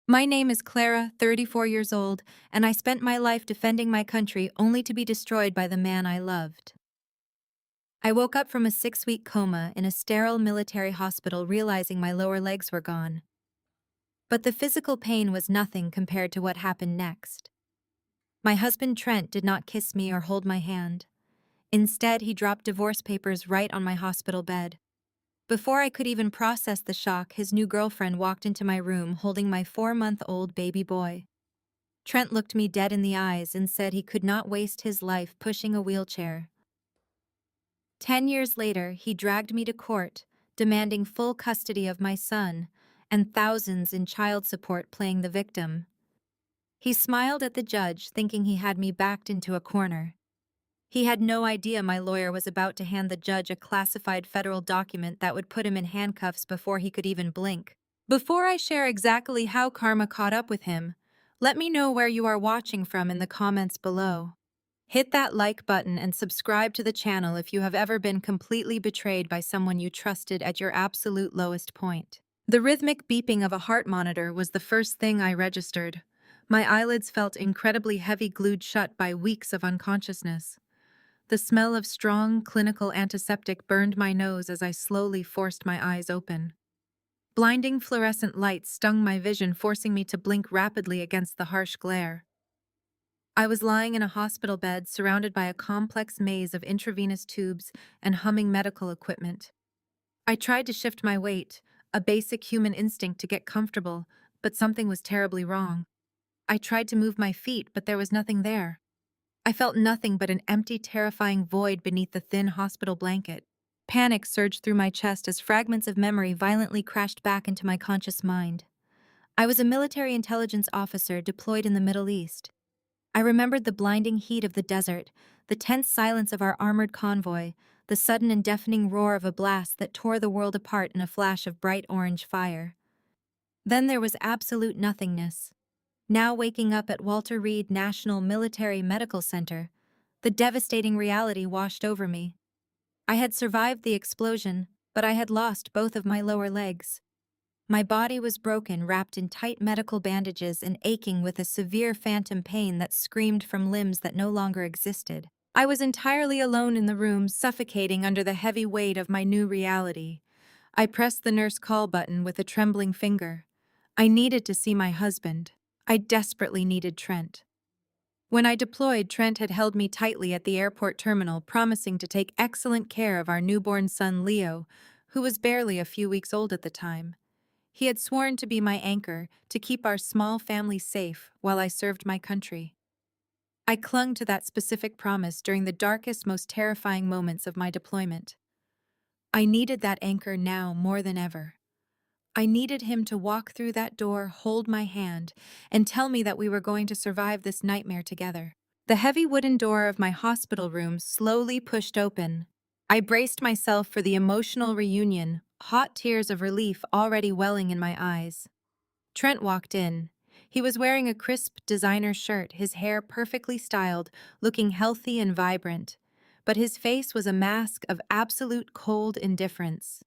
My name is Clara, 34 years old, and I spent my life defending my country only to be destroyed by the man I loved. I woke up from a 6-week coma in a sterile military hospital realizing my lower legs were gone. But the physical pain was nothing compared to what happened next. My husband Trent did not kiss me or hold my hand. Instead, he dropped divorce papers right on my hospital bed. Before I could even process the shock, his new girlfriend walked into my room holding my 4-month-old baby boy. Trent looked me dead in the eyes and said he could not waste his life pushing a wheelchair. 10 years later, he dragged me to court, demanding full custody of my son, and thousands in child support playing the victim. He smiled at the judge, thinking he had me backed into a corner. He had no idea my lawyer was about to hand the judge a classified federal document that would put him in handcuffs before he could even blink. Before I share exactly how karma caught up with him, let me know where you are watching from in the comments below. Hit that like button and subscribe to the channel if you have ever been completely betrayed by someone you trusted at your absolute lowest point. The rhythmic beeping of a heart monitor was the first thing I registered. My eyelids felt incredibly heavy, glued shut by weeks of unconsciousness. The smell of strong, clinical antiseptic burned my nose as I slowly forced my eyes open. Blinding fluorescent lights stung my vision, forcing me to blink rapidly against the harsh glare. I was lying in a hospital bed surrounded by a complex maze of intravenous tubes and humming medical equipment. I tried to shift my weight, a basic human instinct to get comfortable, but something was terribly wrong. I tried to move my feet, but there was nothing there. I felt nothing but an empty, terrifying void beneath the thin hospital blanket. Panic surged through my chest as fragments of memory violently crashed back into my conscious mind. I was a military intelligence officer deployed in the Middle East. I remembered the blinding heat of the desert, the tense silence of our armored convoy, the sudden and deafening roar of a blast that tore the world apart in a flash of bright orange fire. Then there was absolute nothingness. Now waking up at Walter Reed National Military Medical Center, the devastating reality washed over me. I had survived the explosion, but I had lost both of my lower legs. My body was broken, wrapped in tight medical bandages and aching with a severe phantom pain that screamed from limbs that no longer existed. I was entirely alone in the room, suffocating under the heavy weight of my new reality. I pressed the nurse call button with a trembling finger. I needed to see my husband. I desperately needed Trent. When I deployed, Trent had held me tightly at the airport terminal, promising to take excellent care of our newborn son Leo, who was barely a few weeks old at the time. He had sworn to be my anchor, to keep our small family safe while I served my country. I clung to that specific promise during the darkest, most terrifying moments of my deployment. I needed that anchor now more than ever. I needed him to walk through that door, hold my hand, and tell me that we were going to survive this nightmare together. The heavy wooden door of my hospital room slowly pushed open. I braced myself for the emotional reunion, hot tears of relief already welling in my eyes. Trent walked in. He was wearing a crisp designer shirt, his hair perfectly styled, looking healthy and vibrant. But his face was a mask of absolute cold indifference.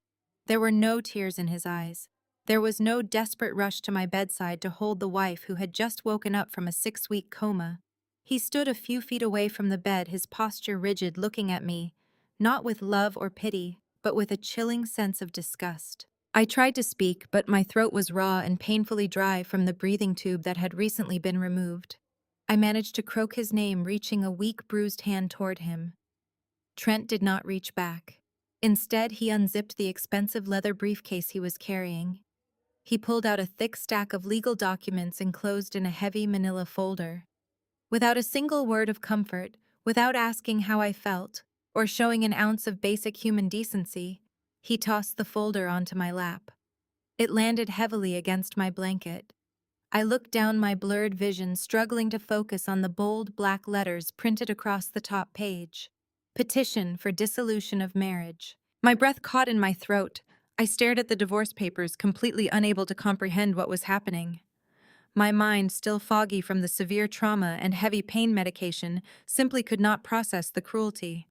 There were no tears in his eyes. There was no desperate rush to my bedside to hold the wife who had just woken up from a 6-week coma. He stood a few feet away from the bed, his posture rigid, looking at me, not with love or pity, but with a chilling sense of disgust. I tried to speak, but my throat was raw and painfully dry from the breathing tube that had recently been removed. I managed to croak his name, reaching a weak, bruised hand toward him. Trent did not reach back. Instead, he unzipped the expensive leather briefcase he was carrying. He pulled out a thick stack of legal documents enclosed in a heavy manila folder. Without a single word of comfort, without asking how I felt, or showing an ounce of basic human decency, he tossed the folder onto my lap. It landed heavily against my blanket. I looked down my blurred vision, struggling to focus on the bold black letters printed across the top page. Petition for dissolution of marriage. My breath caught in my throat. I stared at the divorce papers, completely unable to comprehend what was happening. My mind, still foggy from the severe trauma and heavy pain medication, simply could not process the cruelty.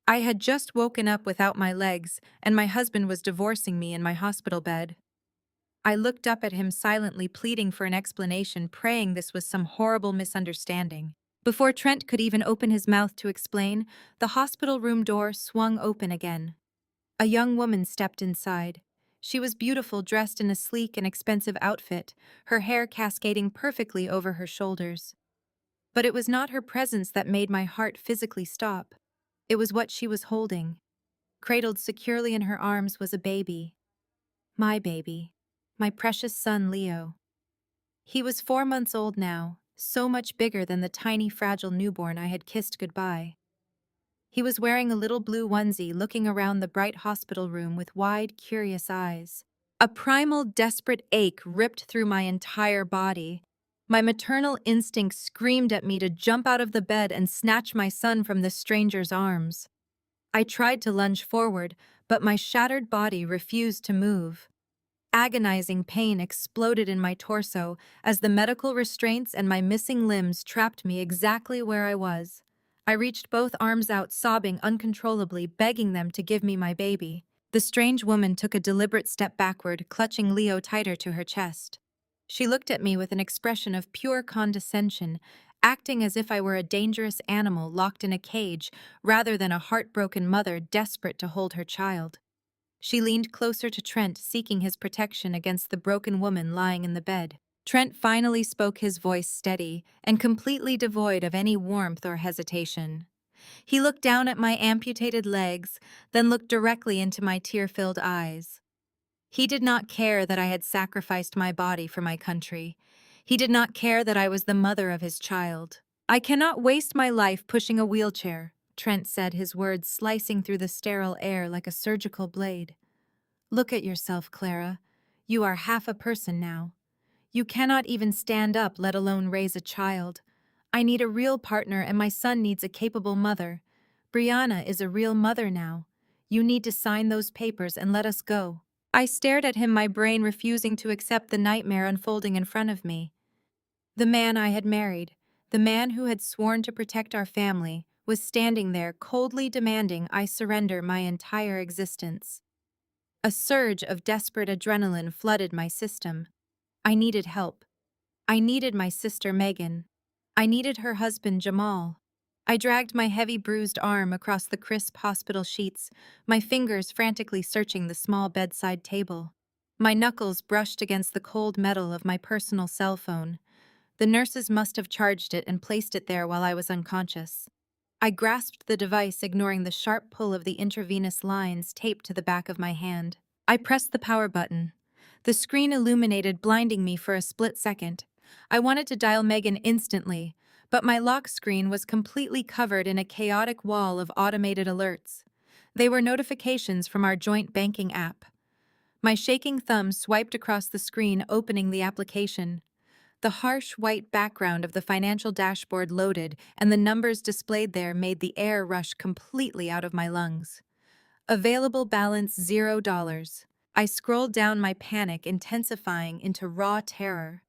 I had just woken up without my legs, and my husband was divorcing me in my hospital bed. I looked up at him silently, pleading for an explanation, praying this was some horrible misunderstanding. Before Trent could even open his mouth to explain, the hospital room door swung open again. A young woman stepped inside. She was beautiful, dressed in a sleek and expensive outfit, her hair cascading perfectly over her shoulders. But it was not her presence that made my heart physically stop. It was what she was holding. Cradled securely in her arms was a baby. My baby. My precious son, Leo. He was 4 months old now, so much bigger than the tiny, fragile newborn I had kissed goodbye. He was wearing a little blue onesie, looking around the bright hospital room with wide, curious eyes. A primal, desperate ache ripped through my entire body. My maternal instinct screamed at me to jump out of the bed and snatch my son from this stranger's arms. I tried to lunge forward, but my shattered body refused to move. Agonizing pain exploded in my torso as the medical restraints and my missing limbs trapped me exactly where I was. I reached both arms out, sobbing uncontrollably, begging them to give me my baby. The strange woman took a deliberate step backward, clutching Leo tighter to her chest. She looked at me with an expression of pure condescension, acting as if I were a dangerous animal locked in a cage rather than a heartbroken mother desperate to hold her child. She leaned closer to Trent, seeking his protection against the broken woman lying in the bed. Trent finally spoke, his voice steady and completely devoid of any warmth or hesitation. He looked down at my amputated legs, then looked directly into my tear-filled eyes. He did not care that I had sacrificed my body for my country. He did not care that I was the mother of his child. "I cannot waste my life pushing a wheelchair," Trent said, his words slicing through the sterile air like a surgical blade. "Look at yourself, Clara. You are half a person now. You cannot even stand up, let alone raise a child. I need a real partner, and my son needs a capable mother. Brianna is a real mother now. You need to sign those papers and let us go." I stared at him, my brain refusing to accept the nightmare unfolding in front of me. The man I had married, the man who had sworn to protect our family, was standing there coldly demanding I surrender my entire existence. A surge of desperate adrenaline flooded my system. I needed help. I needed my sister Megan. I needed her husband Jamal. I dragged my heavy bruised arm across the crisp hospital sheets, my fingers frantically searching the small bedside table. My knuckles brushed against the cold metal of my personal cell phone. The nurses must have charged it and placed it there while I was unconscious. I grasped the device, ignoring the sharp pull of the intravenous lines taped to the back of my hand. I pressed the power button. The screen illuminated, blinding me for a split second. I wanted to dial Megan instantly, but my lock screen was completely covered in a chaotic wall of automated alerts. They were notifications from our joint banking app. My shaking thumb swiped across the screen, opening the application. The harsh white background of the financial dashboard loaded, and the numbers displayed there made the air rush completely out of my lungs. Available balance $0. I scrolled down, my panic intensifying into raw terror.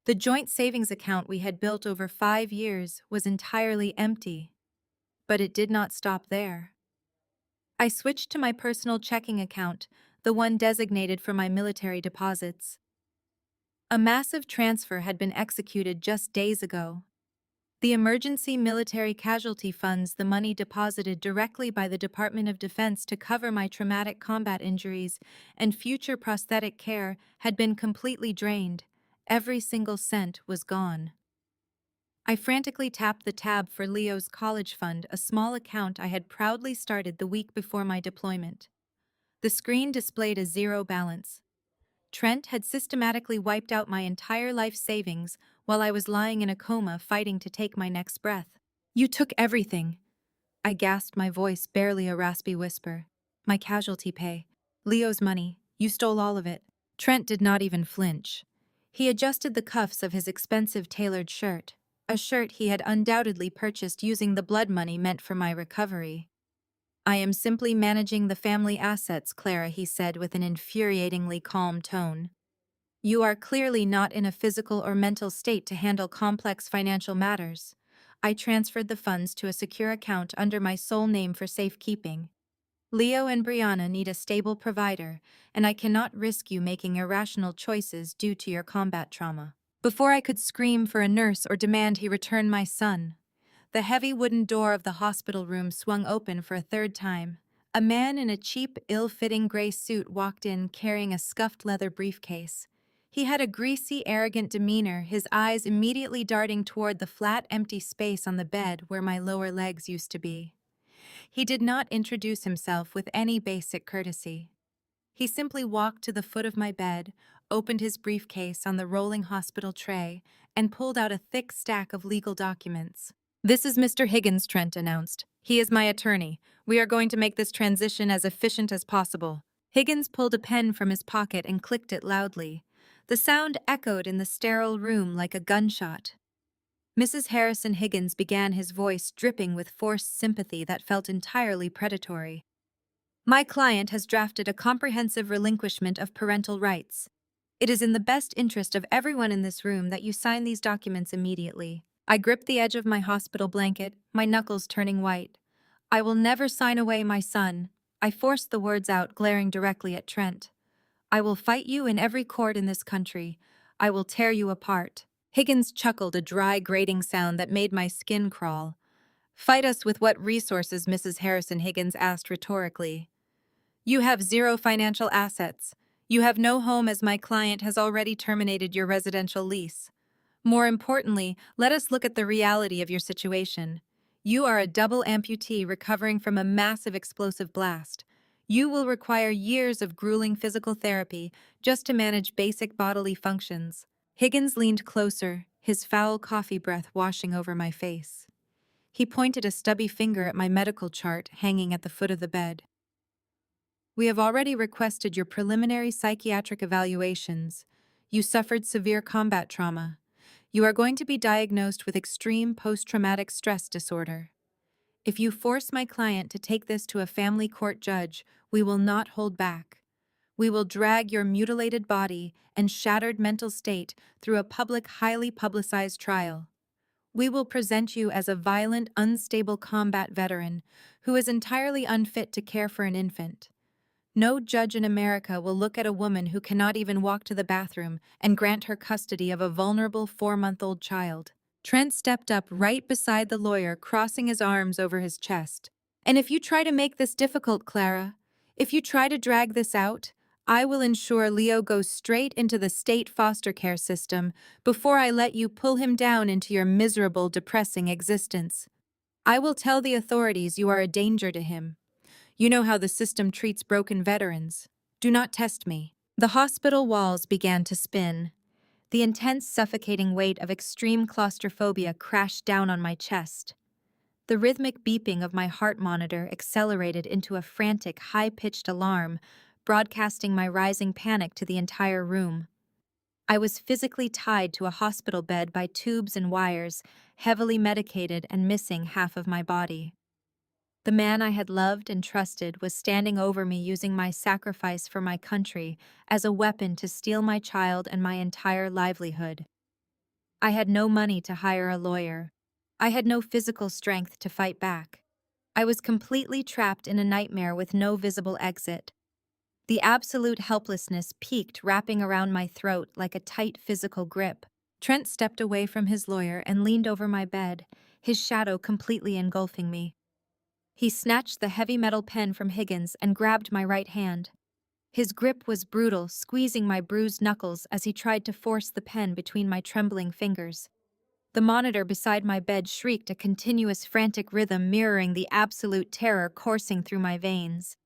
The joint savings account we had built over 5 years was entirely empty. But it did not stop there. I switched to my personal checking account, the one designated for my military deposits. A massive transfer had been executed just days ago. The emergency military casualty funds, the money deposited directly by the Department of Defense to cover my traumatic combat injuries and future prosthetic care, had been completely drained. Every single cent was gone. I frantically tapped the tab for Leo's college fund, a small account I had proudly started the week before my deployment. The screen displayed a zero balance. Trent had systematically wiped out my entire life savings while I was lying in a coma, fighting to take my next breath. "You took everything," I gasped, my voice barely a raspy whisper. "My casualty pay. Leo's money. You stole all of it." Trent did not even flinch. He adjusted the cuffs of his expensive tailored shirt, a shirt he had undoubtedly purchased using the blood money meant for my recovery. "I am simply managing the family assets, Clara," he said with an infuriatingly calm tone. "You are clearly not in a physical or mental state to handle complex financial matters." I transferred the funds to a secure account under my sole name for safekeeping. Leo and Brianna need a stable provider, and I cannot risk you making irrational choices due to your combat trauma. Before I could scream for a nurse or demand he return my son, the heavy wooden door of the hospital room swung open for a third time. A man in a cheap, ill-fitting gray suit walked in carrying a scuffed leather briefcase. He had a greasy, arrogant demeanor, his eyes immediately darting toward the flat, empty space on the bed where my lower legs used to be. He did not introduce himself with any basic courtesy. He simply walked to the foot of my bed, opened his briefcase on the rolling hospital tray, and pulled out a thick stack of legal documents. "This is Mr. Higgins," Trent announced. "He is my attorney. We are going to make this transition as efficient as possible." Higgins pulled a pen from his pocket and clicked it loudly. The sound echoed in the sterile room like a gunshot. Mrs. Harrison Higgins began, his voice dripping with forced sympathy that felt entirely predatory. "My client has drafted a comprehensive relinquishment of parental rights. It is in the best interest of everyone in this room that you sign these documents immediately." I gripped the edge of my hospital blanket, my knuckles turning white. "I will never sign away my son." I forced the words out, glaring directly at Trent. "I will fight you in every court in this country. I will tear you apart." Higgins chuckled, a dry, grating sound that made my skin crawl. "Fight us with what resources?" Mrs. Harrison Higgins asked rhetorically. "You have zero financial assets. You have no home, as my client has already terminated your residential lease. More importantly, let us look at the reality of your situation. You are a double amputee recovering from a massive explosive blast. You will require years of grueling physical therapy just to manage basic bodily functions." Higgins leaned closer, his foul coffee breath washing over my face. He pointed a stubby finger at my medical chart hanging at the foot of the bed. "We have already requested your preliminary psychiatric evaluations. You suffered severe combat trauma. You are going to be diagnosed with extreme post-traumatic stress disorder. If you force my client to take this to a family court judge, we will not hold back. We will drag your mutilated body and shattered mental state through a public, highly publicized trial. We will present you as a violent, unstable combat veteran who is entirely unfit to care for an infant. No judge in America will look at a woman who cannot even walk to the bathroom and grant her custody of a vulnerable 4-month-old child." Trent stepped up right beside the lawyer, crossing his arms over his chest. "And if you try to make this difficult, Clara, if you try to drag this out, I will ensure Leo goes straight into the state foster care system before I let you pull him down into your miserable, depressing existence. I will tell the authorities you are a danger to him. You know how the system treats broken veterans. Do not test me." The hospital walls began to spin. The intense, suffocating weight of extreme claustrophobia crashed down on my chest. The rhythmic beeping of my heart monitor accelerated into a frantic, high-pitched alarm, broadcasting my rising panic to the entire room. I was physically tied to a hospital bed by tubes and wires, heavily medicated and missing half of my body. The man I had loved and trusted was standing over me, using my sacrifice for my country as a weapon to steal my child and my entire livelihood. I had no money to hire a lawyer. I had no physical strength to fight back. I was completely trapped in a nightmare with no visible exit. The absolute helplessness peaked, wrapping around my throat like a tight physical grip. Trent stepped away from his lawyer and leaned over my bed, his shadow completely engulfing me. He snatched the heavy metal pen from Higgins and grabbed my right hand. His grip was brutal, squeezing my bruised knuckles as he tried to force the pen between my trembling fingers. The monitor beside my bed shrieked, a continuous frantic rhythm mirroring the absolute terror coursing through my veins.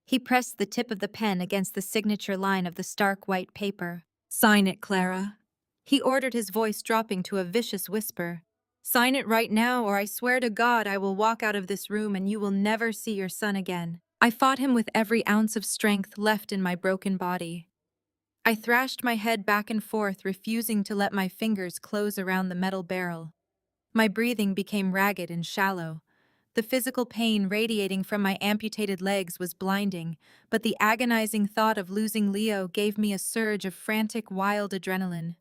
He pressed the tip of the pen against the signature line of the stark white paper. "Sign it, Clara," he ordered, his voice dropping to a vicious whisper. "Sign it right now, or I swear to God I will walk out of this room and you will never see your son again." I fought him with every ounce of strength left in my broken body. I thrashed my head back and forth, refusing to let my fingers close around the metal barrel. My breathing became ragged and shallow. The physical pain radiating from my amputated legs was blinding, but the agonizing thought of losing Leo gave me a surge of frantic, wild adrenaline.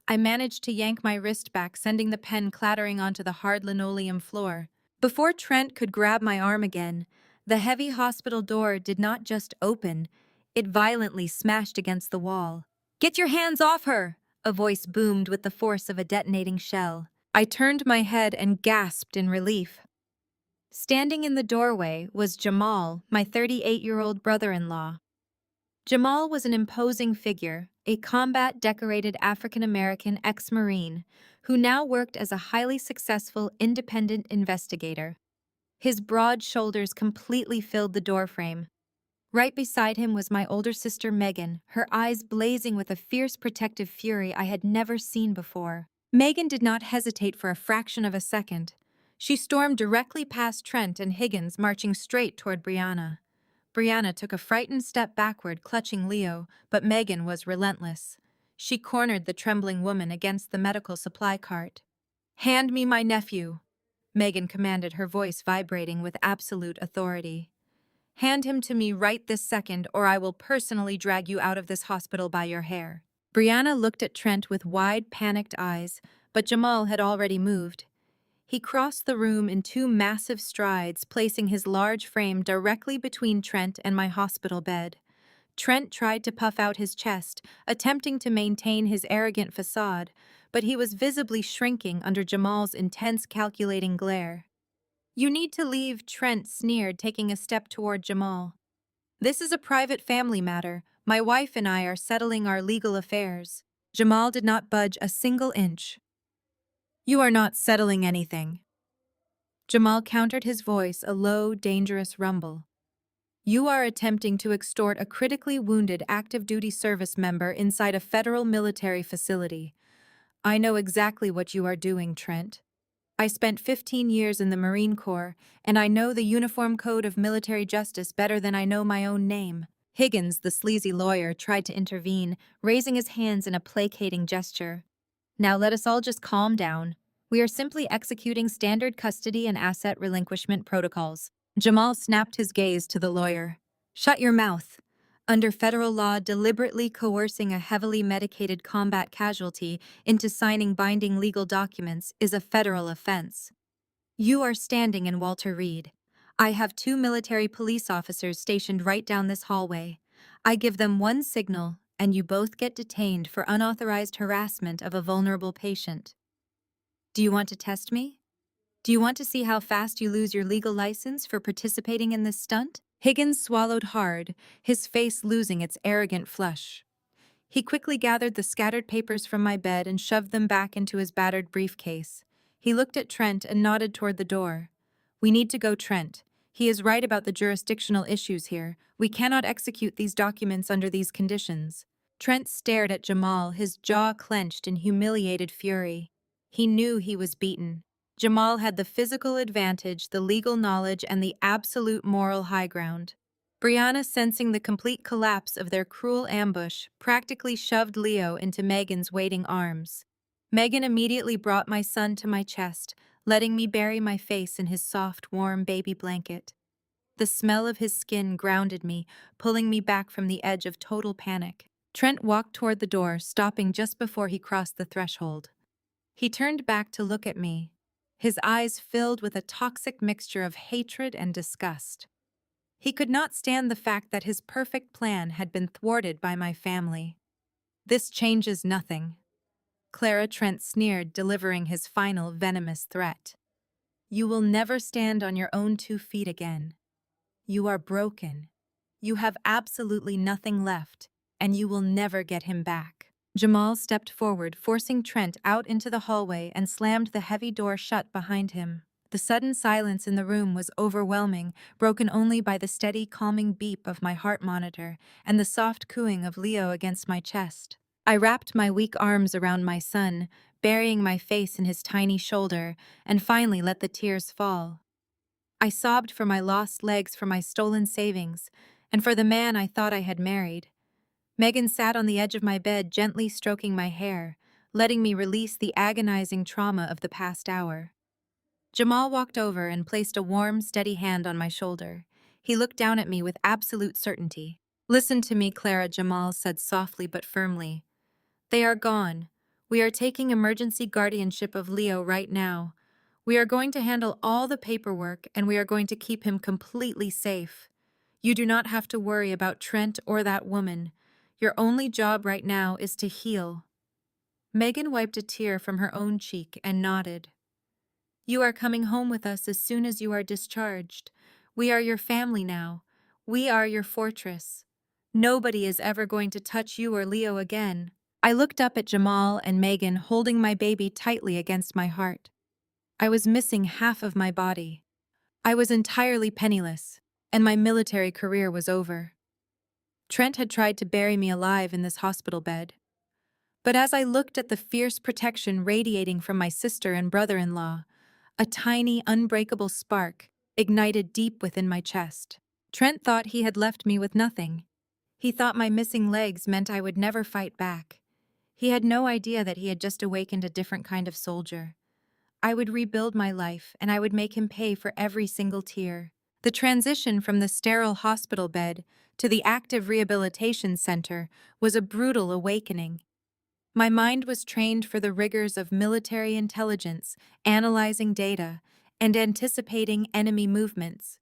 I managed to yank my wrist back, sending the pen clattering onto the hard linoleum floor. Before Trent could grab my arm again, The heavy hospital door did not just open, it violently smashed against the wall. "Get your hands off her!" a voice boomed with the force of a detonating shell. I turned my head and gasped in relief. Standing in the doorway was Jamal, my 38-year-old brother-in-law. Jamal was an imposing figure, a combat-decorated African-American ex-Marine who now worked as a highly successful independent investigator. His broad shoulders completely filled the doorframe. Right beside him was my older sister Megan, her eyes blazing with a fierce protective fury I had never seen before. Megan did not hesitate for a fraction of a second. She stormed directly past Trent and Higgins, marching straight toward Brianna. Brianna took a frightened step backward, clutching Leo, but Megan was relentless. She cornered the trembling woman against the medical supply cart. "Hand me my nephew," Megan commanded, her voice vibrating with absolute authority. "Hand him to me right this second, or I will personally drag you out of this hospital by your hair." Brianna looked at Trent with wide, panicked eyes, but Jamal had already moved. He crossed the room in two massive strides, placing his large frame directly between Trent and my hospital bed. Trent tried to puff out his chest, attempting to maintain his arrogant facade, but he was visibly shrinking under Jamal's intense, calculating glare. "You need to leave," Trent sneered, taking a step toward Jamal. "This is a private family matter. My wife and I are settling our legal affairs." Jamal did not budge a single inch. "You are not settling anything." Jamal countered, his voice a low, dangerous rumble. "You are attempting to extort a critically wounded active-duty service member inside a federal military facility. I know exactly what you are doing, Trent. I spent 15 years in the Marine Corps, and I know the Uniform Code of Military Justice better than I know my own name." Higgins, the sleazy lawyer, tried to intervene, raising his hands in a placating gesture. "Now let us all just calm down. We are simply executing standard custody and asset relinquishment protocols." Jamal snapped his gaze to the lawyer. "Shut your mouth. Under federal law, deliberately coercing a heavily medicated combat casualty into signing binding legal documents is a federal offense. You are standing in Walter Reed. I have 2 military police officers stationed right down this hallway. I give them one signal, and you both get detained for unauthorized harassment of a vulnerable patient. Do you want to test me? Do you want to see how fast you lose your legal license for participating in this stunt?" Higgins swallowed hard, his face losing its arrogant flush. He quickly gathered the scattered papers from my bed and shoved them back into his battered briefcase. He looked at Trent and nodded toward the door. "We need to go, Trent. He is right about the jurisdictional issues here. We cannot execute these documents under these conditions." Trent stared at Jamal, his jaw clenched in humiliated fury. He knew he was beaten. Jamal had the physical advantage, the legal knowledge, and the absolute moral high ground. Brianna, sensing the complete collapse of their cruel ambush, practically shoved Leo into Megan's waiting arms. Megan immediately brought my son to my chest, letting me bury my face in his soft, warm baby blanket. The smell of his skin grounded me, pulling me back from the edge of total panic. Trent walked toward the door, stopping just before he crossed the threshold. He turned back to look at me, his eyes filled with a toxic mixture of hatred and disgust. He could not stand the fact that his perfect plan had been thwarted by my family. "This changes nothing," Clara, Trent sneered, delivering his final venomous threat. "You will never stand on your own 2 feet again. You are broken. You have absolutely nothing left, and you will never get him back." Jamal stepped forward, forcing Trent out into the hallway and slammed the heavy door shut behind him. The sudden silence in the room was overwhelming, broken only by the steady, calming beep of my heart monitor and the soft cooing of Leo against my chest. I wrapped my weak arms around my son, burying my face in his tiny shoulder, and finally let the tears fall. I sobbed for my lost legs, for my stolen savings, and for the man I thought I had married. Megan sat on the edge of my bed, gently stroking my hair, letting me release the agonizing trauma of the past hour. Jamal walked over and placed a warm, steady hand on my shoulder. He looked down at me with absolute certainty. "Listen to me, Clara," Jamal said softly but firmly. "They are gone. We are taking emergency guardianship of Leo right now. We are going to handle all the paperwork and we are going to keep him completely safe. You do not have to worry about Trent or that woman. Your only job right now is to heal." Megan wiped a tear from her own cheek and nodded. "You are coming home with us as soon as you are discharged. We are your family now. We are your fortress. Nobody is ever going to touch you or Leo again." I looked up at Jamal and Megan holding my baby tightly against my heart. I was missing half of my body. I was entirely penniless, and my military career was over. Trent had tried to bury me alive in this hospital bed. But as I looked at the fierce protection radiating from my sister and brother-in-law, a tiny, unbreakable spark ignited deep within my chest. Trent thought he had left me with nothing. He thought my missing legs meant I would never fight back. He had no idea that he had just awakened a different kind of soldier. I would rebuild my life, and I would make him pay for every single tear. The transition from the sterile hospital bed to the active rehabilitation center was a brutal awakening. My mind was trained for the rigors of military intelligence, analyzing data, and anticipating enemy movements.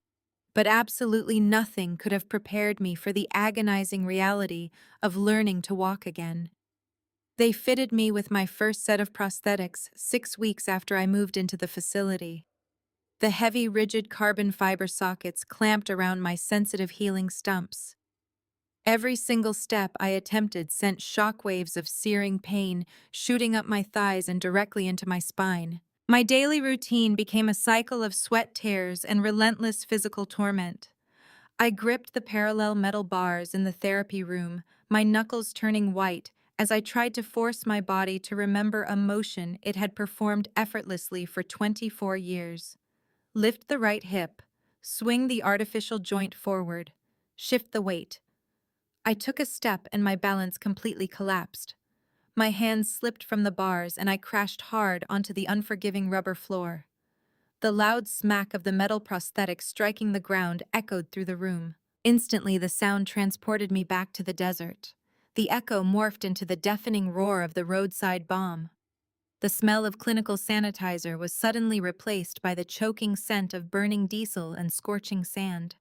But absolutely nothing could have prepared me for the agonizing reality of learning to walk again. They fitted me with my first set of prosthetics 6 weeks after I moved into the facility. The heavy, rigid carbon fiber sockets clamped around my sensitive healing stumps. Every single step I attempted sent shockwaves of searing pain shooting up my thighs and directly into my spine. My daily routine became a cycle of sweat tears and relentless physical torment. I gripped the parallel metal bars in the therapy room, my knuckles turning white as I tried to force my body to remember a motion it had performed effortlessly for 24 years. Lift the right hip, swing the artificial joint forward, shift the weight. I took a step and my balance completely collapsed. My hands slipped from the bars and I crashed hard onto the unforgiving rubber floor. The loud smack of the metal prosthetic striking the ground echoed through the room. Instantly, the sound transported me back to the desert. The echo morphed into the deafening roar of the roadside bomb. The smell of clinical sanitizer was suddenly replaced by the choking scent of burning diesel and scorching sand.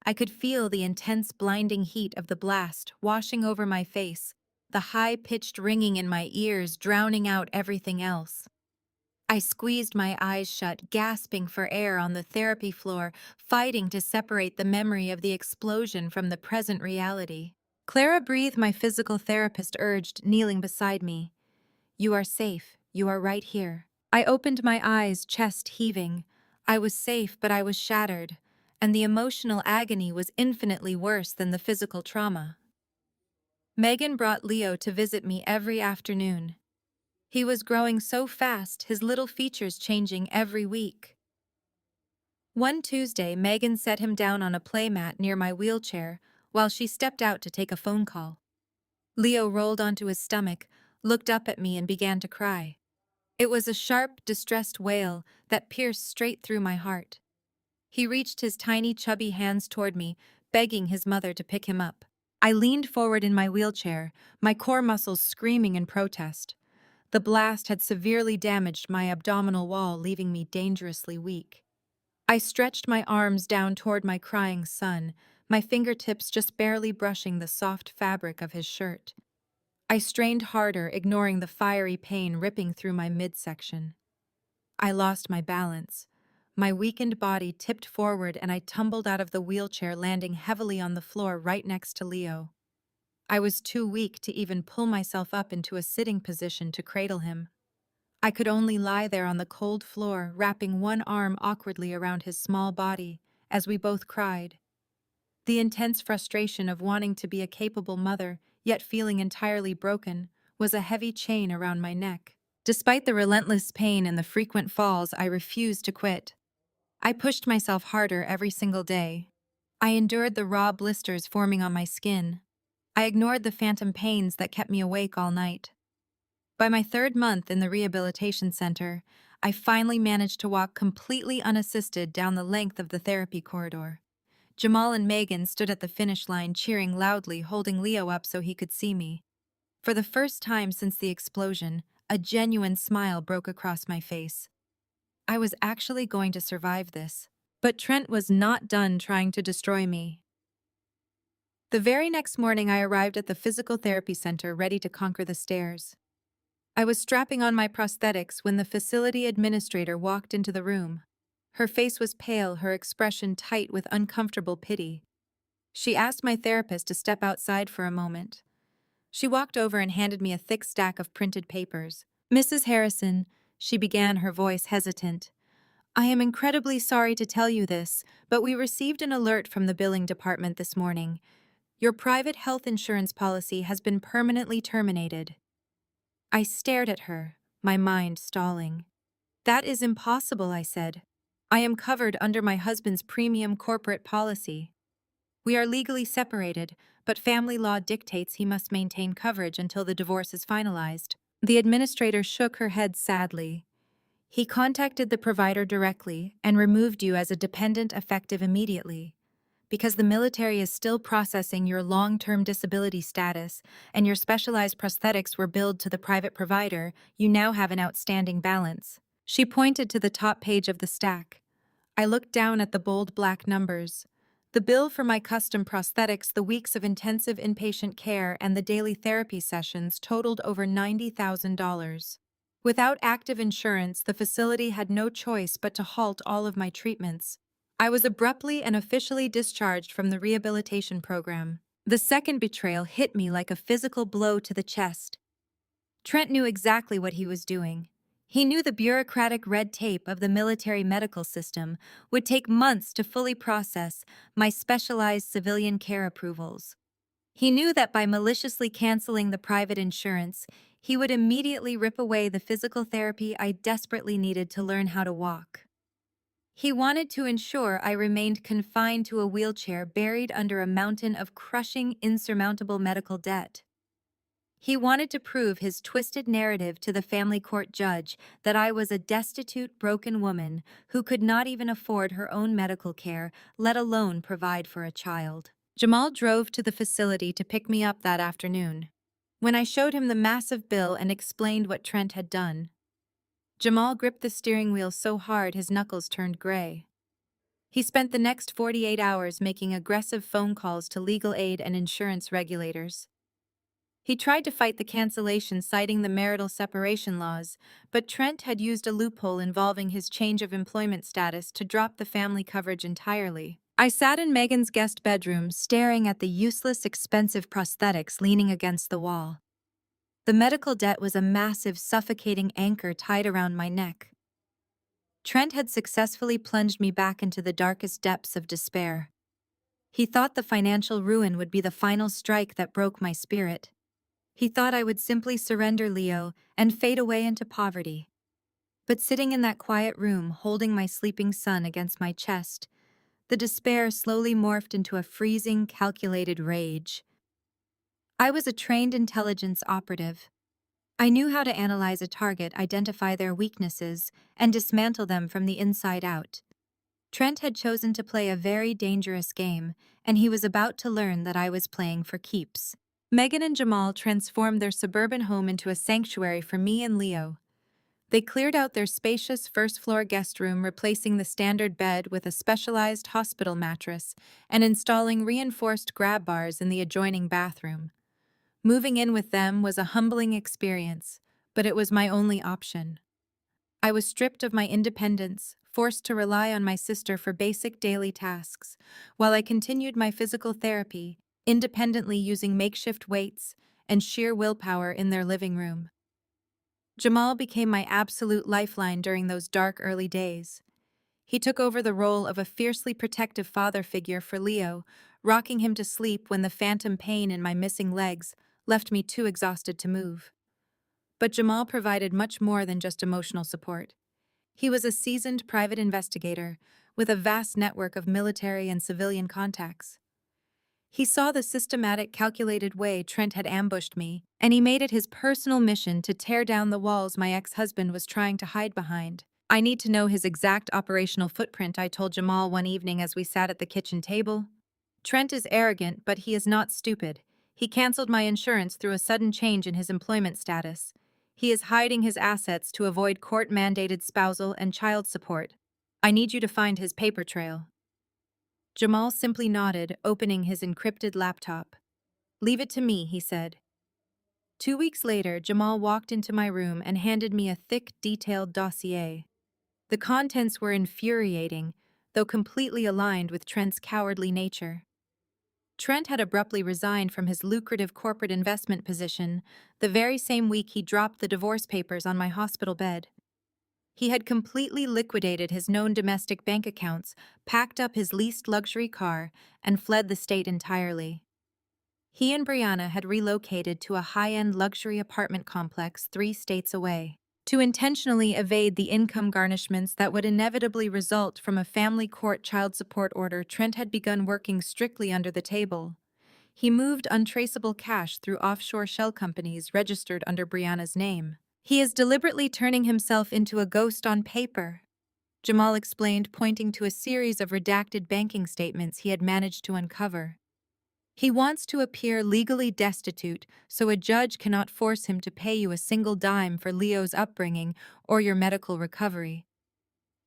I could feel the intense blinding heat of the blast washing over my face, the high-pitched ringing in my ears drowning out everything else. I squeezed my eyes shut, gasping for air on the therapy floor, fighting to separate the memory of the explosion from the present reality. "Clara, breathe," my physical therapist urged, kneeling beside me. "You are safe. You are right here." I opened my eyes, chest heaving. I was safe, but I was shattered, and the emotional agony was infinitely worse than the physical trauma. Megan brought Leo to visit me every afternoon. He was growing so fast, his little features changing every week. One Tuesday, Megan set him down on a playmat near my wheelchair while she stepped out to take a phone call. Leo rolled onto his stomach, looked up at me, and began to cry. It was a sharp, distressed wail that pierced straight through my heart. He reached his tiny, chubby hands toward me, begging his mother to pick him up. I leaned forward in my wheelchair, my core muscles screaming in protest. The blast had severely damaged my abdominal wall, leaving me dangerously weak. I stretched my arms down toward my crying son, my fingertips just barely brushing the soft fabric of his shirt. I strained harder, ignoring the fiery pain ripping through my midsection. I lost my balance. My weakened body tipped forward and I tumbled out of the wheelchair, landing heavily on the floor right next to Leo. I was too weak to even pull myself up into a sitting position to cradle him. I could only lie there on the cold floor, wrapping one arm awkwardly around his small body, as we both cried. The intense frustration of wanting to be a capable mother, yet feeling entirely broken, was a heavy chain around my neck. Despite the relentless pain and the frequent falls, I refused to quit. I pushed myself harder every single day. I endured the raw blisters forming on my skin. I ignored the phantom pains that kept me awake all night. By my 3rd month in the rehabilitation center, I finally managed to walk completely unassisted down the length of the therapy corridor. Jamal and Megan stood at the finish line, cheering loudly, holding Leo up so he could see me. For the first time since the explosion, a genuine smile broke across my face. I was actually going to survive this. But Trent was not done trying to destroy me. The very next morning, I arrived at the physical therapy center ready to conquer the stairs. I was strapping on my prosthetics when the facility administrator walked into the room. Her face was pale, her expression tight with uncomfortable pity. She asked my therapist to step outside for a moment. She walked over and handed me a thick stack of printed papers. "Mrs. Harrison," she began, her voice hesitant, "I am incredibly sorry to tell you this, but we received an alert from the billing department this morning. Your private health insurance policy has been permanently terminated." I stared at her, my mind stalling. "That is impossible," I said. "I am covered under my husband's premium corporate policy. We are legally separated, but family law dictates he must maintain coverage until the divorce is finalized." The administrator shook her head sadly. "He contacted the provider directly and removed you as a dependent effective immediately. Because the military is still processing your long-term disability status and your specialized prosthetics were billed to the private provider, you now have an outstanding balance." She pointed to the top page of the stack. I looked down at the bold black numbers. The bill for my custom prosthetics, the weeks of intensive inpatient care, and the daily therapy sessions totaled over $90,000. Without active insurance, the facility had no choice but to halt all of my treatments. I was abruptly and officially discharged from the rehabilitation program. The second betrayal hit me like a physical blow to the chest. Trent knew exactly what he was doing. He knew the bureaucratic red tape of the military medical system would take months to fully process my specialized civilian care approvals. He knew that by maliciously canceling the private insurance, he would immediately rip away the physical therapy I desperately needed to learn how to walk. He wanted to ensure I remained confined to a wheelchair buried under a mountain of crushing, insurmountable medical debt. He wanted to prove his twisted narrative to the family court judge that I was a destitute, broken woman who could not even afford her own medical care, let alone provide for a child. Jamal drove to the facility to pick me up that afternoon. When I showed him the massive bill and explained what Trent had done, Jamal gripped the steering wheel so hard his knuckles turned gray. He spent the next 48 hours making aggressive phone calls to legal aid and insurance regulators. He tried to fight the cancellation, citing the marital separation laws, but Trent had used a loophole involving his change of employment status to drop the family coverage entirely. I sat in Megan's guest bedroom, staring at the useless, expensive prosthetics leaning against the wall. The medical debt was a massive, suffocating anchor tied around my neck. Trent had successfully plunged me back into the darkest depths of despair. He thought the financial ruin would be the final strike that broke my spirit. He thought I would simply surrender Leo and fade away into poverty. But sitting in that quiet room, holding my sleeping son against my chest, the despair slowly morphed into a freezing, calculated rage. I was a trained intelligence operative. I knew how to analyze a target, identify their weaknesses, and dismantle them from the inside out. Trent had chosen to play a very dangerous game, and he was about to learn that I was playing for keeps. Megan and Jamal transformed their suburban home into a sanctuary for me and Leo. They cleared out their spacious first-floor guest room, replacing the standard bed with a specialized hospital mattress and installing reinforced grab bars in the adjoining bathroom. Moving in with them was a humbling experience, but it was my only option. I was stripped of my independence, forced to rely on my sister for basic daily tasks, while I continued my physical therapy, independently using makeshift weights and sheer willpower in their living room. Jamal became my absolute lifeline during those dark early days. He took over the role of a fiercely protective father figure for Leo, rocking him to sleep when the phantom pain in my missing legs left me too exhausted to move. But Jamal provided much more than just emotional support. He was a seasoned private investigator with a vast network of military and civilian contacts. He saw the systematic, calculated way Trent had ambushed me, and he made it his personal mission to tear down the walls my ex-husband was trying to hide behind. "I need to know his exact operational footprint," I told Jamal one evening as we sat at the kitchen table. "Trent is arrogant, but he is not stupid. He canceled my insurance through a sudden change in his employment status. He is hiding his assets to avoid court-mandated spousal and child support. I need you to find his paper trail." Jamal simply nodded, opening his encrypted laptop. "Leave it to me," he said. 2 weeks later, Jamal walked into my room and handed me a thick, detailed dossier. The contents were infuriating, though completely aligned with Trent's cowardly nature. Trent had abruptly resigned from his lucrative corporate investment position the very same week he dropped the divorce papers on my hospital bed. He had completely liquidated his known domestic bank accounts, packed up his leased luxury car, and fled the state entirely. He and Brianna had relocated to a high-end luxury apartment complex 3 states away. To intentionally evade the income garnishments that would inevitably result from a family court child support order, Trent had begun working strictly under the table. He moved untraceable cash through offshore shell companies registered under Brianna's name. "He is deliberately turning himself into a ghost on paper," Jamal explained, pointing to a series of redacted banking statements he had managed to uncover. "He wants to appear legally destitute so a judge cannot force him to pay you a single dime for Leo's upbringing or your medical recovery.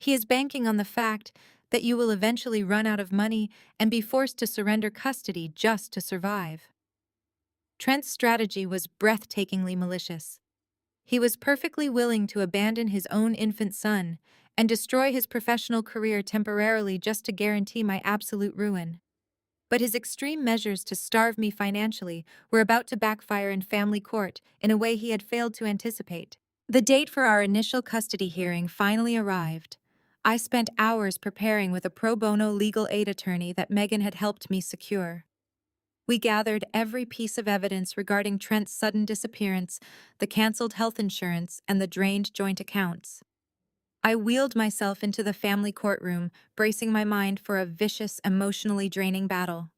He is banking on the fact that you will eventually run out of money and be forced to surrender custody just to survive." Trent's strategy was breathtakingly malicious. He was perfectly willing to abandon his own infant son and destroy his professional career temporarily just to guarantee my absolute ruin. But his extreme measures to starve me financially were about to backfire in family court in a way he had failed to anticipate. The date for our initial custody hearing finally arrived. I spent hours preparing with a pro bono legal aid attorney that Megan had helped me secure. We gathered every piece of evidence regarding Trent's sudden disappearance, the canceled health insurance, and the drained joint accounts. I wheeled myself into the family courtroom, bracing my mind for a vicious, emotionally draining battle.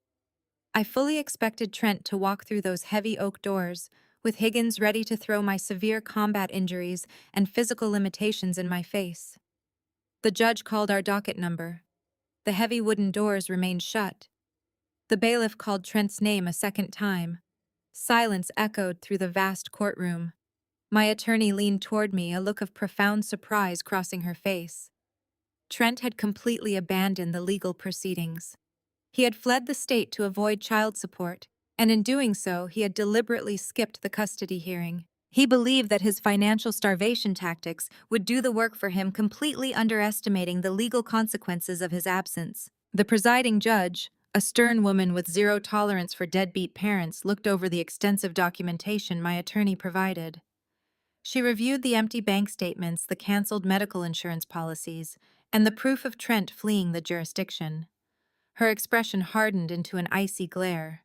I fully expected Trent to walk through those heavy oak doors, with Higgins ready to throw my severe combat injuries and physical limitations in my face. The judge called our docket number. The heavy wooden doors remained shut. The bailiff called Trent's name a second time. Silence echoed through the vast courtroom. My attorney leaned toward me, a look of profound surprise crossing her face. Trent had completely abandoned the legal proceedings. He had fled the state to avoid child support, and in doing so, he had deliberately skipped the custody hearing. He believed that his financial starvation tactics would do the work for him, completely underestimating the legal consequences of his absence. The presiding judge, a stern woman with zero tolerance for deadbeat parents, looked over the extensive documentation my attorney provided. She reviewed the empty bank statements, the canceled medical insurance policies, and the proof of Trent fleeing the jurisdiction. Her expression hardened into an icy glare.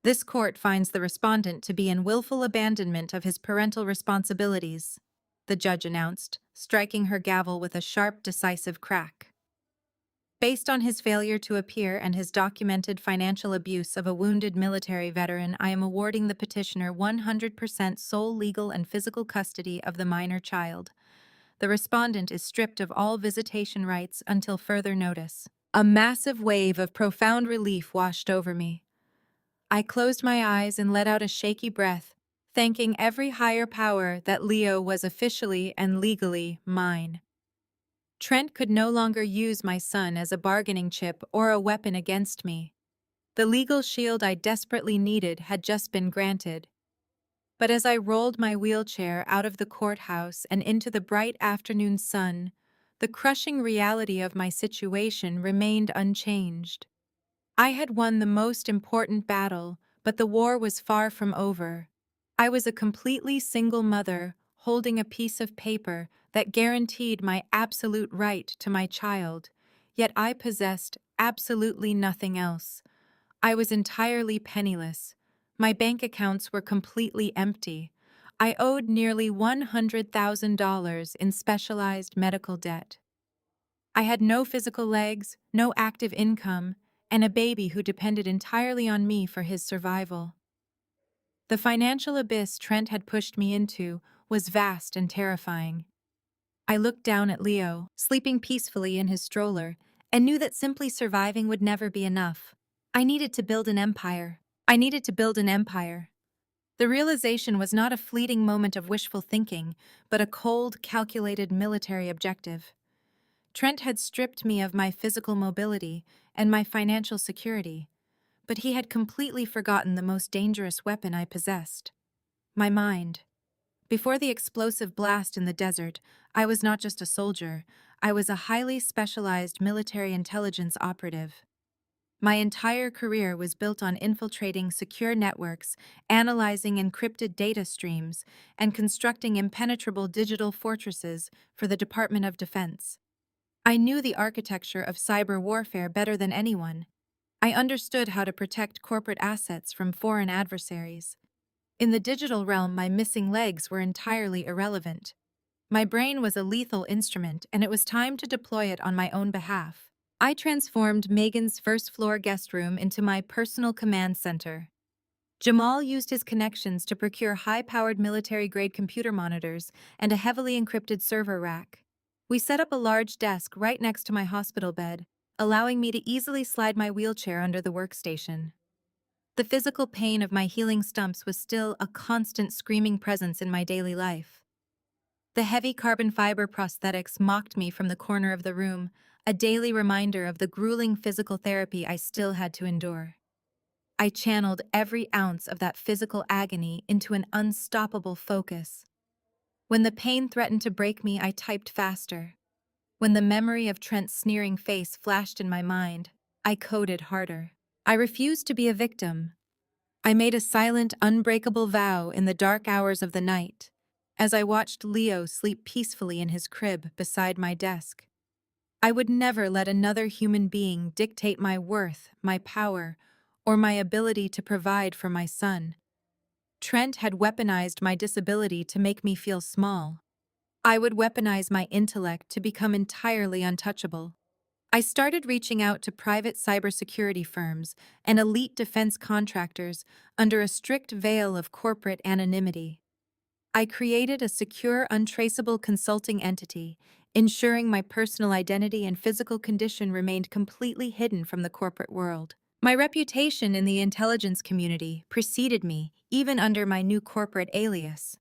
"This court finds the respondent to be in willful abandonment of his parental responsibilities," the judge announced, striking her gavel with a sharp, decisive crack. "Based on his failure to appear and his documented financial abuse of a wounded military veteran, I am awarding the petitioner 100% sole legal and physical custody of the minor child. The respondent is stripped of all visitation rights until further notice." A massive wave of profound relief washed over me. I closed my eyes and let out a shaky breath, thanking every higher power that Leo was officially and legally mine. Trent could no longer use my son as a bargaining chip or a weapon against me. The legal shield I desperately needed had just been granted. But as I rolled my wheelchair out of the courthouse and into the bright afternoon sun, the crushing reality of my situation remained unchanged. I had won the most important battle, but the war was far from over. I was a completely single mother, holding a piece of paper that guaranteed my absolute right to my child, yet I possessed absolutely nothing else. I was entirely penniless. My bank accounts were completely empty. I owed nearly $100,000 in specialized medical debt. I had no physical legs, no active income, and a baby who depended entirely on me for his survival. The financial abyss Trent had pushed me into was vast and terrifying. I looked down at Leo, sleeping peacefully in his stroller, and knew that simply surviving would never be enough. I needed to build an empire. I needed to build an empire. The realization was not a fleeting moment of wishful thinking, but a cold, calculated military objective. Trent had stripped me of my physical mobility and my financial security, but he had completely forgotten the most dangerous weapon I possessed: my mind. Before the explosive blast in the desert, I was not just a soldier, I was a highly specialized military intelligence operative. My entire career was built on infiltrating secure networks, analyzing encrypted data streams, and constructing impenetrable digital fortresses for the Department of Defense. I knew the architecture of cyber warfare better than anyone. I understood how to protect corporate assets from foreign adversaries. In the digital realm, my missing legs were entirely irrelevant. My brain was a lethal instrument, and it was time to deploy it on my own behalf. I transformed Megan's first-floor guest room into my personal command center. Jamal used his connections to procure high-powered military-grade computer monitors and a heavily encrypted server rack. We set up a large desk right next to my hospital bed, allowing me to easily slide my wheelchair under the workstation. The physical pain of my healing stumps was still a constant screaming presence in my daily life. The heavy carbon fiber prosthetics mocked me from the corner of the room, a daily reminder of the grueling physical therapy I still had to endure. I channeled every ounce of that physical agony into an unstoppable focus. When the pain threatened to break me, I typed faster. When the memory of Trent's sneering face flashed in my mind, I coded harder. I refused to be a victim. I made a silent, unbreakable vow in the dark hours of the night, as I watched Leo sleep peacefully in his crib beside my desk. I would never let another human being dictate my worth, my power, or my ability to provide for my son. Trent had weaponized my disability to make me feel small. I would weaponize my intellect to become entirely untouchable. I started reaching out to private cybersecurity firms and elite defense contractors under a strict veil of corporate anonymity. I created a secure, untraceable consulting entity, ensuring my personal identity and physical condition remained completely hidden from the corporate world. My reputation in the intelligence community preceded me, even under my new corporate alias.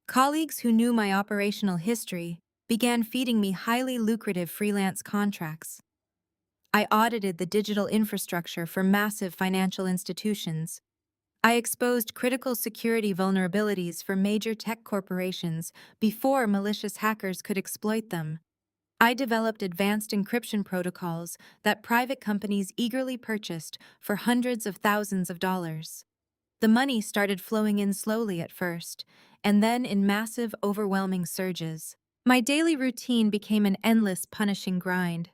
Colleagues who knew my operational history began feeding me highly lucrative freelance contracts. I audited the digital infrastructure for massive financial institutions. I exposed critical security vulnerabilities for major tech corporations before malicious hackers could exploit them. I developed advanced encryption protocols that private companies eagerly purchased for hundreds of thousands of dollars. The money started flowing in slowly at first, and then in massive, overwhelming surges. My daily routine became an endless, punishing grind.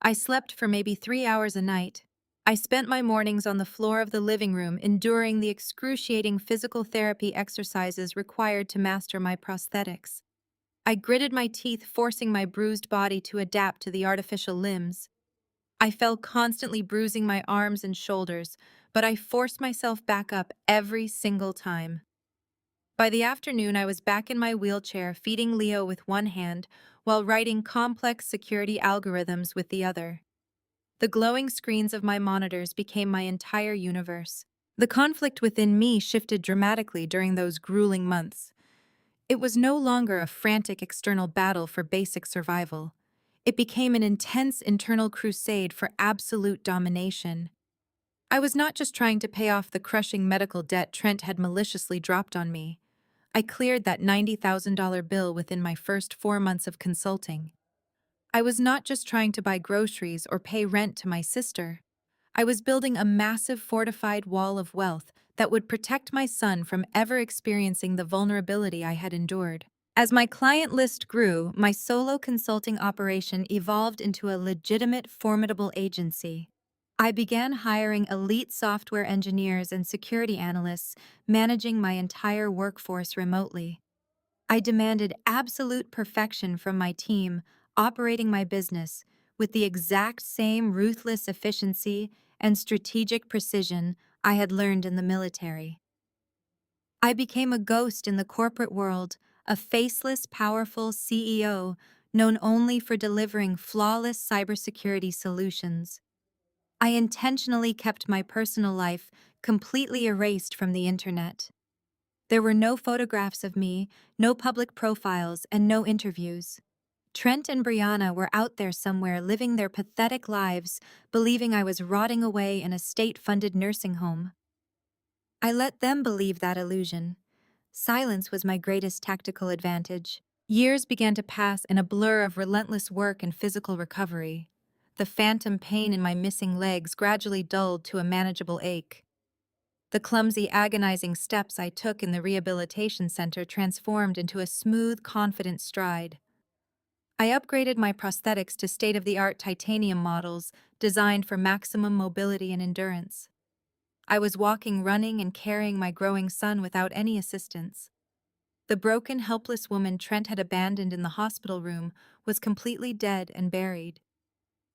I slept for maybe 3 hours a night. I spent my mornings on the floor of the living room enduring the excruciating physical therapy exercises required to master my prosthetics. I gritted my teeth, forcing my bruised body to adapt to the artificial limbs. I fell constantly bruising my arms and shoulders, but I forced myself back up every single time. By the afternoon, I was back in my wheelchair, feeding Leo with one hand while writing complex security algorithms with the other. The glowing screens of my monitors became my entire universe. The conflict within me shifted dramatically during those grueling months. It was no longer a frantic external battle for basic survival. It became an intense internal crusade for absolute domination. I was not just trying to pay off the crushing medical debt Trent had maliciously dropped on me. I cleared that $90,000 bill within my first 4 months of consulting. I was not just trying to buy groceries or pay rent to my sister. I was building a massive fortified wall of wealth that would protect my son from ever experiencing the vulnerability I had endured. As my client list grew, my solo consulting operation evolved into a legitimate, formidable agency. I began hiring elite software engineers and security analysts, managing my entire workforce remotely. I demanded absolute perfection from my team, operating my business with the exact same ruthless efficiency and strategic precision I had learned in the military. I became a ghost in the corporate world, a faceless, powerful CEO known only for delivering flawless cybersecurity solutions. I intentionally kept my personal life completely erased from the internet. There were no photographs of me, no public profiles, and no interviews. Trent and Brianna were out there somewhere living their pathetic lives, believing I was rotting away in a state-funded nursing home. I let them believe that illusion. Silence was my greatest tactical advantage. Years began to pass in a blur of relentless work and physical recovery. The phantom pain in my missing legs gradually dulled to a manageable ache. The clumsy, agonizing steps I took in the rehabilitation center transformed into a smooth, confident stride. I upgraded my prosthetics to state-of-the-art titanium models designed for maximum mobility and endurance. I was walking, running, and carrying my growing son without any assistance. The broken, helpless woman Trent had abandoned in the hospital room was completely dead and buried.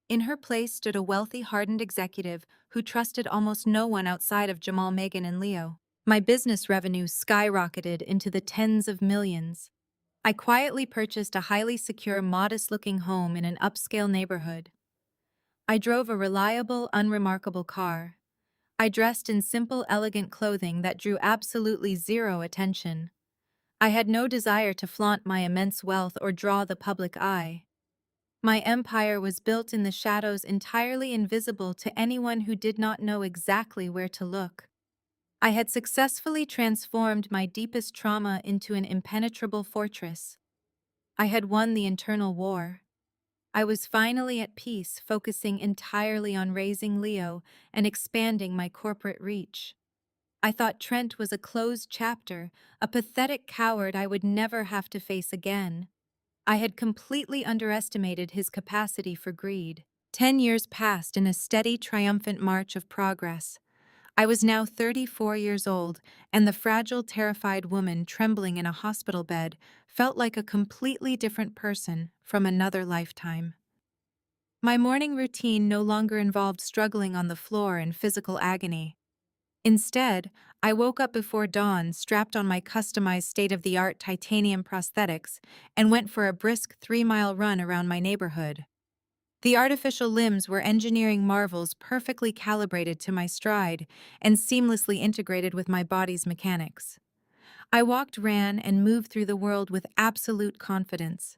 In her place stood a wealthy, hardened executive who trusted almost no one outside of Jamal, Megan, and Leo. My business revenue skyrocketed into the tens of millions. I quietly purchased a highly secure, modest-looking home in an upscale neighborhood. I drove a reliable, unremarkable car. I dressed in simple, elegant clothing that drew absolutely zero attention. I had no desire to flaunt my immense wealth or draw the public eye. My empire was built in the shadows, entirely invisible to anyone who did not know exactly where to look. I had successfully transformed my deepest trauma into an impenetrable fortress. I had won the internal war. I was finally at peace, focusing entirely on raising Leo and expanding my corporate reach. I thought Trent was a closed chapter, a pathetic coward I would never have to face again. I had completely underestimated his capacity for greed. 10 years passed in a steady, triumphant march of progress. I was now 34 years old, and the fragile, terrified woman trembling in a hospital bed felt like a completely different person from another lifetime. My morning routine no longer involved struggling on the floor in physical agony. Instead, I woke up before dawn, strapped on my customized state-of-the-art titanium prosthetics, and went for a brisk 3-mile run around my neighborhood. The artificial limbs were engineering marvels perfectly calibrated to my stride and seamlessly integrated with my body's mechanics. I walked, ran, and moved through the world with absolute confidence.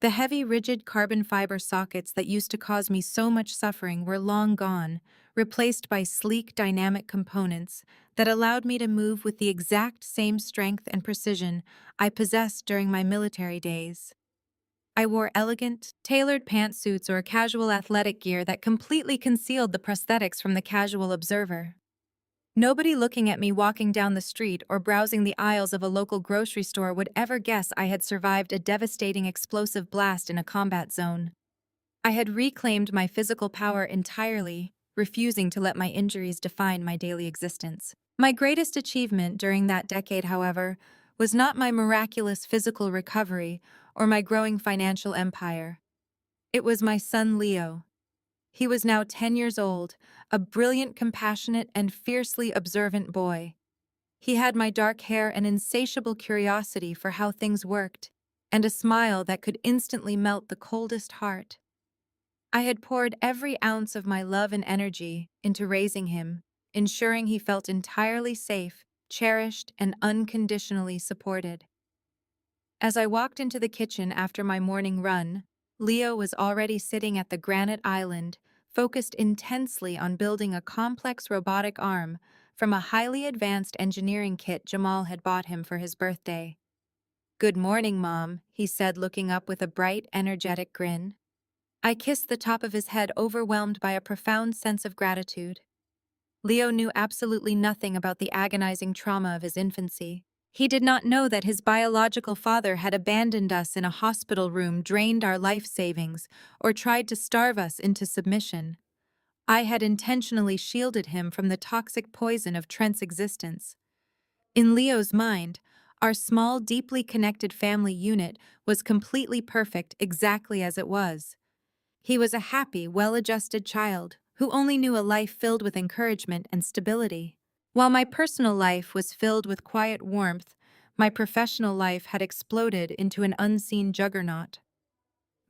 The heavy, rigid carbon fiber sockets that used to cause me so much suffering were long gone, replaced by sleek, dynamic components that allowed me to move with the exact same strength and precision I possessed during my military days. I wore elegant, tailored pantsuits or casual athletic gear that completely concealed the prosthetics from the casual observer. Nobody looking at me walking down the street or browsing the aisles of a local grocery store would ever guess I had survived a devastating explosive blast in a combat zone. I had reclaimed my physical power entirely, refusing to let my injuries define my daily existence. My greatest achievement during that decade, however, was not my miraculous physical recovery or my growing financial empire. It was my son Leo. He was now 10 years old, a brilliant, compassionate, and fiercely observant boy. He had my dark hair and insatiable curiosity for how things worked, and a smile that could instantly melt the coldest heart. I had poured every ounce of my love and energy into raising him, ensuring he felt entirely safe, cherished, and unconditionally supported. As I walked into the kitchen after my morning run, Leo was already sitting at the granite island, focused intensely on building a complex robotic arm from a highly advanced engineering kit Jamal had bought him for his birthday. "Good morning, Mom," he said, looking up with a bright, energetic grin. I kissed the top of his head, overwhelmed by a profound sense of gratitude. Leo knew absolutely nothing about the agonizing trauma of his infancy. He did not know that his biological father had abandoned us in a hospital room, drained our life savings, or tried to starve us into submission. I had intentionally shielded him from the toxic poison of Trent's existence. In Leo's mind, our small, deeply connected family unit was completely perfect, exactly as it was. He was a happy, well-adjusted child who only knew a life filled with encouragement and stability. While my personal life was filled with quiet warmth, my professional life had exploded into an unseen juggernaut.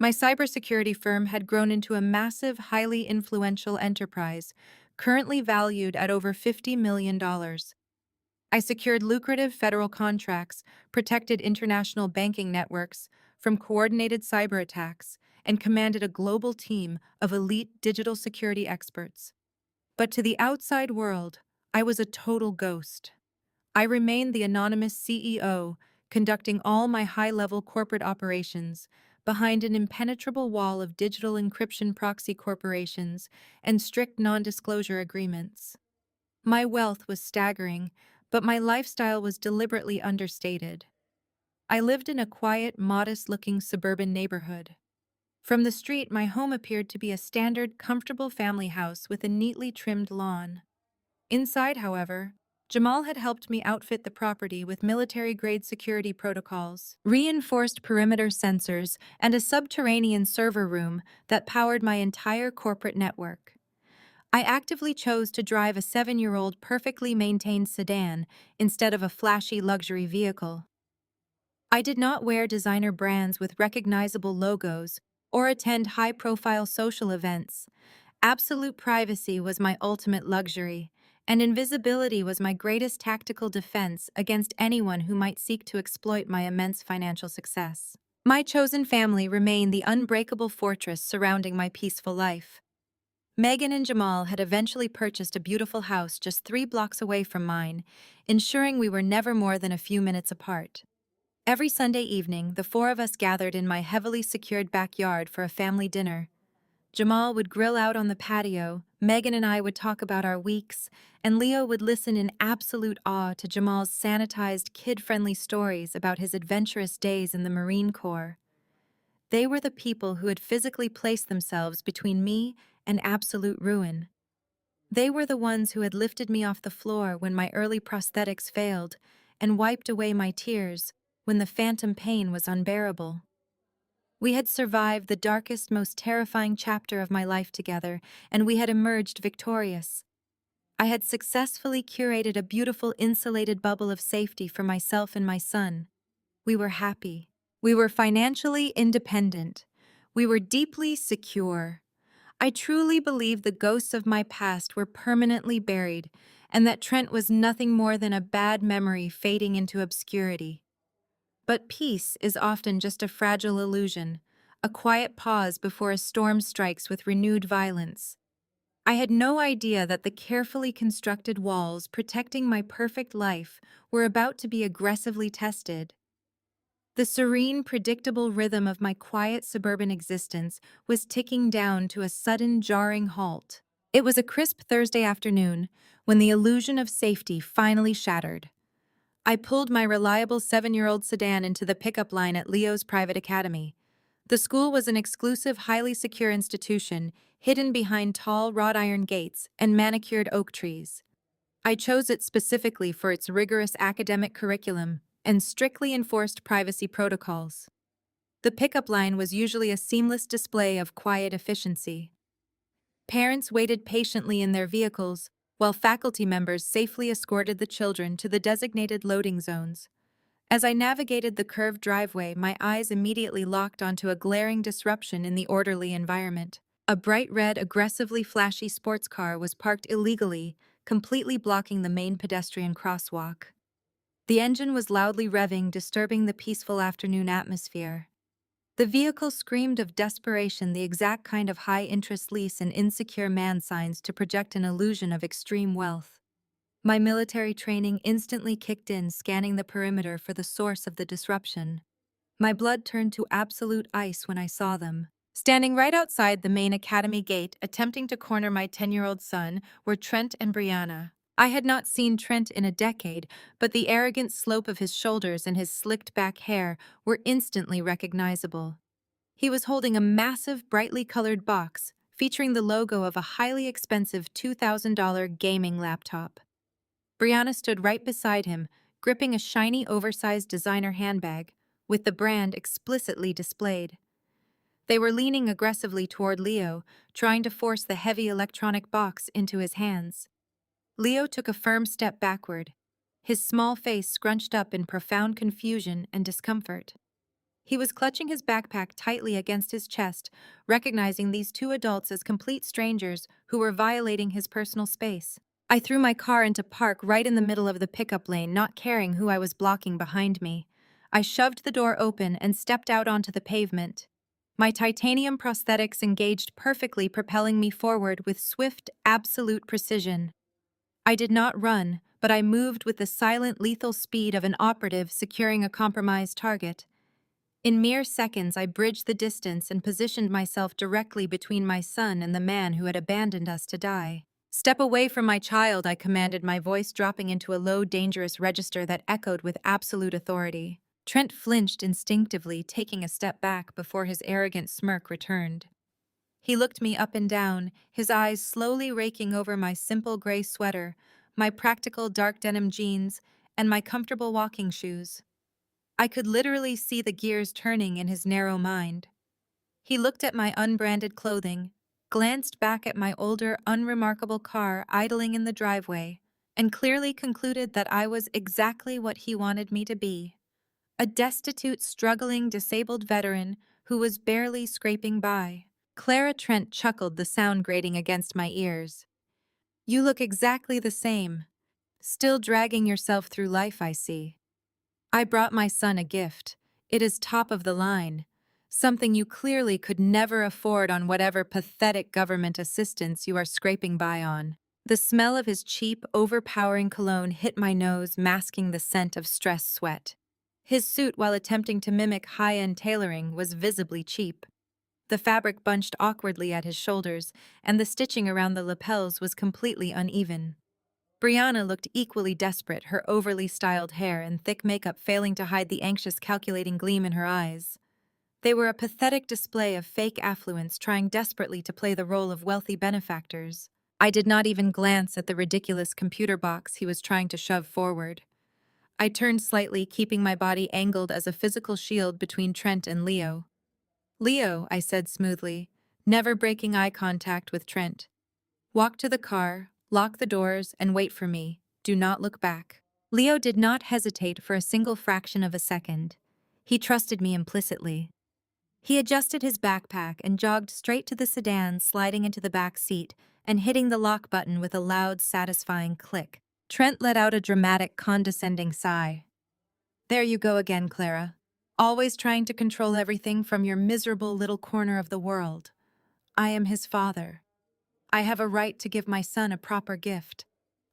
My cybersecurity firm had grown into a massive, highly influential enterprise, currently valued at over $50 million. I secured lucrative federal contracts, protected international banking networks from coordinated cyber attacks, and commanded a global team of elite digital security experts. But to the outside world, I was a total ghost. I remained the anonymous CEO, conducting all my high-level corporate operations behind an impenetrable wall of digital encryption proxy corporations and strict non-disclosure agreements. My wealth was staggering, but my lifestyle was deliberately understated. I lived in a quiet, modest-looking suburban neighborhood. From the street, my home appeared to be a standard, comfortable family house with a neatly trimmed lawn. Inside, however, Jamal had helped me outfit the property with military-grade security protocols, reinforced perimeter sensors, and a subterranean server room that powered my entire corporate network. I actively chose to drive a 7-year-old perfectly maintained sedan instead of a flashy luxury vehicle. I did not wear designer brands with recognizable logos or attend high-profile social events. Absolute privacy was my ultimate luxury, and invisibility was my greatest tactical defense against anyone who might seek to exploit my immense financial success. My chosen family remained the unbreakable fortress surrounding my peaceful life. Megan and Jamal had eventually purchased a beautiful house just 3 blocks away from mine, ensuring we were never more than a few minutes apart. Every Sunday evening, the four of us gathered in my heavily secured backyard for a family dinner. Jamal would grill out on the patio, Megan and I would talk about our weeks, and Leo would listen in absolute awe to Jamal's sanitized, kid-friendly stories about his adventurous days in the Marine Corps. They were the people who had physically placed themselves between me and absolute ruin. They were the ones who had lifted me off the floor when my early prosthetics failed and wiped away my tears when the phantom pain was unbearable. We had survived the darkest, most terrifying chapter of my life together, and we had emerged victorious. I had successfully curated a beautiful insulated bubble of safety for myself and my son. We were happy. We were financially independent. We were deeply secure. I truly believe the ghosts of my past were permanently buried, and that Trent was nothing more than a bad memory fading into obscurity. But peace is often just a fragile illusion, a quiet pause before a storm strikes with renewed violence. I had no idea that the carefully constructed walls protecting my perfect life were about to be aggressively tested. The serene, predictable rhythm of my quiet suburban existence was ticking down to a sudden, jarring halt. It was a crisp Thursday afternoon when the illusion of safety finally shattered. I pulled my reliable 7-year-old sedan into the pickup line at Leo's private academy. The school was an exclusive, highly secure institution, hidden behind tall wrought iron gates and manicured oak trees. I chose it specifically for its rigorous academic curriculum and strictly enforced privacy protocols. The pickup line was usually a seamless display of quiet efficiency. Parents waited patiently in their vehicles, while faculty members safely escorted the children to the designated loading zones. As I navigated the curved driveway, my eyes immediately locked onto a glaring disruption in the orderly environment. A bright red, aggressively flashy sports car was parked illegally, completely blocking the main pedestrian crosswalk. The engine was loudly revving, disturbing the peaceful afternoon atmosphere. The vehicle screamed of desperation, the exact kind of high-interest lease and insecure man signs to project an illusion of extreme wealth. My military training instantly kicked in, scanning the perimeter for the source of the disruption. My blood turned to absolute ice when I saw them. Standing right outside the main academy gate, attempting to corner my 10-year-old son, were Trent and Brianna. I had not seen Trent in a decade, but the arrogant slope of his shoulders and his slicked-back hair were instantly recognizable. He was holding a massive, brightly colored box, featuring the logo of a highly expensive $2,000 gaming laptop. Brianna stood right beside him, gripping a shiny, oversized designer handbag, with the brand explicitly displayed. They were leaning aggressively toward Leo, trying to force the heavy electronic box into his hands. Leo took a firm step backward, his small face scrunched up in profound confusion and discomfort. He was clutching his backpack tightly against his chest, recognizing these two adults as complete strangers who were violating his personal space. I threw my car into park right in the middle of the pickup lane, not caring who I was blocking behind me. I shoved the door open and stepped out onto the pavement. My titanium prosthetics engaged perfectly, propelling me forward with swift, absolute precision. I did not run, but I moved with the silent, lethal speed of an operative securing a compromised target. In mere seconds, I bridged the distance and positioned myself directly between my son and the man who had abandoned us to die. "Step away from my child," I commanded, my voice dropping into a low, dangerous register that echoed with absolute authority. Trent flinched instinctively, taking a step back before his arrogant smirk returned. He looked me up and down, his eyes slowly raking over my simple gray sweater, my practical dark denim jeans, and my comfortable walking shoes. I could literally see the gears turning in his narrow mind. He looked at my unbranded clothing, glanced back at my older, unremarkable car idling in the driveway, and clearly concluded that I was exactly what he wanted me to be: a destitute, struggling, disabled veteran who was barely scraping by. Clara. Trent chuckled, the sound grating against my ears. "You look exactly the same. Still dragging yourself through life, I see. I brought my son a gift. It is top of the line. Something you clearly could never afford on whatever pathetic government assistance you are scraping by on." The smell of his cheap, overpowering cologne hit my nose, masking the scent of stress sweat. His suit, while attempting to mimic high-end tailoring, was visibly cheap. The fabric bunched awkwardly at his shoulders, and the stitching around the lapels was completely uneven. Brianna looked equally desperate, her overly styled hair and thick makeup failing to hide the anxious, calculating gleam in her eyes. They were a pathetic display of fake affluence, trying desperately to play the role of wealthy benefactors. I did not even glance at the ridiculous computer box he was trying to shove forward. I turned slightly, keeping my body angled as a physical shield between Trent and Leo. "Leo," I said smoothly, never breaking eye contact with Trent. "Walk to the car, lock the doors, and wait for me. Do not look back." Leo did not hesitate for a single fraction of a second. He trusted me implicitly. He adjusted his backpack and jogged straight to the sedan, sliding into the back seat and hitting the lock button with a loud, satisfying click. Trent let out a dramatic, condescending sigh. "There you go again, Clara. Always trying to control everything from your miserable little corner of the world. I am his father. I have a right to give my son a proper gift.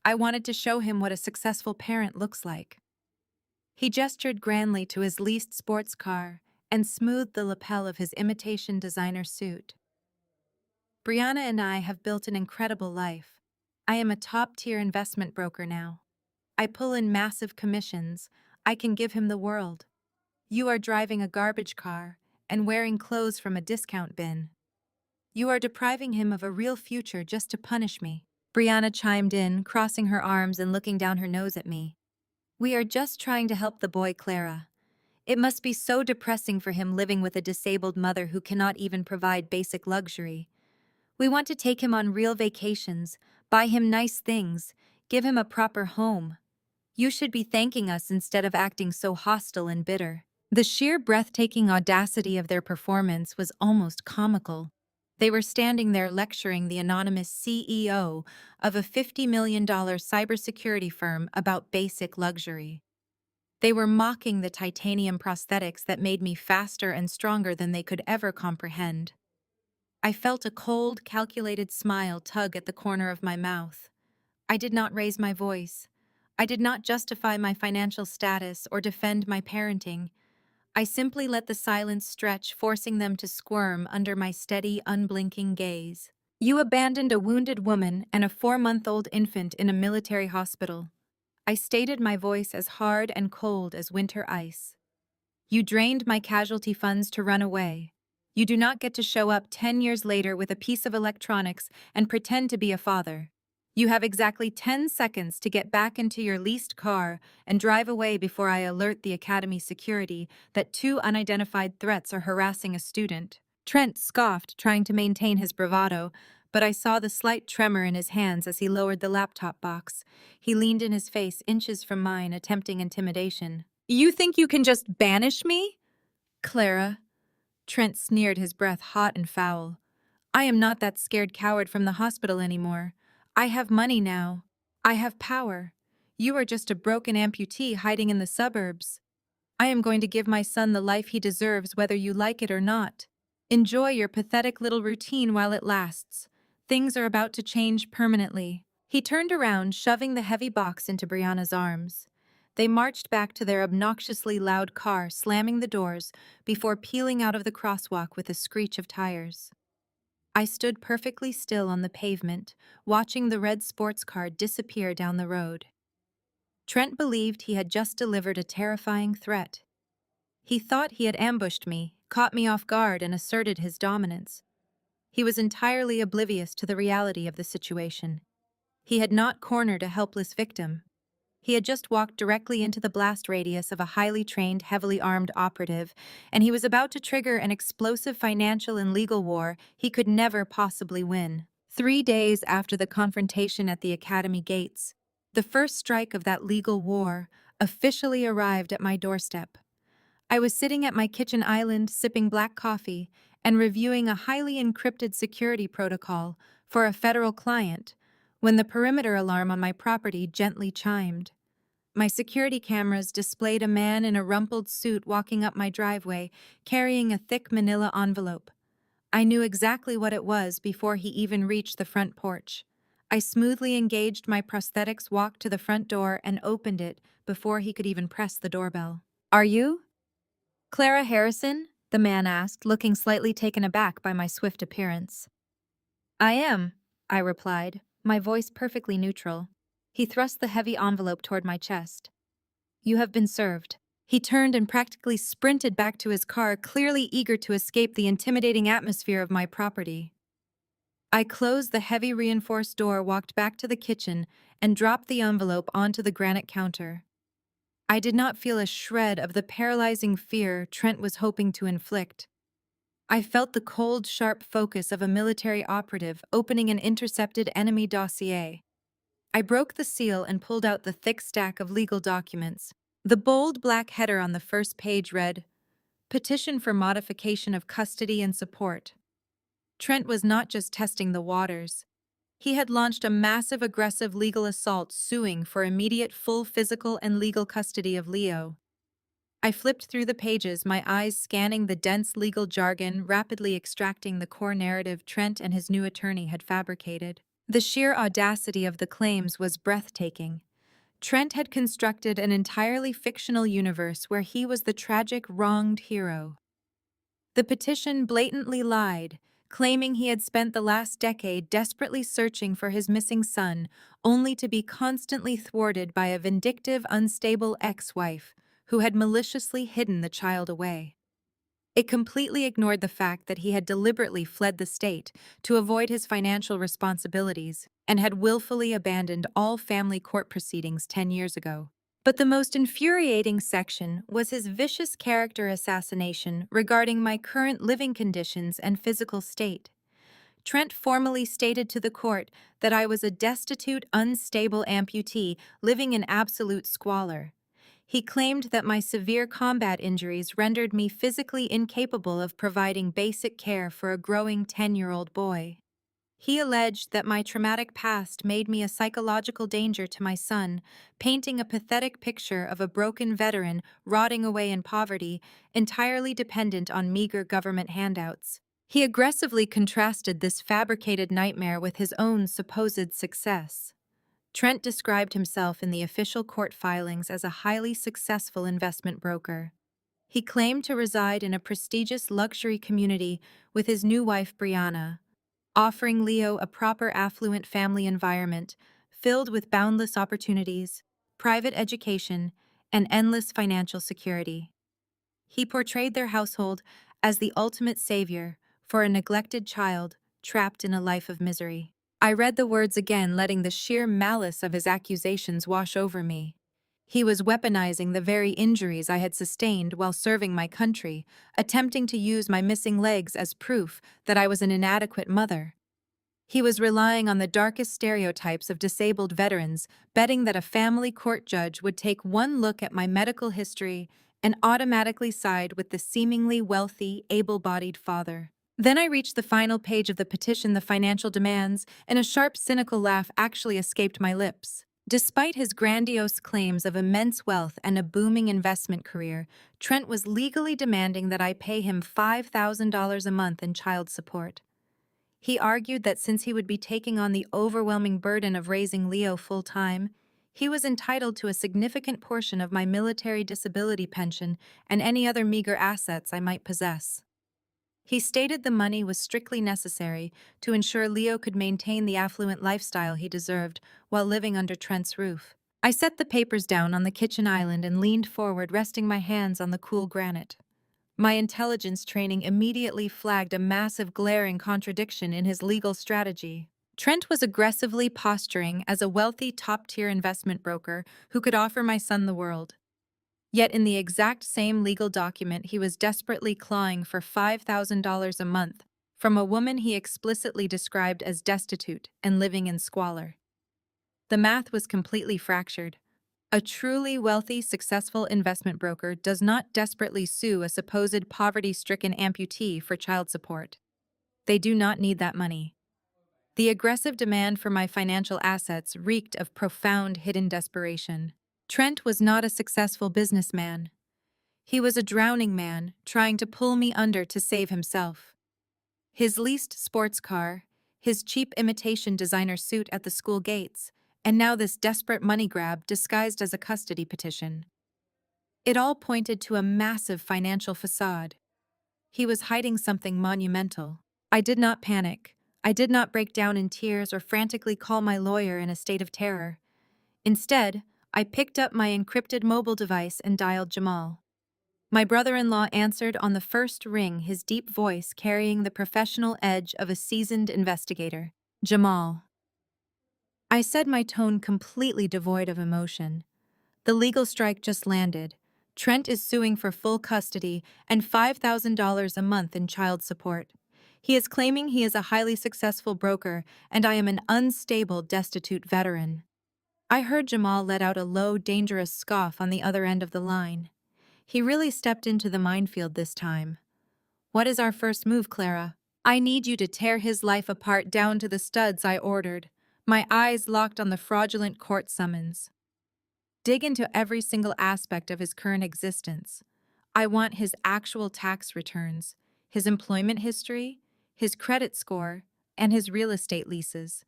I wanted to show him what a successful parent looks like." He gestured grandly to his leased sports car and smoothed the lapel of his imitation designer suit. "Brianna and I have built an incredible life. I am a top-tier investment broker now. I pull in massive commissions. I can give him the world. You are driving a garbage car and wearing clothes from a discount bin. You are depriving him of a real future just to punish me." Brianna chimed in, crossing her arms and looking down her nose at me. "We are just trying to help the boy, Clara. It must be so depressing for him living with a disabled mother who cannot even provide basic luxury. We want to take him on real vacations, buy him nice things, give him a proper home. You should be thanking us instead of acting so hostile and bitter." The sheer breathtaking audacity of their performance was almost comical. They were standing there lecturing the anonymous CEO of a $50 million cybersecurity firm about basic luxury. They were mocking the titanium prosthetics that made me faster and stronger than they could ever comprehend. I felt a cold, calculated smile tug at the corner of my mouth. I did not raise my voice. I did not justify my financial status or defend my parenting. I simply let the silence stretch, forcing them to squirm under my steady, unblinking gaze. "You abandoned a wounded woman and a 4-month-old infant in a military hospital." I stated, my voice as hard and cold as winter ice. "You drained my casualty funds to run away. You do not get to show up 10 years later with a piece of electronics and pretend to be a father. You have exactly 10 seconds to get back into your leased car and drive away before I alert the Academy security that 2 unidentified threats are harassing a student." Trent scoffed, trying to maintain his bravado, but I saw the slight tremor in his hands as he lowered the laptop box. He leaned in his face inches from mine, attempting intimidation. "You think you can just banish me?" "Clara." Trent sneered, his breath hot and foul. "I am not that scared coward from the hospital anymore. I have money now. I have power. You are just a broken amputee hiding in the suburbs. I am going to give my son the life he deserves whether you like it or not. Enjoy your pathetic little routine while it lasts. Things are about to change permanently. He turned around, shoving the heavy box into Brianna's arms. They marched back to their obnoxiously loud car, slamming the doors, before peeling out of the crosswalk with a screech of tires. I stood perfectly still on the pavement, watching the red sports car disappear down the road. Trent believed he had just delivered a terrifying threat. He thought he had ambushed me, caught me off guard, and asserted his dominance. He was entirely oblivious to the reality of the situation. He had not cornered a helpless victim. He had just walked directly into the blast radius of a highly trained, heavily armed operative, and he was about to trigger an explosive financial and legal war he could never possibly win. 3 days after the confrontation at the academy gates, the first strike of that legal war officially arrived at my doorstep. I was sitting at my kitchen island sipping black coffee and reviewing a highly encrypted security protocol for a federal client when the perimeter alarm on my property gently chimed. My security cameras displayed a man in a rumpled suit walking up my driveway, carrying a thick manila envelope. I knew exactly what it was before he even reached the front porch. I smoothly engaged my prosthetics, walked to the front door, and opened it before he could even press the doorbell. "Are you Clara Harrison?" the man asked, looking slightly taken aback by my swift appearance. "I am," I replied, my voice perfectly neutral. He thrust the heavy envelope toward my chest. "You have been served." He turned and practically sprinted back to his car, clearly eager to escape the intimidating atmosphere of my property. I closed the heavy reinforced door, walked back to the kitchen, and dropped the envelope onto the granite counter. I did not feel a shred of the paralyzing fear Trent was hoping to inflict. I felt the cold, sharp focus of a military operative opening an intercepted enemy dossier. I broke the seal and pulled out the thick stack of legal documents. The bold black header on the first page read, "Petition for modification of custody and support." Trent was not just testing the waters. He had launched a massive aggressive legal assault, suing for immediate full physical and legal custody of Leo. I flipped through the pages, my eyes scanning the dense legal jargon, rapidly extracting the core narrative Trent and his new attorney had fabricated. The sheer audacity of the claims was breathtaking. Trent had constructed an entirely fictional universe where he was the tragic, wronged hero. The petition blatantly lied, claiming he had spent the last decade desperately searching for his missing son, only to be constantly thwarted by a vindictive, unstable ex-wife who had maliciously hidden the child away. It completely ignored the fact that he had deliberately fled the state to avoid his financial responsibilities and had willfully abandoned all family court proceedings 10 years ago. But the most infuriating section was his vicious character assassination regarding my current living conditions and physical state. Trent formally stated to the court that I was a destitute, unstable amputee living in absolute squalor. He claimed that my severe combat injuries rendered me physically incapable of providing basic care for a growing 10-year-old boy. He alleged that my traumatic past made me a psychological danger to my son, painting a pathetic picture of a broken veteran rotting away in poverty, entirely dependent on meager government handouts. He aggressively contrasted this fabricated nightmare with his own supposed success. Trent described himself in the official court filings as a highly successful investment broker. He claimed to reside in a prestigious luxury community with his new wife Brianna, offering Leo a proper affluent family environment filled with boundless opportunities, private education, and endless financial security. He portrayed their household as the ultimate savior for a neglected child trapped in a life of misery. I read the words again, letting the sheer malice of his accusations wash over me. He was weaponizing the very injuries I had sustained while serving my country, attempting to use my missing legs as proof that I was an inadequate mother. He was relying on the darkest stereotypes of disabled veterans, betting that a family court judge would take one look at my medical history and automatically side with the seemingly wealthy, able-bodied father. Then I reached the final page of the petition, the financial demands, and a sharp, cynical laugh actually escaped my lips. Despite his grandiose claims of immense wealth and a booming investment career, Trent was legally demanding that I pay him $5,000 a month in child support. He argued that since he would be taking on the overwhelming burden of raising Leo full-time, he was entitled to a significant portion of my military disability pension and any other meager assets I might possess. He stated the money was strictly necessary to ensure Leo could maintain the affluent lifestyle he deserved while living under Trent's roof. I set the papers down on the kitchen island and leaned forward, resting my hands on the cool granite. My intelligence training immediately flagged a massive glaring contradiction in his legal strategy. Trent was aggressively posturing as a wealthy top-tier investment broker who could offer my son the world. Yet in the exact same legal document, he was desperately clawing for $5,000 a month from a woman he explicitly described as destitute and living in squalor. The math was completely fractured. A truly wealthy, successful investment broker does not desperately sue a supposed poverty-stricken amputee for child support. They do not need that money. The aggressive demand for my financial assets reeked of profound hidden desperation. Trent was not a successful businessman. He was a drowning man trying to pull me under to save himself. His leased sports car, his cheap imitation designer suit at the school gates, and now this desperate money grab disguised as a custody petition. It all pointed to a massive financial facade. He was hiding something monumental. I did not panic. I did not break down in tears or frantically call my lawyer in a state of terror. Instead, I picked up my encrypted mobile device and dialed Jamal. My brother-in-law answered on the first ring, his deep voice carrying the professional edge of a seasoned investigator. Jamal. I said, my tone completely devoid of emotion. The legal strike just landed. Trent is suing for full custody and $5,000 a month in child support. He is claiming he is a highly successful broker and I am an unstable, destitute veteran. I heard Jamal let out a low, dangerous scoff on the other end of the line. He really stepped into the minefield this time. What is our first move, Clara? I need you to tear his life apart down to the studs, I ordered, my eyes locked on the fraudulent court summons. Dig into every single aspect of his current existence. I want his actual tax returns, his employment history, his credit score, and his real estate leases.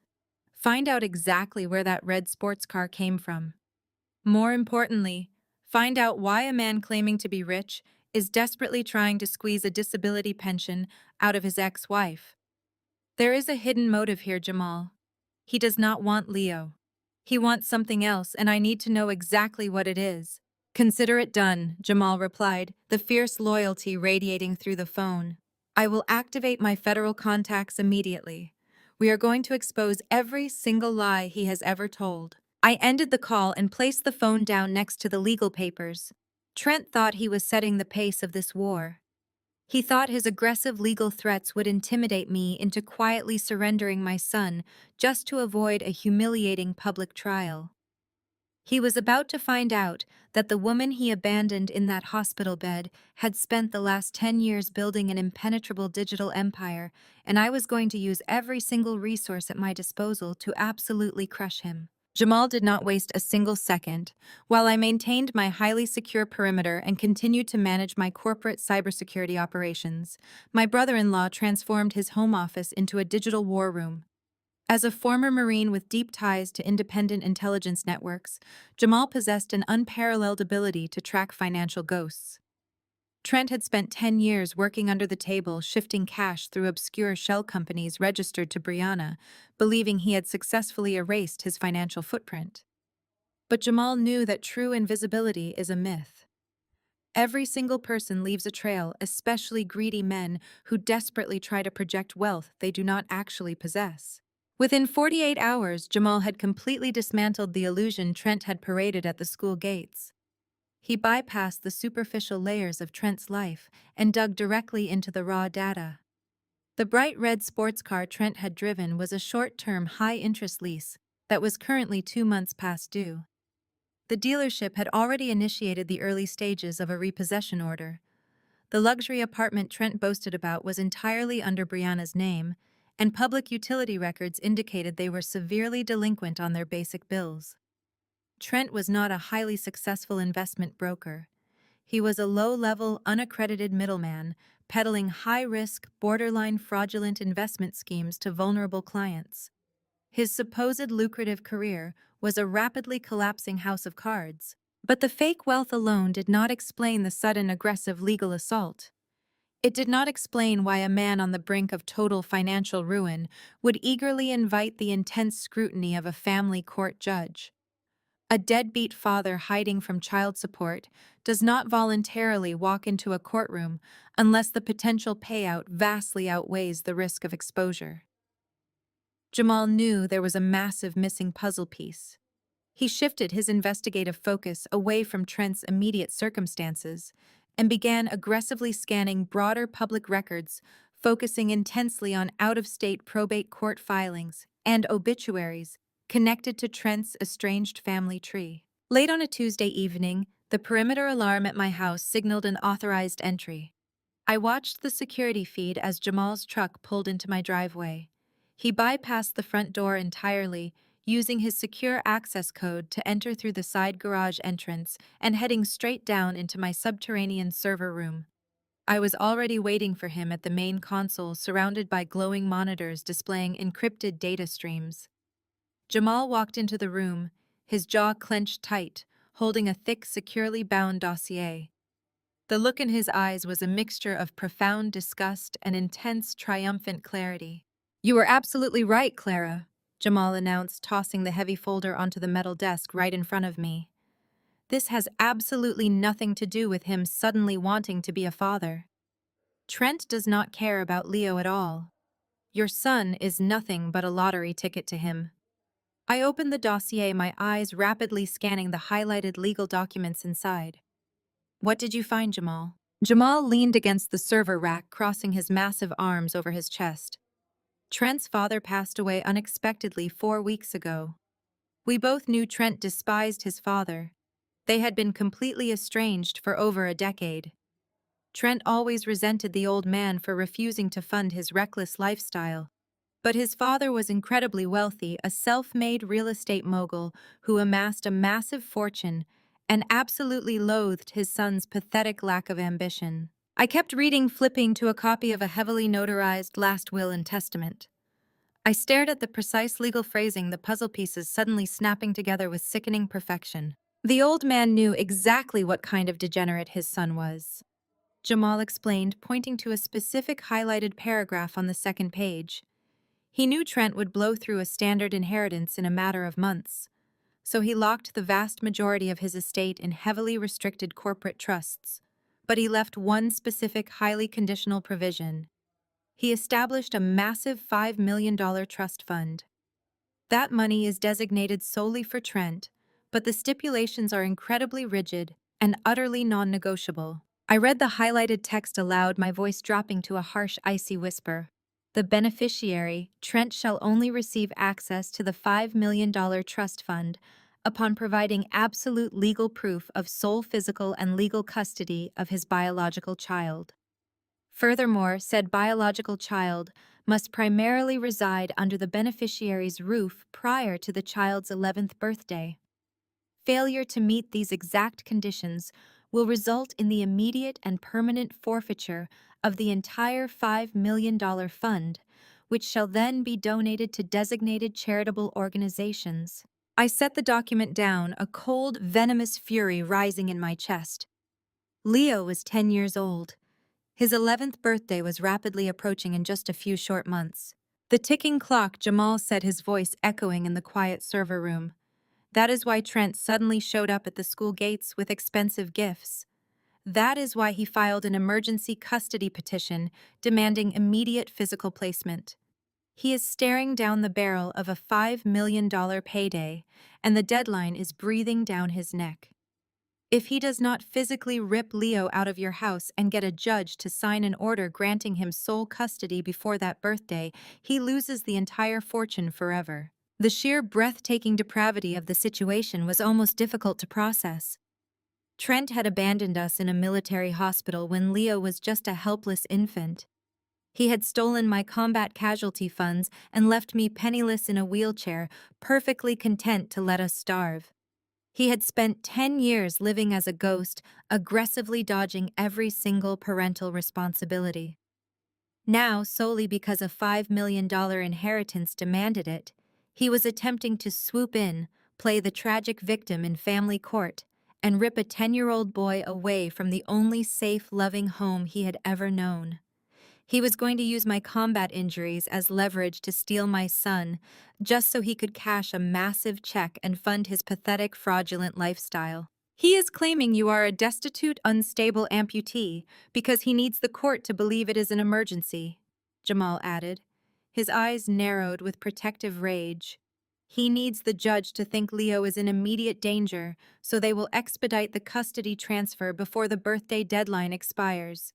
Find out exactly where that red sports car came from. More importantly, find out why a man claiming to be rich is desperately trying to squeeze a disability pension out of his ex-wife. There is a hidden motive here, Jamal. He does not want Leo. He wants something else, and I need to know exactly what it is. Consider it done, Jamal replied, the fierce loyalty radiating through the phone. I will activate my federal contacts immediately. We are going to expose every single lie he has ever told. I ended the call and placed the phone down next to the legal papers. Trent thought he was setting the pace of this war. He thought his aggressive legal threats would intimidate me into quietly surrendering my son just to avoid a humiliating public trial. He was about to find out that the woman he abandoned in that hospital bed had spent the last 10 years building an impenetrable digital empire, and I was going to use every single resource at my disposal to absolutely crush him. Jamal did not waste a single second. While I maintained my highly secure perimeter and continued to manage my corporate cybersecurity operations, my brother-in-law transformed his home office into a digital war room. As a former Marine with deep ties to independent intelligence networks, Jamal possessed an unparalleled ability to track financial ghosts. Trent had spent 10 years working under the table, shifting cash through obscure shell companies registered to Brianna, believing he had successfully erased his financial footprint. But Jamal knew that true invisibility is a myth. Every single person leaves a trail, especially greedy men who desperately try to project wealth they do not actually possess. Within 48 hours, Jamal had completely dismantled the illusion Trent had paraded at the school gates. He bypassed the superficial layers of Trent's life and dug directly into the raw data. The bright red sports car Trent had driven was a short-term, high-interest lease that was currently 2 months past due. The dealership had already initiated the early stages of a repossession order. The luxury apartment Trent boasted about was entirely under Brianna's name, and public utility records indicated they were severely delinquent on their basic bills. Trent was not a highly successful investment broker. He was a low-level, unaccredited middleman, peddling high-risk, borderline fraudulent investment schemes to vulnerable clients. His supposed lucrative career was a rapidly collapsing house of cards. But the fake wealth alone did not explain the sudden aggressive legal assault. It did not explain why a man on the brink of total financial ruin would eagerly invite the intense scrutiny of a family court judge. A deadbeat father hiding from child support does not voluntarily walk into a courtroom unless the potential payout vastly outweighs the risk of exposure. Jamal knew there was a massive missing puzzle piece. He shifted his investigative focus away from Trent's immediate circumstances and began aggressively scanning broader public records, focusing intensely on out-of-state probate court filings and obituaries connected to Trent's estranged family tree. Late on a Tuesday evening, the perimeter alarm at my house signaled an authorized entry. I watched the security feed as Jamal's truck pulled into my driveway. He bypassed the front door entirely, using his secure access code to enter through the side garage entrance and heading straight down into my subterranean server room. I was already waiting for him at the main console, surrounded by glowing monitors displaying encrypted data streams. Jamal walked into the room, his jaw clenched tight, holding a thick, securely bound dossier. The look in his eyes was a mixture of profound disgust and intense, triumphant clarity. "You were absolutely right, Clara," Jamal announced, tossing the heavy folder onto the metal desk right in front of me. "This has absolutely nothing to do with him suddenly wanting to be a father. Trent does not care about Leo at all. Your son is nothing but a lottery ticket to him." I opened the dossier, my eyes rapidly scanning the highlighted legal documents inside. "What did you find, Jamal?" Jamal leaned against the server rack, crossing his massive arms over his chest. "Trent's father passed away unexpectedly 4 weeks ago. We both knew Trent despised his father. They had been completely estranged for over a decade. Trent always resented the old man for refusing to fund his reckless lifestyle. But his father was incredibly wealthy, a self-made real estate mogul who amassed a massive fortune and absolutely loathed his son's pathetic lack of ambition." I kept reading, flipping to a copy of a heavily notarized last will and testament. I stared at the precise legal phrasing, the puzzle pieces suddenly snapping together with sickening perfection. The old man knew exactly what kind of degenerate his son was. Jamal explained, pointing to a specific highlighted paragraph on the second page. He knew Trent would blow through a standard inheritance in a matter of months, so he locked the vast majority of his estate in heavily restricted corporate trusts. But he left one specific, highly conditional provision. He established a massive $5 million trust fund. That money is designated solely for Trent, but the stipulations are incredibly rigid and utterly non-negotiable. I read the highlighted text aloud, my voice dropping to a harsh, icy whisper. "The beneficiary, Trent, shall only receive access to the $5 million trust fund upon providing absolute legal proof of sole physical and legal custody of his biological child. Furthermore, said biological child must primarily reside under the beneficiary's roof prior to the child's 11th birthday. Failure to meet these exact conditions will result in the immediate and permanent forfeiture of the entire $5 million fund, which shall then be donated to designated charitable organizations." I set the document down, a cold, venomous fury rising in my chest. Leo was 10 years old. His 11th birthday was rapidly approaching in just a few short months. "The ticking clock," Jamal said, his voice echoing in the quiet server room. "That is why Trent suddenly showed up at the school gates with expensive gifts. That is why he filed an emergency custody petition demanding immediate physical placement. He is staring down the barrel of a $5 million payday, and the deadline is breathing down his neck. If he does not physically rip Leo out of your house and get a judge to sign an order granting him sole custody before that birthday, he loses the entire fortune forever." The sheer breathtaking depravity of the situation was almost difficult to process. Trent had abandoned us in a military hospital when Leo was just a helpless infant. He had stolen my combat casualty funds and left me penniless in a wheelchair, perfectly content to let us starve. He had spent 10 years living as a ghost, aggressively dodging every single parental responsibility. Now, solely because a $5 million inheritance demanded it, he was attempting to swoop in, play the tragic victim in family court, and rip a 10-year-old boy away from the only safe, loving home he had ever known. He was going to use my combat injuries as leverage to steal my son, just so he could cash a massive check and fund his pathetic, fraudulent lifestyle. He is claiming you are a destitute, unstable amputee because he needs the court to believe it is an emergency, Jamal added. His eyes narrowed with protective rage. He needs the judge to think Leo is in immediate danger, so they will expedite the custody transfer before the birthday deadline expires.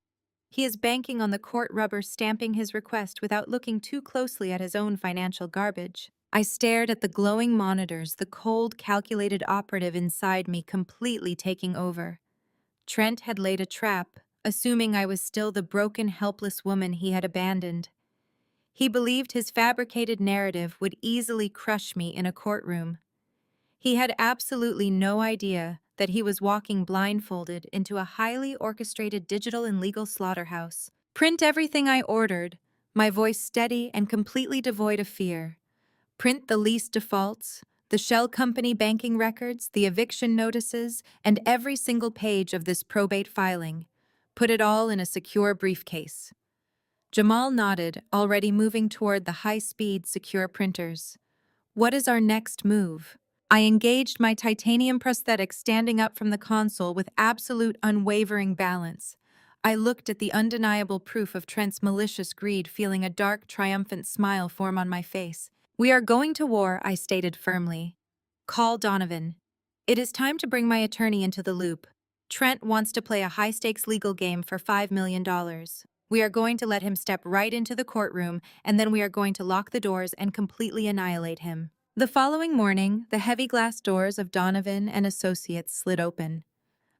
He is banking on the court rubber stamping his request without looking too closely at his own financial garbage. I stared at the glowing monitors, the cold, calculated operative inside me completely taking over. Trent had laid a trap, assuming I was still the broken, helpless woman he had abandoned. He believed his fabricated narrative would easily crush me in a courtroom. He had absolutely no idea that he was walking blindfolded into a highly orchestrated digital and legal slaughterhouse. Print everything I ordered, my voice steady and completely devoid of fear. Print the lease defaults, the shell company banking records, the eviction notices, and every single page of this probate filing. Put it all in a secure briefcase. Jamal nodded, already moving toward the high-speed, secure printers. What is our next move? I engaged my titanium prosthetic standing up from the console with absolute unwavering balance. I looked at the undeniable proof of Trent's malicious greed, feeling a dark, triumphant smile form on my face. We are going to war, I stated firmly. Call Donovan. It is time to bring my attorney into the loop. Trent wants to play a high-stakes legal game for $5 million. We are going to let him step right into the courtroom, and then we are going to lock the doors and completely annihilate him. The following morning, the heavy glass doors of Donovan and Associates slid open.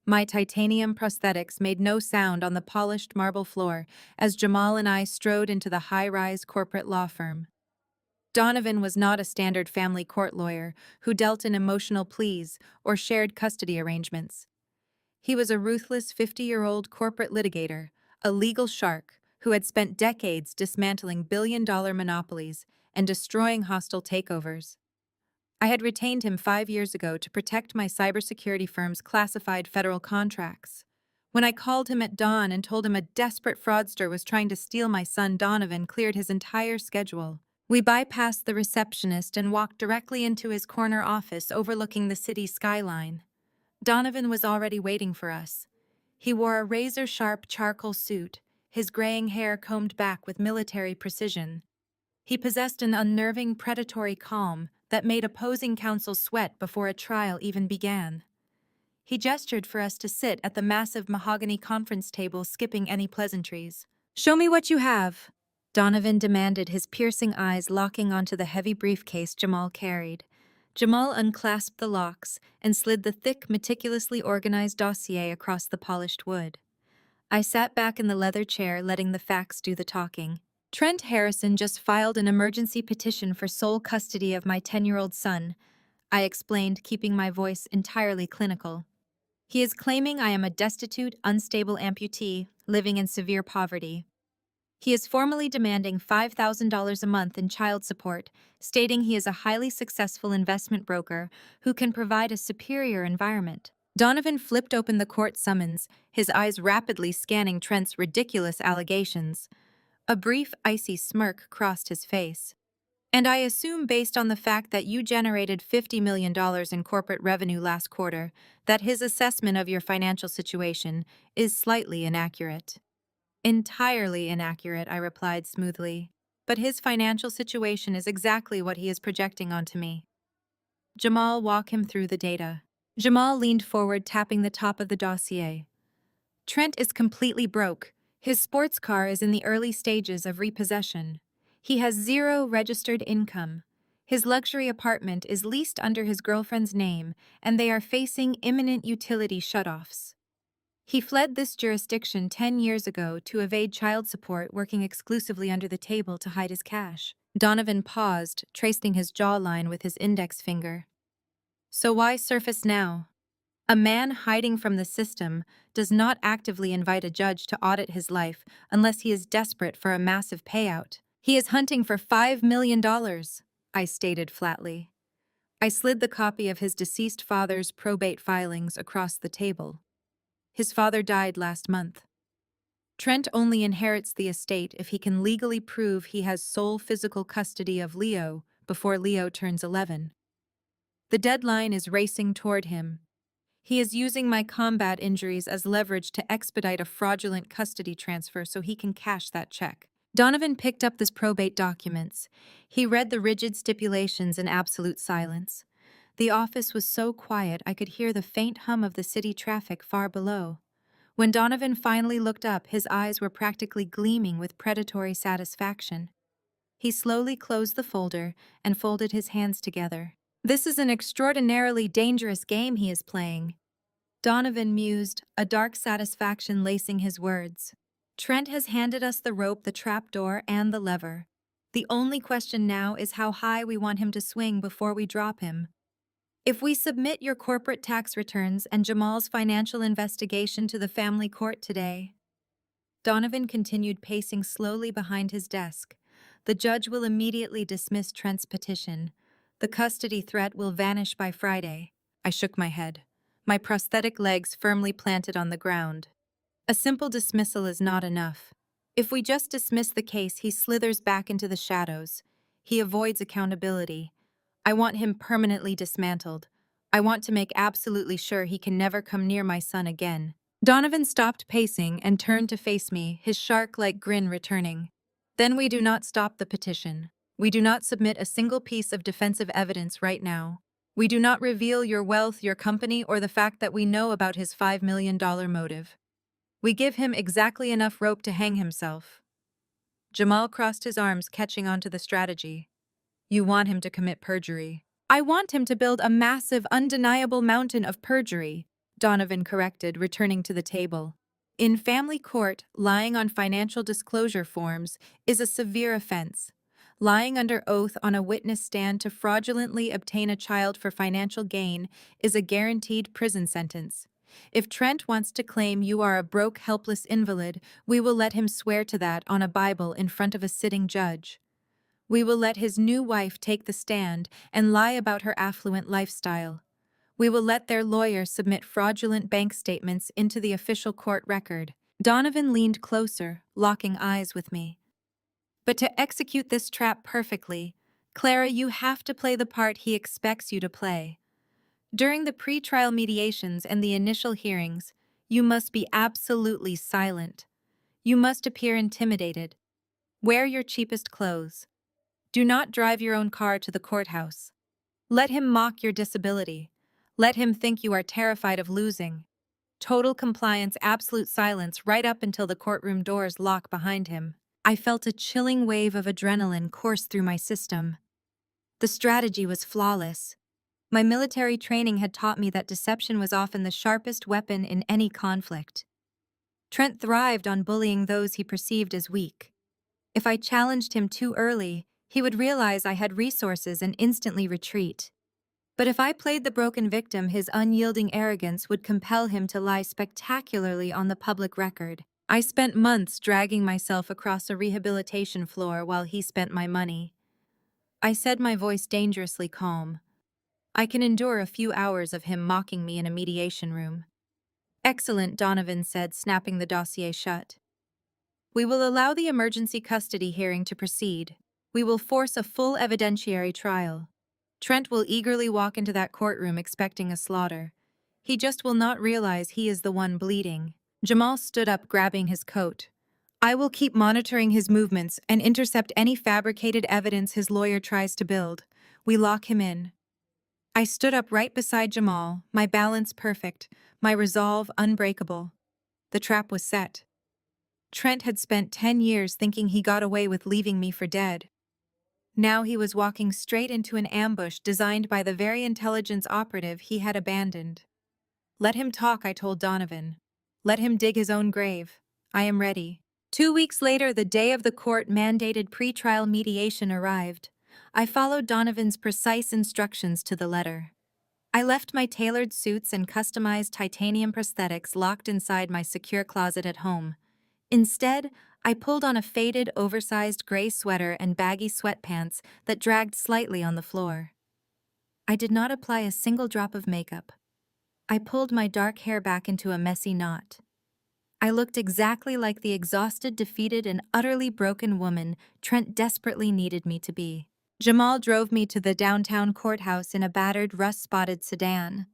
My titanium prosthetics made no sound on the polished marble floor as Jamal and I strode into the high-rise corporate law firm. Donovan was not a standard family court lawyer who dealt in emotional pleas or shared custody arrangements. He was a ruthless 50-year-old corporate litigator, a legal shark who had spent decades dismantling billion-dollar monopolies and destroying hostile takeovers. I had retained him 5 years ago to protect my cybersecurity firm's classified federal contracts. When I called him at dawn and told him a desperate fraudster was trying to steal my son, Donovan cleared his entire schedule. We bypassed the receptionist and walked directly into his corner office overlooking the city skyline. Donovan was already waiting for us. He wore a razor-sharp charcoal suit, his graying hair combed back with military precision. He possessed an unnerving, predatory calm that made opposing counsel sweat before a trial even began. He gestured for us to sit at the massive mahogany conference table, skipping any pleasantries. "Show me what you have," Donovan demanded, his piercing eyes locking onto the heavy briefcase Jamal carried. Jamal unclasped the locks and slid the thick, meticulously organized dossier across the polished wood. I sat back in the leather chair, letting the facts do the talking. Trent Harrison just filed an emergency petition for sole custody of my 10-year-old son, I explained, keeping my voice entirely clinical. He is claiming I am a destitute, unstable amputee living in severe poverty. He is formally demanding $5,000 a month in child support, stating he is a highly successful investment broker who can provide a superior environment. Donovan flipped open the court summons, his eyes rapidly scanning Trent's ridiculous allegations. A brief, icy smirk crossed his face. "And I assume, based on the fact that you generated $50 million in corporate revenue last quarter, that his assessment of your financial situation is slightly inaccurate." "Entirely inaccurate," I replied smoothly. "But his financial situation is exactly what he is projecting onto me." Jamal, walk him through the data. Jamal leaned forward, tapping the top of the dossier. Trent is completely broke. His sports car is in the early stages of repossession. He has zero registered income. His luxury apartment is leased under his girlfriend's name, and they are facing imminent utility shutoffs. He fled this jurisdiction 10 years ago to evade child support, working exclusively under the table to hide his cash. Donovan paused, tracing his jawline with his index finger. So why surface now? A man hiding from the system does not actively invite a judge to audit his life unless he is desperate for a massive payout. He is hunting for $5 million, I stated flatly. I slid the copy of his deceased father's probate filings across the table. His father died last month. Trent only inherits the estate if he can legally prove he has sole physical custody of Leo before Leo turns 11. The deadline is racing toward him. He is using my combat injuries as leverage to expedite a fraudulent custody transfer so he can cash that check. Donovan picked up his probate documents. He read the rigid stipulations in absolute silence. The office was so quiet I could hear the faint hum of the city traffic far below. When Donovan finally looked up, his eyes were practically gleaming with predatory satisfaction. He slowly closed the folder and folded his hands together. This is an extraordinarily dangerous game he is playing. Donovan mused, a dark satisfaction lacing his words. Trent has handed us the rope, the trapdoor, and the lever. The only question now is how high we want him to swing before we drop him. If we submit your corporate tax returns and Jamal's financial investigation to the family court today. Donovan continued pacing slowly behind his desk. The judge will immediately dismiss Trent's petition. The custody threat will vanish by Friday. I shook my head, my prosthetic legs firmly planted on the ground. A simple dismissal is not enough. If we just dismiss the case, he slithers back into the shadows. He avoids accountability. I want him permanently dismantled. I want to make absolutely sure he can never come near my son again. Donovan stopped pacing and turned to face me, his shark-like grin returning. Then we do not stop the petition. We do not submit a single piece of defensive evidence right now. We do not reveal your wealth, your company, or the fact that we know about his $5 million motive. We give him exactly enough rope to hang himself. Jamal crossed his arms, catching onto the strategy. You want him to commit perjury. I want him to build a massive, undeniable mountain of perjury, Donovan corrected, returning to the table. In family court, lying on financial disclosure forms is a severe offense. Lying under oath on a witness stand to fraudulently obtain a child for financial gain is a guaranteed prison sentence. If Trent wants to claim you are a broke, helpless invalid, we will let him swear to that on a Bible in front of a sitting judge. We will let his new wife take the stand and lie about her affluent lifestyle. We will let their lawyer submit fraudulent bank statements into the official court record. Donovan leaned closer, locking eyes with me. But to execute this trap perfectly, Clara, you have to play the part he expects you to play. During the pre-trial mediations and the initial hearings, you must be absolutely silent. You must appear intimidated. Wear your cheapest clothes. Do not drive your own car to the courthouse. Let him mock your disability. Let him think you are terrified of losing. Total compliance, absolute silence right up until the courtroom doors lock behind him. I felt a chilling wave of adrenaline course through my system. The strategy was flawless. My military training had taught me that deception was often the sharpest weapon in any conflict. Trent thrived on bullying those he perceived as weak. If I challenged him too early, he would realize I had resources and instantly retreat. But if I played the broken victim, his unyielding arrogance would compel him to lie spectacularly on the public record. I spent months dragging myself across a rehabilitation floor while he spent my money. I said, my voice dangerously calm. I can endure a few hours of him mocking me in a mediation room. Excellent, Donovan said, snapping the dossier shut. We will allow the emergency custody hearing to proceed. We will force a full evidentiary trial. Trent will eagerly walk into that courtroom expecting a slaughter. He just will not realize he is the one bleeding. Jamal stood up, grabbing his coat. I will keep monitoring his movements and intercept any fabricated evidence his lawyer tries to build. We lock him in. I stood up right beside Jamal, my balance perfect, my resolve unbreakable. The trap was set. Trent had spent 10 years thinking he got away with leaving me for dead. Now he was walking straight into an ambush designed by the very intelligence operative he had abandoned. Let him talk, I told Donovan. Let him dig his own grave. I am ready. 2 weeks later, the day of the court-mandated pre-trial mediation arrived. I followed Donovan's precise instructions to the letter. I left my tailored suits and customized titanium prosthetics locked inside my secure closet at home. Instead, I pulled on a faded, oversized gray sweater and baggy sweatpants that dragged slightly on the floor. I did not apply a single drop of makeup. I pulled my dark hair back into a messy knot. I looked exactly like the exhausted, defeated, and utterly broken woman Trent desperately needed me to be. Jamal drove me to the downtown courthouse in a battered, rust-spotted sedan.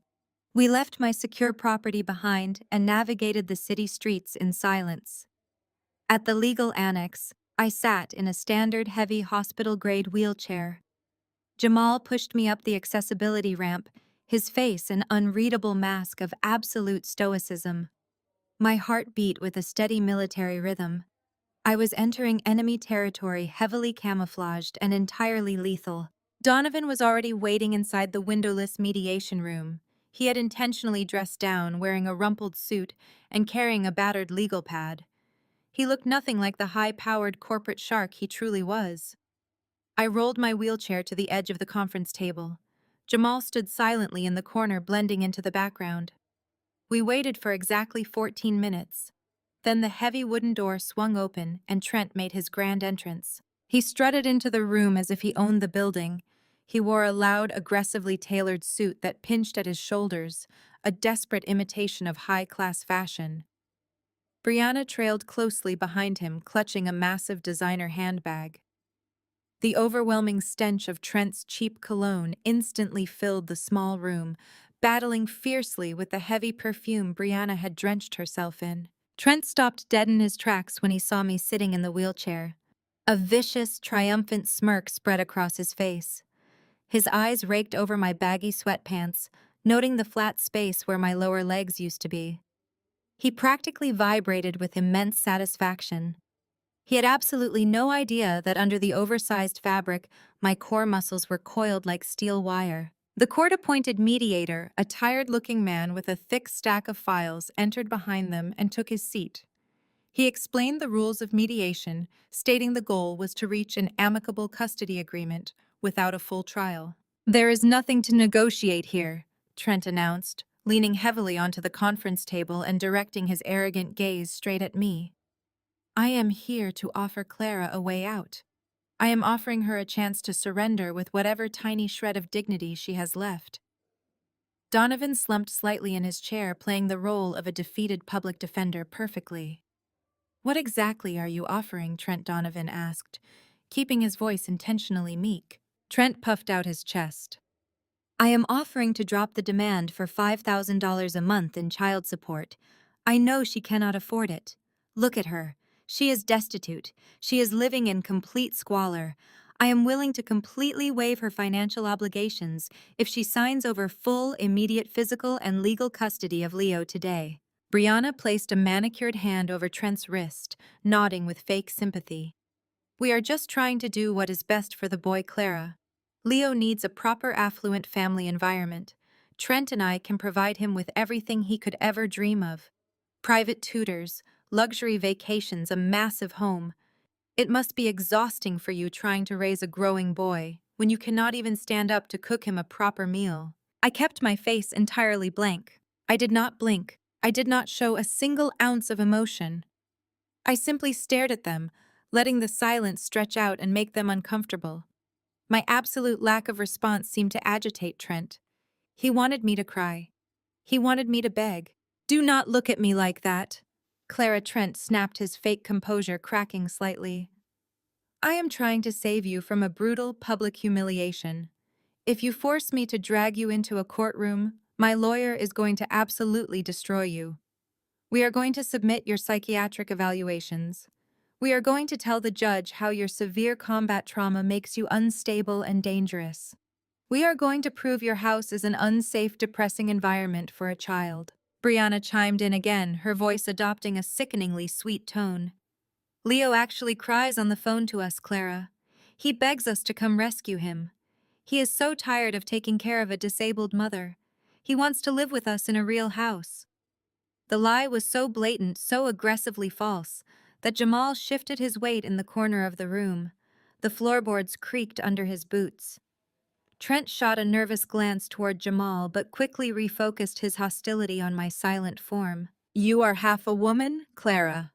We left my secure property behind and navigated the city streets in silence. At the legal annex, I sat in a standard heavy hospital-grade wheelchair. Jamal pushed me up the accessibility ramp, his face an unreadable mask of absolute stoicism. My heart beat with a steady military rhythm. I was entering enemy territory heavily camouflaged and entirely lethal. Donovan was already waiting inside the windowless mediation room. He had intentionally dressed down, wearing a rumpled suit and carrying a battered legal pad. He looked nothing like the high-powered corporate shark he truly was. I rolled my wheelchair to the edge of the conference table. Jamal stood silently in the corner, blending into the background. We waited for exactly 14 minutes. Then the heavy wooden door swung open and Trent made his grand entrance. He strutted into the room as if he owned the building. He wore a loud, aggressively tailored suit that pinched at his shoulders, a desperate imitation of high-class fashion. Brianna trailed closely behind him, clutching a massive designer handbag. The overwhelming stench of Trent's cheap cologne instantly filled the small room, battling fiercely with the heavy perfume Brianna had drenched herself in. Trent stopped dead in his tracks when he saw me sitting in the wheelchair. A vicious, triumphant smirk spread across his face. His eyes raked over my baggy sweatpants, noting the flat space where my lower legs used to be. He practically vibrated with immense satisfaction. He had absolutely no idea that under the oversized fabric, my core muscles were coiled like steel wire. The court-appointed mediator, a tired-looking man with a thick stack of files, entered behind them and took his seat. He explained the rules of mediation, stating the goal was to reach an amicable custody agreement without a full trial. "There is nothing to negotiate here," Trent announced, leaning heavily onto the conference table and directing his arrogant gaze straight at me. "I am here to offer Clara a way out. I am offering her a chance to surrender with whatever tiny shred of dignity she has left." Donovan slumped slightly in his chair, playing the role of a defeated public defender perfectly. "What exactly are you offering?" Trent Donovan asked, keeping his voice intentionally meek. Trent puffed out his chest. "I am offering to drop the demand for $5,000 a month in child support. I know she cannot afford it. Look at her. She is destitute. She is living in complete squalor. I am willing to completely waive her financial obligations if she signs over full, immediate physical and legal custody of Leo today." Brianna placed a manicured hand over Trent's wrist, nodding with fake sympathy. "We are just trying to do what is best for the boy Clara. Leo needs a proper affluent family environment. Trent and I can provide him with everything he could ever dream of. Private tutors, luxury vacations, a massive home. It must be exhausting for you trying to raise a growing boy when you cannot even stand up to cook him a proper meal." I kept my face entirely blank. I did not blink. I did not show a single ounce of emotion. I simply stared at them, letting the silence stretch out and make them uncomfortable. My absolute lack of response seemed to agitate Trent. He wanted me to cry. He wanted me to beg. "Do not look at me like that." Clara Trent snapped, his fake composure cracking slightly. "I am trying to save you from a brutal public humiliation. If you force me to drag you into a courtroom, my lawyer is going to absolutely destroy you. We are going to submit your psychiatric evaluations. We are going to tell the judge how your severe combat trauma makes you unstable and dangerous. We are going to prove your house is an unsafe, depressing environment for a child." Brianna chimed in again, her voice adopting a sickeningly sweet tone. "Leo actually cries on the phone to us, Clara. He begs us to come rescue him. He is so tired of taking care of a disabled mother. He wants to live with us in a real house." The lie was so blatant, so aggressively false, that Jamal shifted his weight in the corner of the room. The floorboards creaked under his boots. Trent shot a nervous glance toward Jamal but quickly refocused his hostility on my silent form. "You are half a woman, Clara?"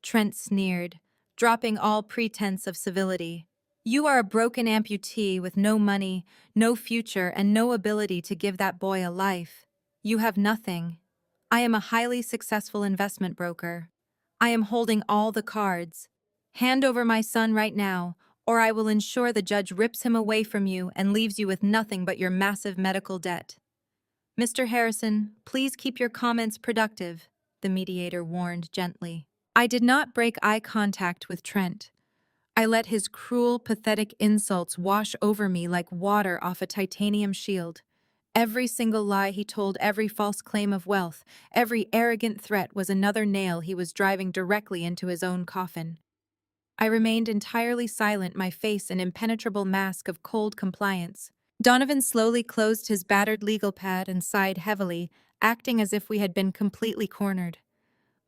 Trent sneered, dropping all pretense of civility. "You are a broken amputee with no money, no future, and no ability to give that boy a life. You have nothing. I am a highly successful investment broker. I am holding all the cards. Hand over my son right now, or I will ensure the judge rips him away from you and leaves you with nothing but your massive medical debt." "Mr. Harrison, please keep your comments productive," the mediator warned gently. I did not break eye contact with Trent. I let his cruel, pathetic insults wash over me like water off a titanium shield. Every single lie he told, every false claim of wealth, every arrogant threat was another nail he was driving directly into his own coffin. I remained entirely silent, my face an impenetrable mask of cold compliance. Donovan slowly closed his battered legal pad and sighed heavily, acting as if we had been completely cornered.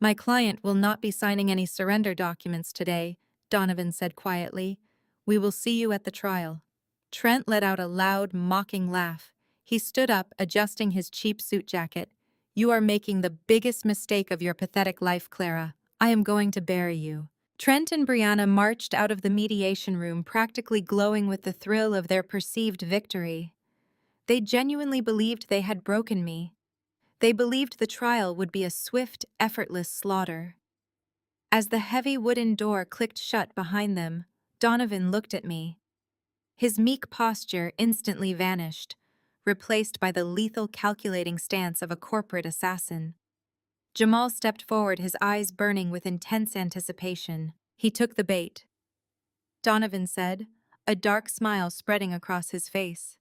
"My client will not be signing any surrender documents today," Donovan said quietly. "We will see you at the trial." Trent let out a loud, mocking laugh. He stood up, adjusting his cheap suit jacket. "You are making the biggest mistake of your pathetic life, Clara. I am going to bury you." Trent and Brianna marched out of the mediation room, practically glowing with the thrill of their perceived victory. They genuinely believed they had broken me. They believed the trial would be a swift, effortless slaughter. As the heavy wooden door clicked shut behind them, Donovan looked at me. His meek posture instantly vanished, replaced by the lethal, calculating stance of a corporate assassin. Jamal stepped forward, his eyes burning with intense anticipation. "He took the bait," Donovan said, a dark smile spreading across his face.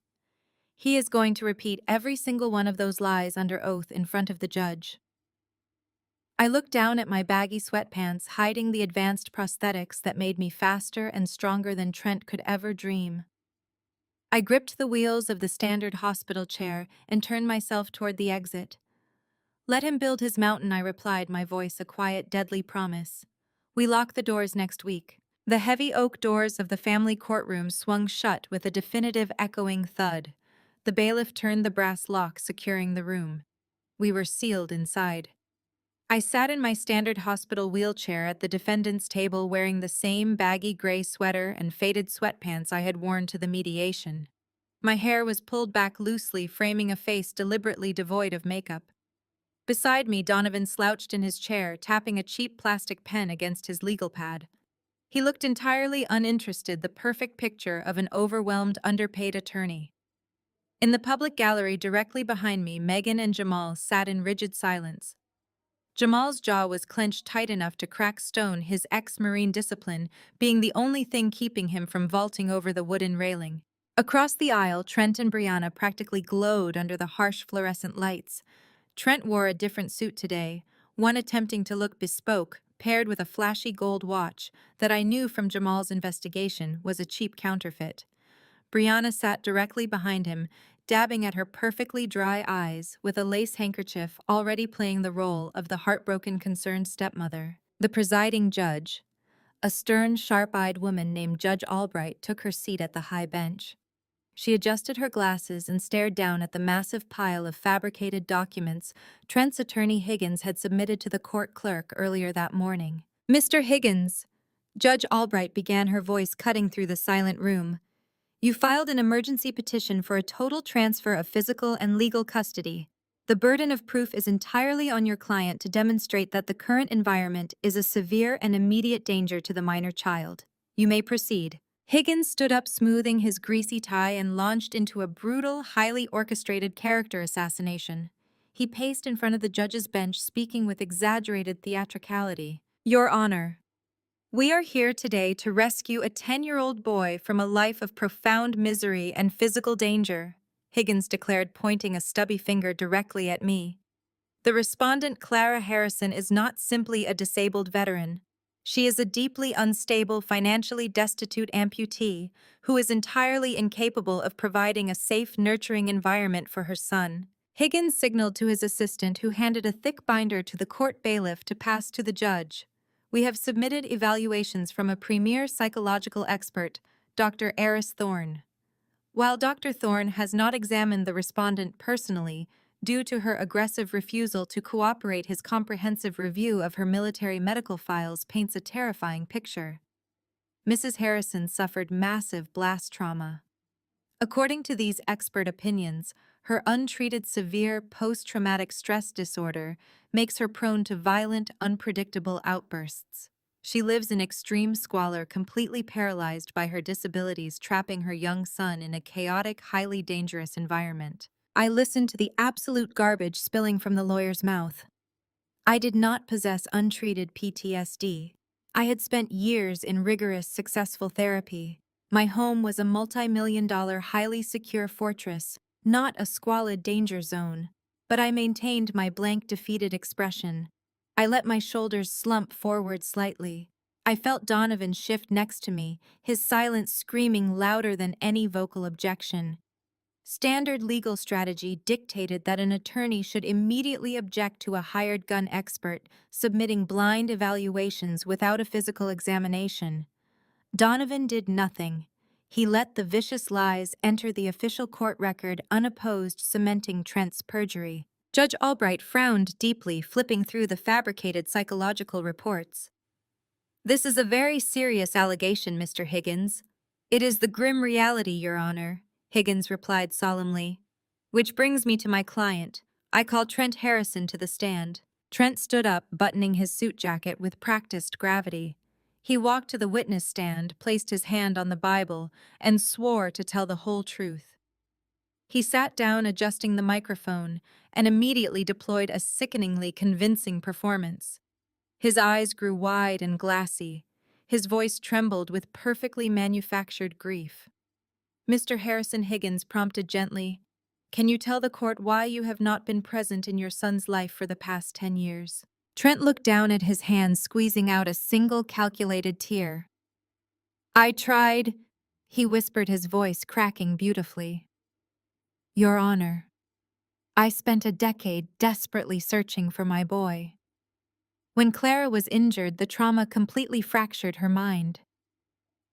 "He is going to repeat every single one of those lies under oath in front of the judge." I looked down at my baggy sweatpants, hiding the advanced prosthetics that made me faster and stronger than Trent could ever dream. I gripped the wheels of the standard hospital chair and turned myself toward the exit. "Let him build his mountain," I replied, my voice a quiet, deadly promise. "We lock the doors next week." The heavy oak doors of the family courtroom swung shut with a definitive echoing thud. The bailiff turned the brass lock, securing the room. We were sealed inside. I sat in my standard hospital wheelchair at the defendant's table, wearing the same baggy gray sweater and faded sweatpants I had worn to the mediation. My hair was pulled back loosely, framing a face deliberately devoid of makeup. Beside me, Donovan slouched in his chair, tapping a cheap plastic pen against his legal pad. He looked entirely uninterested, the perfect picture of an overwhelmed, underpaid attorney. In the public gallery directly behind me, Megan and Jamal sat in rigid silence. Jamal's jaw was clenched tight enough to crack stone, his ex-Marine discipline being the only thing keeping him from vaulting over the wooden railing. Across the aisle, Trent and Brianna practically glowed under the harsh fluorescent lights. Trent wore a different suit today, one attempting to look bespoke, paired with a flashy gold watch that I knew from Jamal's investigation was a cheap counterfeit. Brianna sat directly behind him, dabbing at her perfectly dry eyes with a lace handkerchief, already playing the role of the heartbroken, concerned stepmother. The presiding judge, a stern, sharp-eyed woman named Judge Albright, took her seat at the high bench. She adjusted her glasses and stared down at the massive pile of fabricated documents Trent's attorney Higgins had submitted to the court clerk earlier that morning. "Mr. Higgins," Judge Albright began, her voice cutting through the silent room, "you filed an emergency petition for a total transfer of physical and legal custody. The burden of proof is entirely on your client to demonstrate that the current environment is a severe and immediate danger to the minor child. You may proceed." Higgins stood up, smoothing his greasy tie, and launched into a brutal, highly orchestrated character assassination. He paced in front of the judge's bench, speaking with exaggerated theatricality. "Your Honor, we are here today to rescue a 10-year-old boy from a life of profound misery and physical danger," Higgins declared, pointing a stubby finger directly at me. "The respondent, Clara Harrison, is not simply a disabled veteran. She is a deeply unstable, financially destitute amputee who is entirely incapable of providing a safe, nurturing environment for her son." Higgins signaled to his assistant, who handed a thick binder to the court bailiff to pass to the judge. "We have submitted evaluations from a premier psychological expert, Dr. Eris Thorne." While Dr. Thorne has not examined the respondent personally, due to her aggressive refusal to cooperate, his comprehensive review of her military medical files paints a terrifying picture. Mrs. Harrison suffered massive blast trauma. According to these expert opinions, her untreated severe post-traumatic stress disorder makes her prone to violent, unpredictable outbursts. She lives in extreme squalor, completely paralyzed by her disabilities, trapping her young son in a chaotic, highly dangerous environment. I listened to the absolute garbage spilling from the lawyer's mouth. I did not possess untreated PTSD. I had spent years in rigorous, successful therapy. My home was a multi-million-dollar, highly secure fortress, not a squalid danger zone. But I maintained my blank, defeated expression. I let my shoulders slump forward slightly. I felt Donovan shift next to me, his silence screaming louder than any vocal objection. Standard legal strategy dictated that an attorney should immediately object to a hired gun expert submitting blind evaluations without a physical examination. Donovan did nothing. He let the vicious lies enter the official court record unopposed, cementing Trent's perjury. Judge Albright frowned deeply, flipping through the fabricated psychological reports. "This is a very serious allegation, Mr. Higgins." "It is the grim reality, Your Honor," Higgins replied solemnly. "Which brings me to my client. I call Trent Harrison to the stand." Trent stood up, buttoning his suit jacket with practiced gravity. He walked to the witness stand, placed his hand on the Bible, and swore to tell the whole truth. He sat down, adjusting the microphone, and immediately deployed a sickeningly convincing performance. His eyes grew wide and glassy. His voice trembled with perfectly manufactured grief. Mr. Harrison, Higgins prompted gently, "Can you tell the court why you have not been present in your son's life for the past 10 years?" Trent looked down at his hands, squeezing out a single calculated tear. "I tried," he whispered, his voice cracking beautifully. "Your Honor, I spent a decade desperately searching for my boy. When Clara was injured, the trauma completely fractured her mind.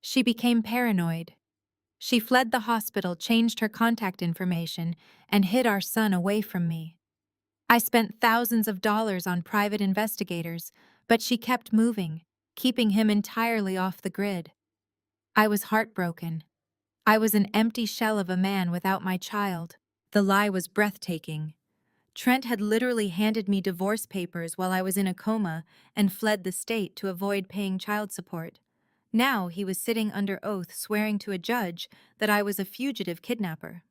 She became paranoid. She fled the hospital, changed her contact information, and hid our son away from me. I spent thousands of dollars on private investigators, but she kept moving, keeping him entirely off the grid. I was heartbroken. I was an empty shell of a man without my child." The lie was breathtaking. Trent had literally handed me divorce papers while I was in a coma and fled the state to avoid paying child support. Now he was sitting under oath, swearing to a judge that I was a fugitive kidnapper.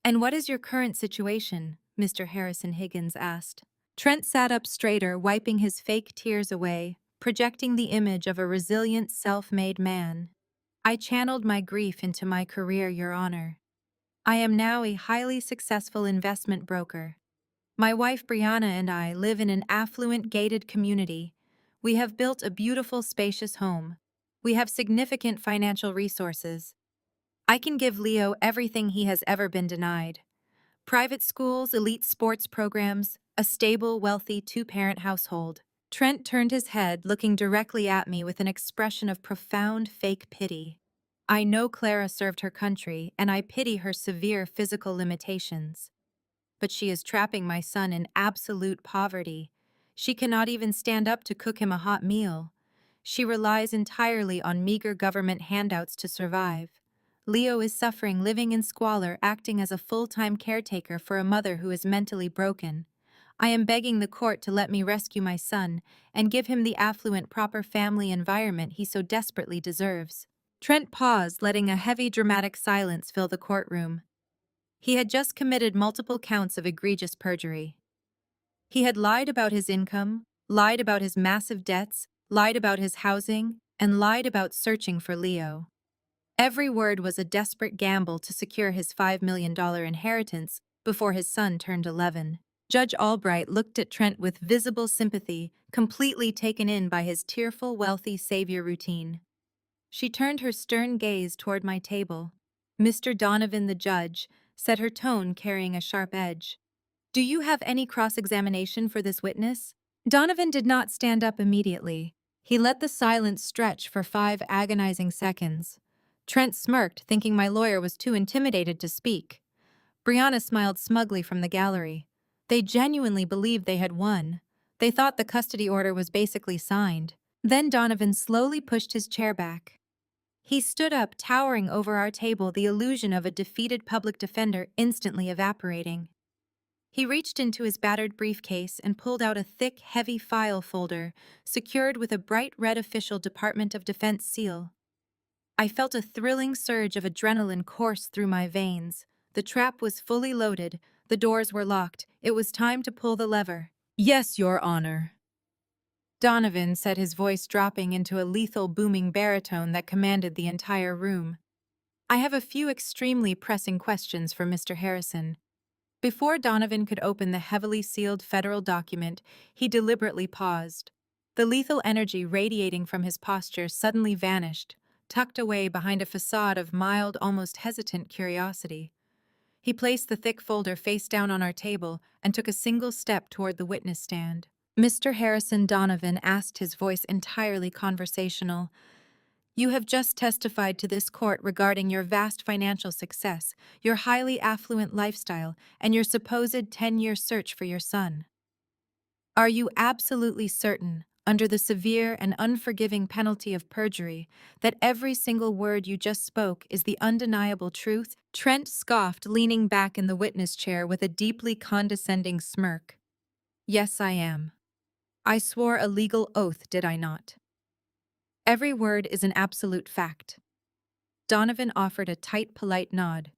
"And what is your current situation?" Mr. Harrison Higgins asked. Trent sat up straighter, wiping his fake tears away, projecting the image of a resilient, self-made man. "I channeled my grief into my career, Your Honor. I am now a highly successful investment broker. My wife Brianna and I live in an affluent, gated community. We have built a beautiful, spacious home. We have significant financial resources. I can give Leo everything he has ever been denied: private schools, elite sports programs, a stable, wealthy two-parent household." Trent turned his head, looking directly at me with an expression of profound, fake pity. "I know Clara served her country, and I pity her severe physical limitations. But she is trapping my son in absolute poverty. She cannot even stand up to cook him a hot meal. She relies entirely on meager government handouts to survive. Leo is suffering, living in squalor, acting as a full-time caretaker for a mother who is mentally broken. I am begging the court to let me rescue my son and give him the affluent, proper family environment he so desperately deserves." Trent paused, letting a heavy, dramatic silence fill the courtroom. He had just committed multiple counts of egregious perjury. He had lied about his income, lied about his massive debts, lied about his housing, and lied about searching for Leo. Every word was a desperate gamble to secure his $5 million inheritance before his son turned 11. Judge Albright looked at Trent with visible sympathy, completely taken in by his tearful, wealthy savior routine. She turned her stern gaze toward my table. "Mr. Donovan, the judge," said, her tone carrying a sharp edge, "do you have any cross-examination for this witness?" Donovan did not stand up immediately. He let the silence stretch for 5 agonizing seconds. Trent smirked, thinking my lawyer was too intimidated to speak. Brianna smiled smugly from the gallery. They genuinely believed they had won. They thought the custody order was basically signed. Then Donovan slowly pushed his chair back. He stood up, towering over our table, the illusion of a defeated public defender instantly evaporating. He reached into his battered briefcase and pulled out a thick, heavy file folder, secured with a bright red official Department of Defense seal. I felt a thrilling surge of adrenaline course through my veins. The trap was fully loaded, the doors were locked, it was time to pull the lever. "Yes, Your Honor," Donovan said, his voice dropping into a lethal booming baritone that commanded the entire room. "I have a few extremely pressing questions for Mr. Harrison." Before Donovan could open the heavily sealed federal document, he deliberately paused. The lethal energy radiating from his posture suddenly vanished, tucked away behind a facade of mild, almost hesitant curiosity. He placed the thick folder face down on our table and took a single step toward the witness stand. "Mr. Harrison," Donovan asked, his voice entirely conversational, "you have just testified to this court regarding your vast financial success, your highly affluent lifestyle, and your supposed 10-year search for your son. Are you absolutely certain, under the severe and unforgiving penalty of perjury, that every single word you just spoke is the undeniable truth?" Trent scoffed, leaning back in the witness chair with a deeply condescending smirk. "Yes, I am. I swore a legal oath, did I not? Every word is an absolute fact." Donovan offered a tight, polite nod.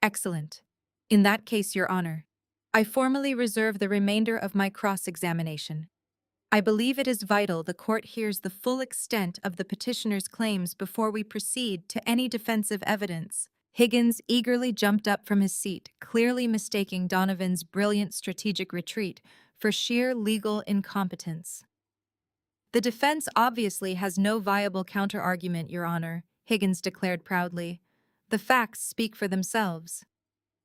"Excellent. In that case, Your Honor, I formally reserve the remainder of my cross-examination. I believe it is vital the court hears the full extent of the petitioner's claims before we proceed to any defensive evidence." Higgins eagerly jumped up from his seat, clearly mistaking Donovan's brilliant strategic retreat for sheer legal incompetence. "The defense obviously has no viable counter-argument, Your Honor," Higgins declared proudly. "The facts speak for themselves.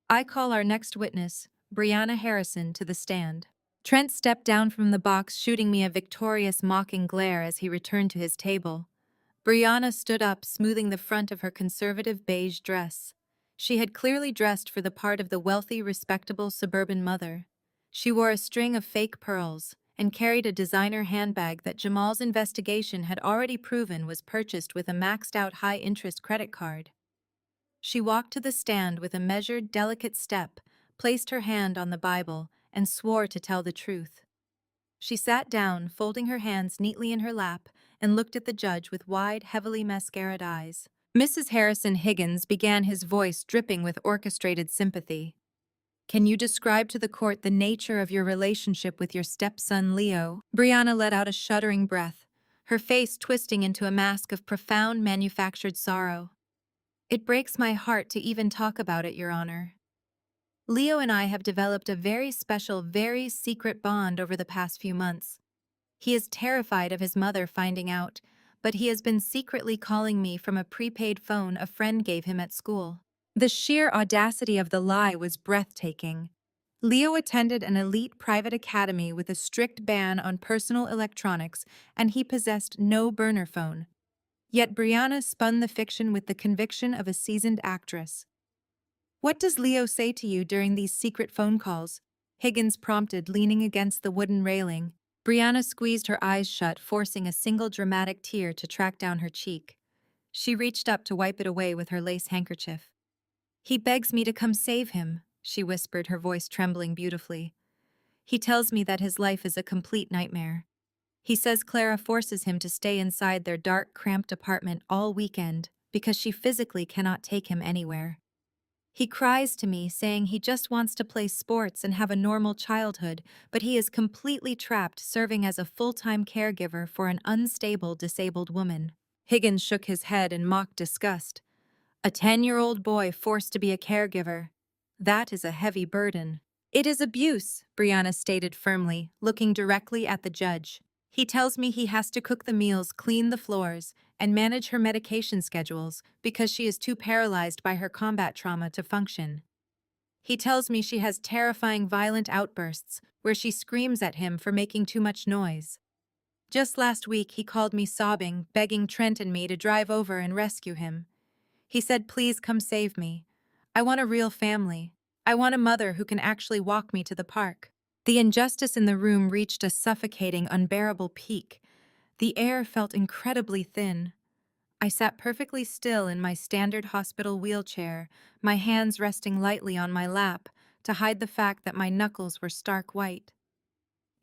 I call our next witness, Brianna Harrison, to the stand." Trent stepped down from the box, shooting me a victorious, mocking glare as he returned to his table. Brianna stood up, smoothing the front of her conservative beige dress. She had clearly dressed for the part of the wealthy, respectable suburban mother. She wore a string of fake pearls and carried a designer handbag that Jamal's investigation had already proven was purchased with a maxed-out high-interest credit card. She walked to the stand with a measured, delicate step, placed her hand on the Bible, and swore to tell the truth. She sat down, folding her hands neatly in her lap, and looked at the judge with wide, heavily mascaraed eyes. "Mrs. Harrison," Higgins began, his voice dripping with orchestrated sympathy, "can you describe to the court the nature of your relationship with your stepson, Leo?" Brianna let out a shuddering breath, her face twisting into a mask of profound manufactured sorrow. "It breaks my heart to even talk about it, Your Honor. Leo and I have developed a very special, very secret bond over the past few months. He is terrified of his mother finding out, but he has been secretly calling me from a prepaid phone a friend gave him at school." The sheer audacity of the lie was breathtaking. Leo attended an elite private academy with a strict ban on personal electronics, and he possessed no burner phone. Yet Brianna spun the fiction with the conviction of a seasoned actress. "What does Leo say to you during these secret phone calls?" Higgins prompted, leaning against the wooden railing. Brianna squeezed her eyes shut, forcing a single dramatic tear to track down her cheek. She reached up to wipe it away with her lace handkerchief. "He begs me to come save him," she whispered, her voice trembling beautifully. "He tells me that his life is a complete nightmare. He says Clara forces him to stay inside their dark, cramped apartment all weekend because she physically cannot take him anywhere. He cries to me, saying he just wants to play sports and have a normal childhood, but he is completely trapped serving as a full-time caregiver for an unstable, disabled woman." Higgins shook his head in mock disgust. "A 10-year-old boy forced to be a caregiver. That is a heavy burden." "It is abuse," Brianna stated firmly, looking directly at the judge. "He tells me he has to cook the meals, clean the floors, and manage her medication schedules because she is too paralyzed by her combat trauma to function. He tells me she has terrifying violent outbursts where she screams at him for making too much noise. Just last week he called me sobbing, begging Trent and me to drive over and rescue him. He said, "Please come save me. I want a real family. I want a mother who can actually walk me to the park." The injustice in the room reached a suffocating, unbearable peak. The air felt incredibly thin. I sat perfectly still in my standard hospital wheelchair, my hands resting lightly on my lap to hide the fact that my knuckles were stark white.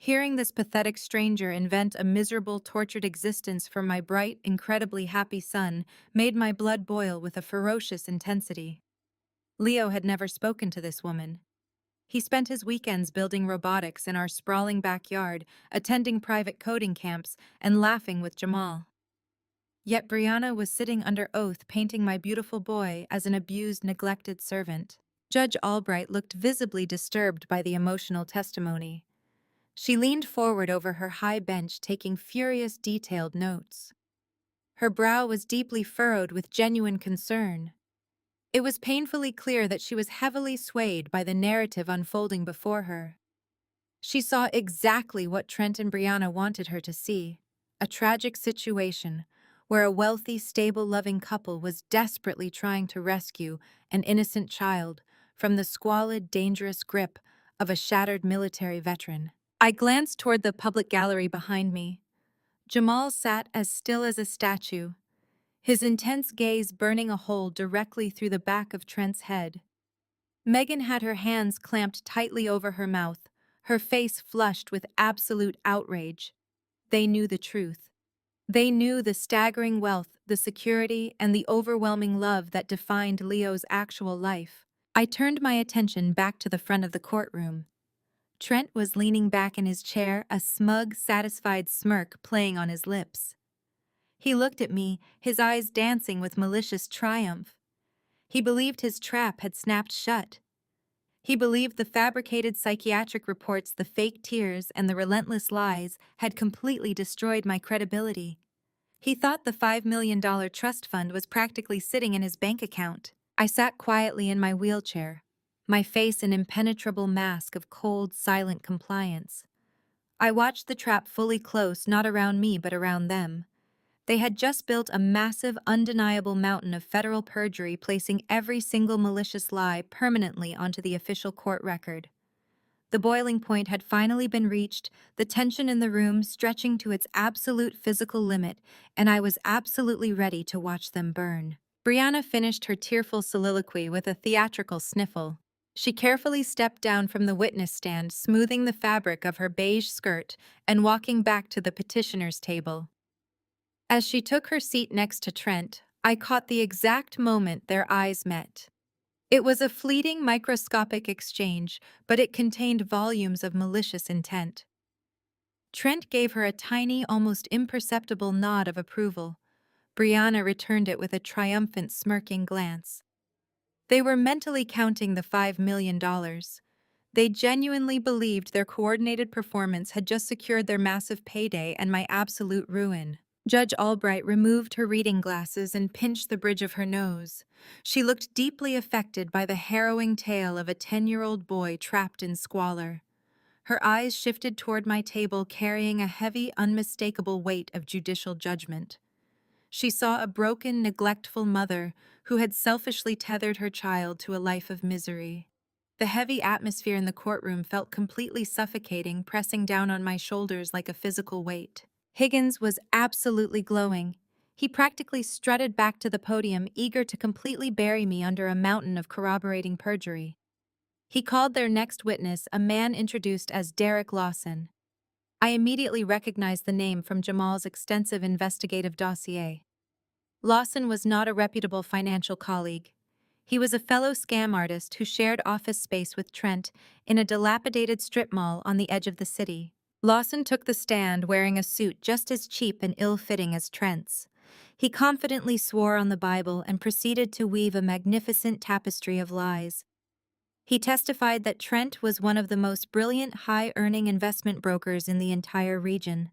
Hearing this pathetic stranger invent a miserable, tortured existence for my bright, incredibly happy son made my blood boil with a ferocious intensity. Leo had never spoken to this woman. He spent his weekends building robotics in our sprawling backyard, attending private coding camps, and laughing with Jamal. Yet Brianna was sitting under oath painting my beautiful boy as an abused, neglected servant. Judge Albright looked visibly disturbed by the emotional testimony. She leaned forward over her high bench, taking furious, detailed notes. Her brow was deeply furrowed with genuine concern. It was painfully clear that she was heavily swayed by the narrative unfolding before her. She saw exactly what Trent and Brianna wanted her to see: a tragic situation where a wealthy, stable, loving couple was desperately trying to rescue an innocent child from the squalid, dangerous grip of a shattered military veteran. I glanced toward the public gallery behind me. Jamal sat as still as a statue, his intense gaze burning a hole directly through the back of Trent's head. Megan had her hands clamped tightly over her mouth, her face flushed with absolute outrage. They knew the truth. They knew the staggering wealth, the security, and the overwhelming love that defined Leo's actual life. I turned my attention back to the front of the courtroom. Trent was leaning back in his chair, a smug, satisfied smirk playing on his lips. He looked at me, his eyes dancing with malicious triumph. He believed his trap had snapped shut. He believed the fabricated psychiatric reports, the fake tears, and the relentless lies had completely destroyed my credibility. He thought the $5 million trust fund was practically sitting in his bank account. I sat quietly in my wheelchair, my face an impenetrable mask of cold, silent compliance. I watched the trap fully close, not around me but around them. They had just built a massive, undeniable mountain of federal perjury, placing every single malicious lie permanently onto the official court record. The boiling point had finally been reached, the tension in the room stretching to its absolute physical limit, and I was absolutely ready to watch them burn. Brianna finished her tearful soliloquy with a theatrical sniffle. She carefully stepped down from the witness stand, smoothing the fabric of her beige skirt and walking back to the petitioner's table. As she took her seat next to Trent, I caught the exact moment their eyes met. It was a fleeting, microscopic exchange, but it contained volumes of malicious intent. Trent gave her a tiny, almost imperceptible nod of approval. Brianna returned it with a triumphant, smirking glance. They were mentally counting the $5 million. They genuinely believed their coordinated performance had just secured their massive payday and my absolute ruin. Judge Albright removed her reading glasses and pinched the bridge of her nose. She looked deeply affected by the harrowing tale of a 10-year-old boy trapped in squalor. Her eyes shifted toward my table, carrying a heavy, unmistakable weight of judicial judgment. She saw a broken, neglectful mother who had selfishly tethered her child to a life of misery. The heavy atmosphere in the courtroom felt completely suffocating, pressing down on my shoulders like a physical weight. Higgins was absolutely glowing. He practically strutted back to the podium, eager to completely bury me under a mountain of corroborating perjury. He called their next witness, a man introduced as Derek Lawson. I immediately recognized the name from Jamal's extensive investigative dossier. Lawson was not a reputable financial colleague. He was a fellow scam artist who shared office space with Trent in a dilapidated strip mall on the edge of the city. Lawson took the stand wearing a suit just as cheap and ill-fitting as Trent's. He confidently swore on the Bible and proceeded to weave a magnificent tapestry of lies. He testified that Trent was one of the most brilliant, high-earning investment brokers in the entire region.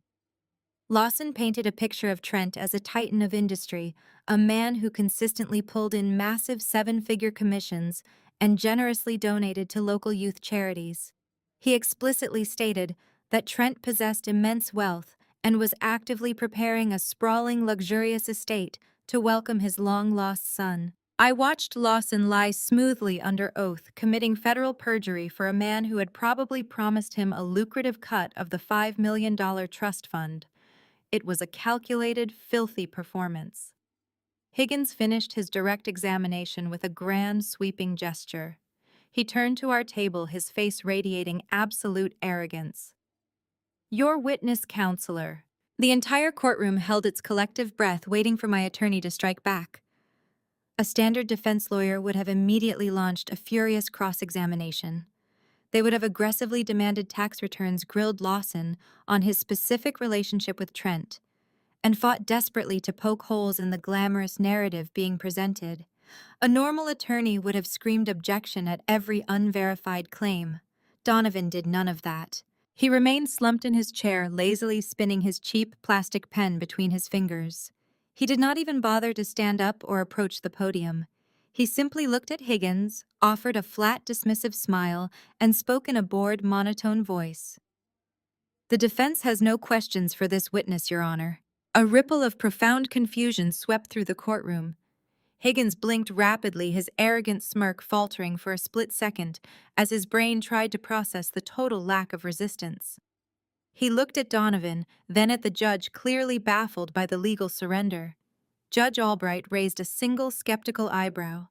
Lawson painted a picture of Trent as a titan of industry, a man who consistently pulled in massive seven-figure commissions and generously donated to local youth charities. He explicitly stated that Trent possessed immense wealth and was actively preparing a sprawling, luxurious estate to welcome his long-lost son. I watched Lawson lie smoothly under oath, committing federal perjury for a man who had probably promised him a lucrative cut of the $5 million trust fund. It was a calculated, filthy performance. Higgins finished his direct examination with a grand, sweeping gesture. He turned to our table, his face radiating absolute arrogance. "Your witness, counselor." The entire courtroom held its collective breath, waiting for my attorney to strike back. A standard defense lawyer would have immediately launched a furious cross-examination. They would have aggressively demanded tax returns, grilled Lawson on his specific relationship with Trent, and fought desperately to poke holes in the glamorous narrative being presented. A normal attorney would have screamed objection at every unverified claim. Donovan did none of that. He remained slumped in his chair, lazily spinning his cheap plastic pen between his fingers. He did not even bother to stand up or approach the podium. He simply looked at Higgins, offered a flat, dismissive smile, and spoke in a bored, monotone voice. "The defense has no questions for this witness, Your Honor." A ripple of profound confusion swept through the courtroom. Higgins blinked rapidly, his arrogant smirk faltering for a split second as his brain tried to process the total lack of resistance. He looked at Donovan, then at the judge, clearly baffled by the legal surrender. Judge Albright raised a single skeptical eyebrow.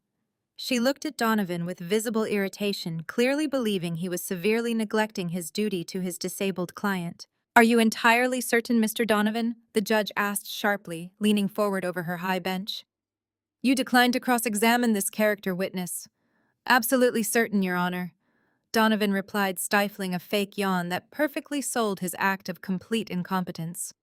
She looked at Donovan with visible irritation, clearly believing he was severely neglecting his duty to his disabled client. "Are you entirely certain, Mr. Donovan?" the judge asked sharply, leaning forward over her high bench. "You declined to cross-examine this character witness." "Absolutely certain, Your Honor," Donovan replied, stifling a fake yawn that perfectly sold his act of complete incompetence.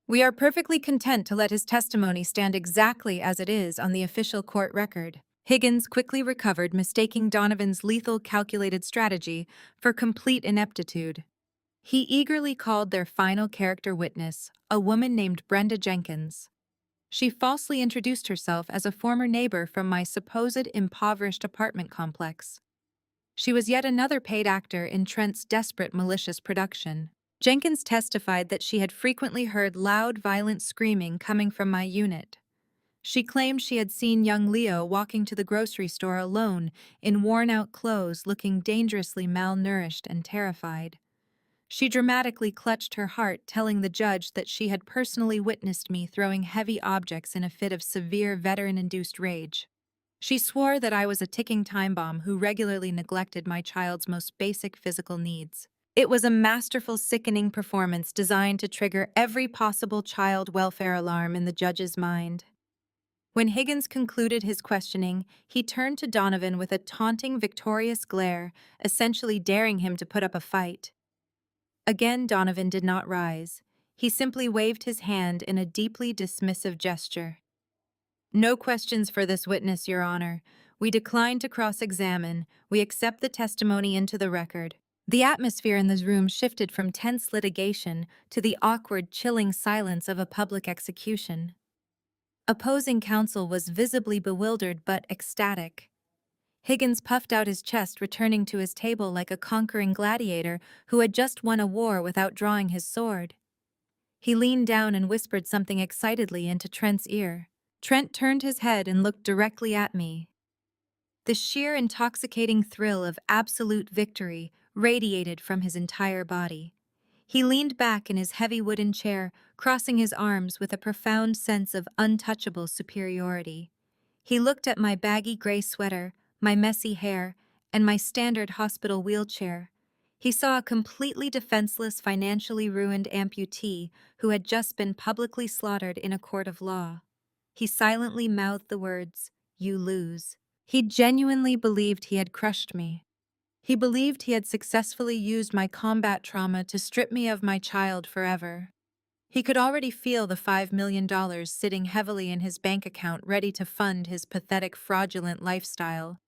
"We are perfectly content to let his testimony stand exactly as it is on the official court record." Higgins quickly recovered, mistaking Donovan's lethal, calculated strategy for complete ineptitude. He eagerly called their final character witness, a woman named Brenda Jenkins. She falsely introduced herself as a former neighbor from my supposed impoverished apartment complex. She was yet another paid actor in Trent's desperate, malicious production. Jenkins testified that she had frequently heard loud, violent screaming coming from my unit. She claimed she had seen young Leo walking to the grocery store alone, in worn-out clothes, looking dangerously malnourished and terrified. She dramatically clutched her heart, telling the judge that she had personally witnessed me throwing heavy objects in a fit of severe veteran-induced rage. She swore that I was a ticking time bomb who regularly neglected my child's most basic physical needs. It was a masterful, sickening performance designed to trigger every possible child welfare alarm in the judge's mind. When Higgins concluded his questioning, he turned to Donovan with a taunting, victorious glare, essentially daring him to put up a fight. Again, Donovan did not rise. He simply waved his hand in a deeply dismissive gesture. "No questions for this witness, Your Honor. We decline to cross-examine. We accept the testimony into the record." The atmosphere in the room shifted from tense litigation to the awkward, chilling silence of a public execution. Opposing counsel was visibly bewildered but ecstatic. Higgins puffed out his chest, returning to his table like a conquering gladiator who had just won a war without drawing his sword. He leaned down and whispered something excitedly into Trent's ear. Trent turned his head and looked directly at me. The sheer intoxicating thrill of absolute victory radiated from his entire body. He leaned back in his heavy wooden chair, crossing his arms with a profound sense of untouchable superiority. He looked at my baggy gray sweater, my messy hair, and my standard hospital wheelchair. He saw a completely defenseless, financially ruined amputee who had just been publicly slaughtered in a court of law. He silently mouthed the words, "You lose." He genuinely believed he had crushed me. He believed he had successfully used my combat trauma to strip me of my child forever. He could already feel the $5 million sitting heavily in his bank account, ready to fund his pathetic, fraudulent lifestyle.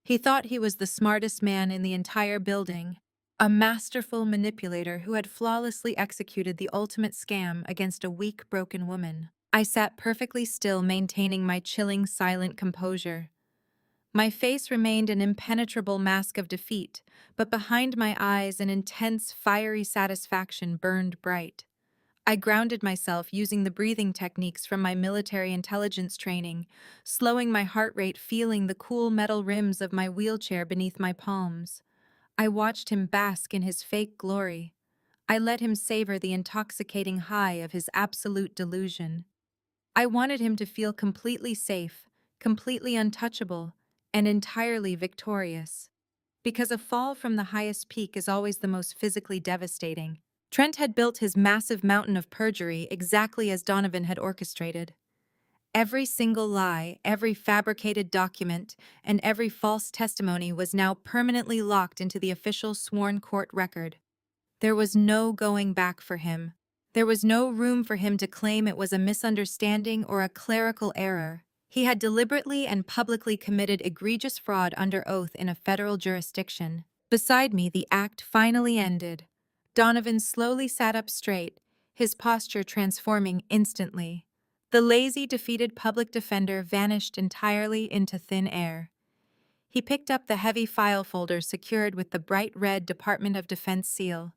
He thought he was the smartest man in the entire building, a masterful manipulator who had flawlessly executed the ultimate scam against a weak, broken woman. I sat perfectly still, maintaining my chilling, silent composure. My face remained an impenetrable mask of defeat, but behind my eyes an intense, fiery satisfaction burned bright. I grounded myself using the breathing techniques from my military intelligence training, slowing my heart rate, feeling the cool metal rims of my wheelchair beneath my palms. I watched him bask in his fake glory. I let him savor the intoxicating high of his absolute delusion. I wanted him to feel completely safe, completely untouchable, and entirely victorious. Because a fall from the highest peak is always the most physically devastating. Trent had built his massive mountain of perjury exactly as Donovan had orchestrated. Every single lie, every fabricated document, and every false testimony was now permanently locked into the official sworn court record. There was no going back for him. There was no room for him to claim it was a misunderstanding or a clerical error. He had deliberately and publicly committed egregious fraud under oath in a federal jurisdiction. Beside me, the act finally ended. Donovan slowly sat up straight, his posture transforming instantly. The lazy, defeated public defender vanished entirely into thin air. He picked up the heavy file folder secured with the bright red Department of Defense seal.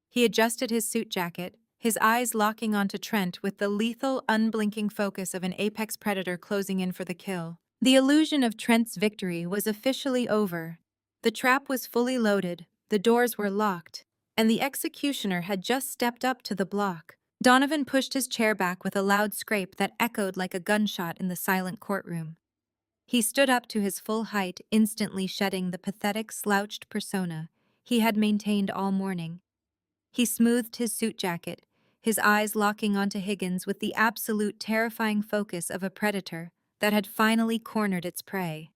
He adjusted his suit jacket, his eyes locking onto Trent with the lethal, unblinking focus of an apex predator closing in for the kill. The illusion of Trent's victory was officially over. The trap was fully loaded, the doors were locked, and the executioner had just stepped up to the block. Donovan pushed his chair back with a loud scrape that echoed like a gunshot in the silent courtroom. He stood up to his full height, instantly shedding the pathetic, slouched persona he had maintained all morning. He smoothed his suit jacket, his eyes locking onto Higgins with the absolute terrifying focus of a predator that had finally cornered its prey.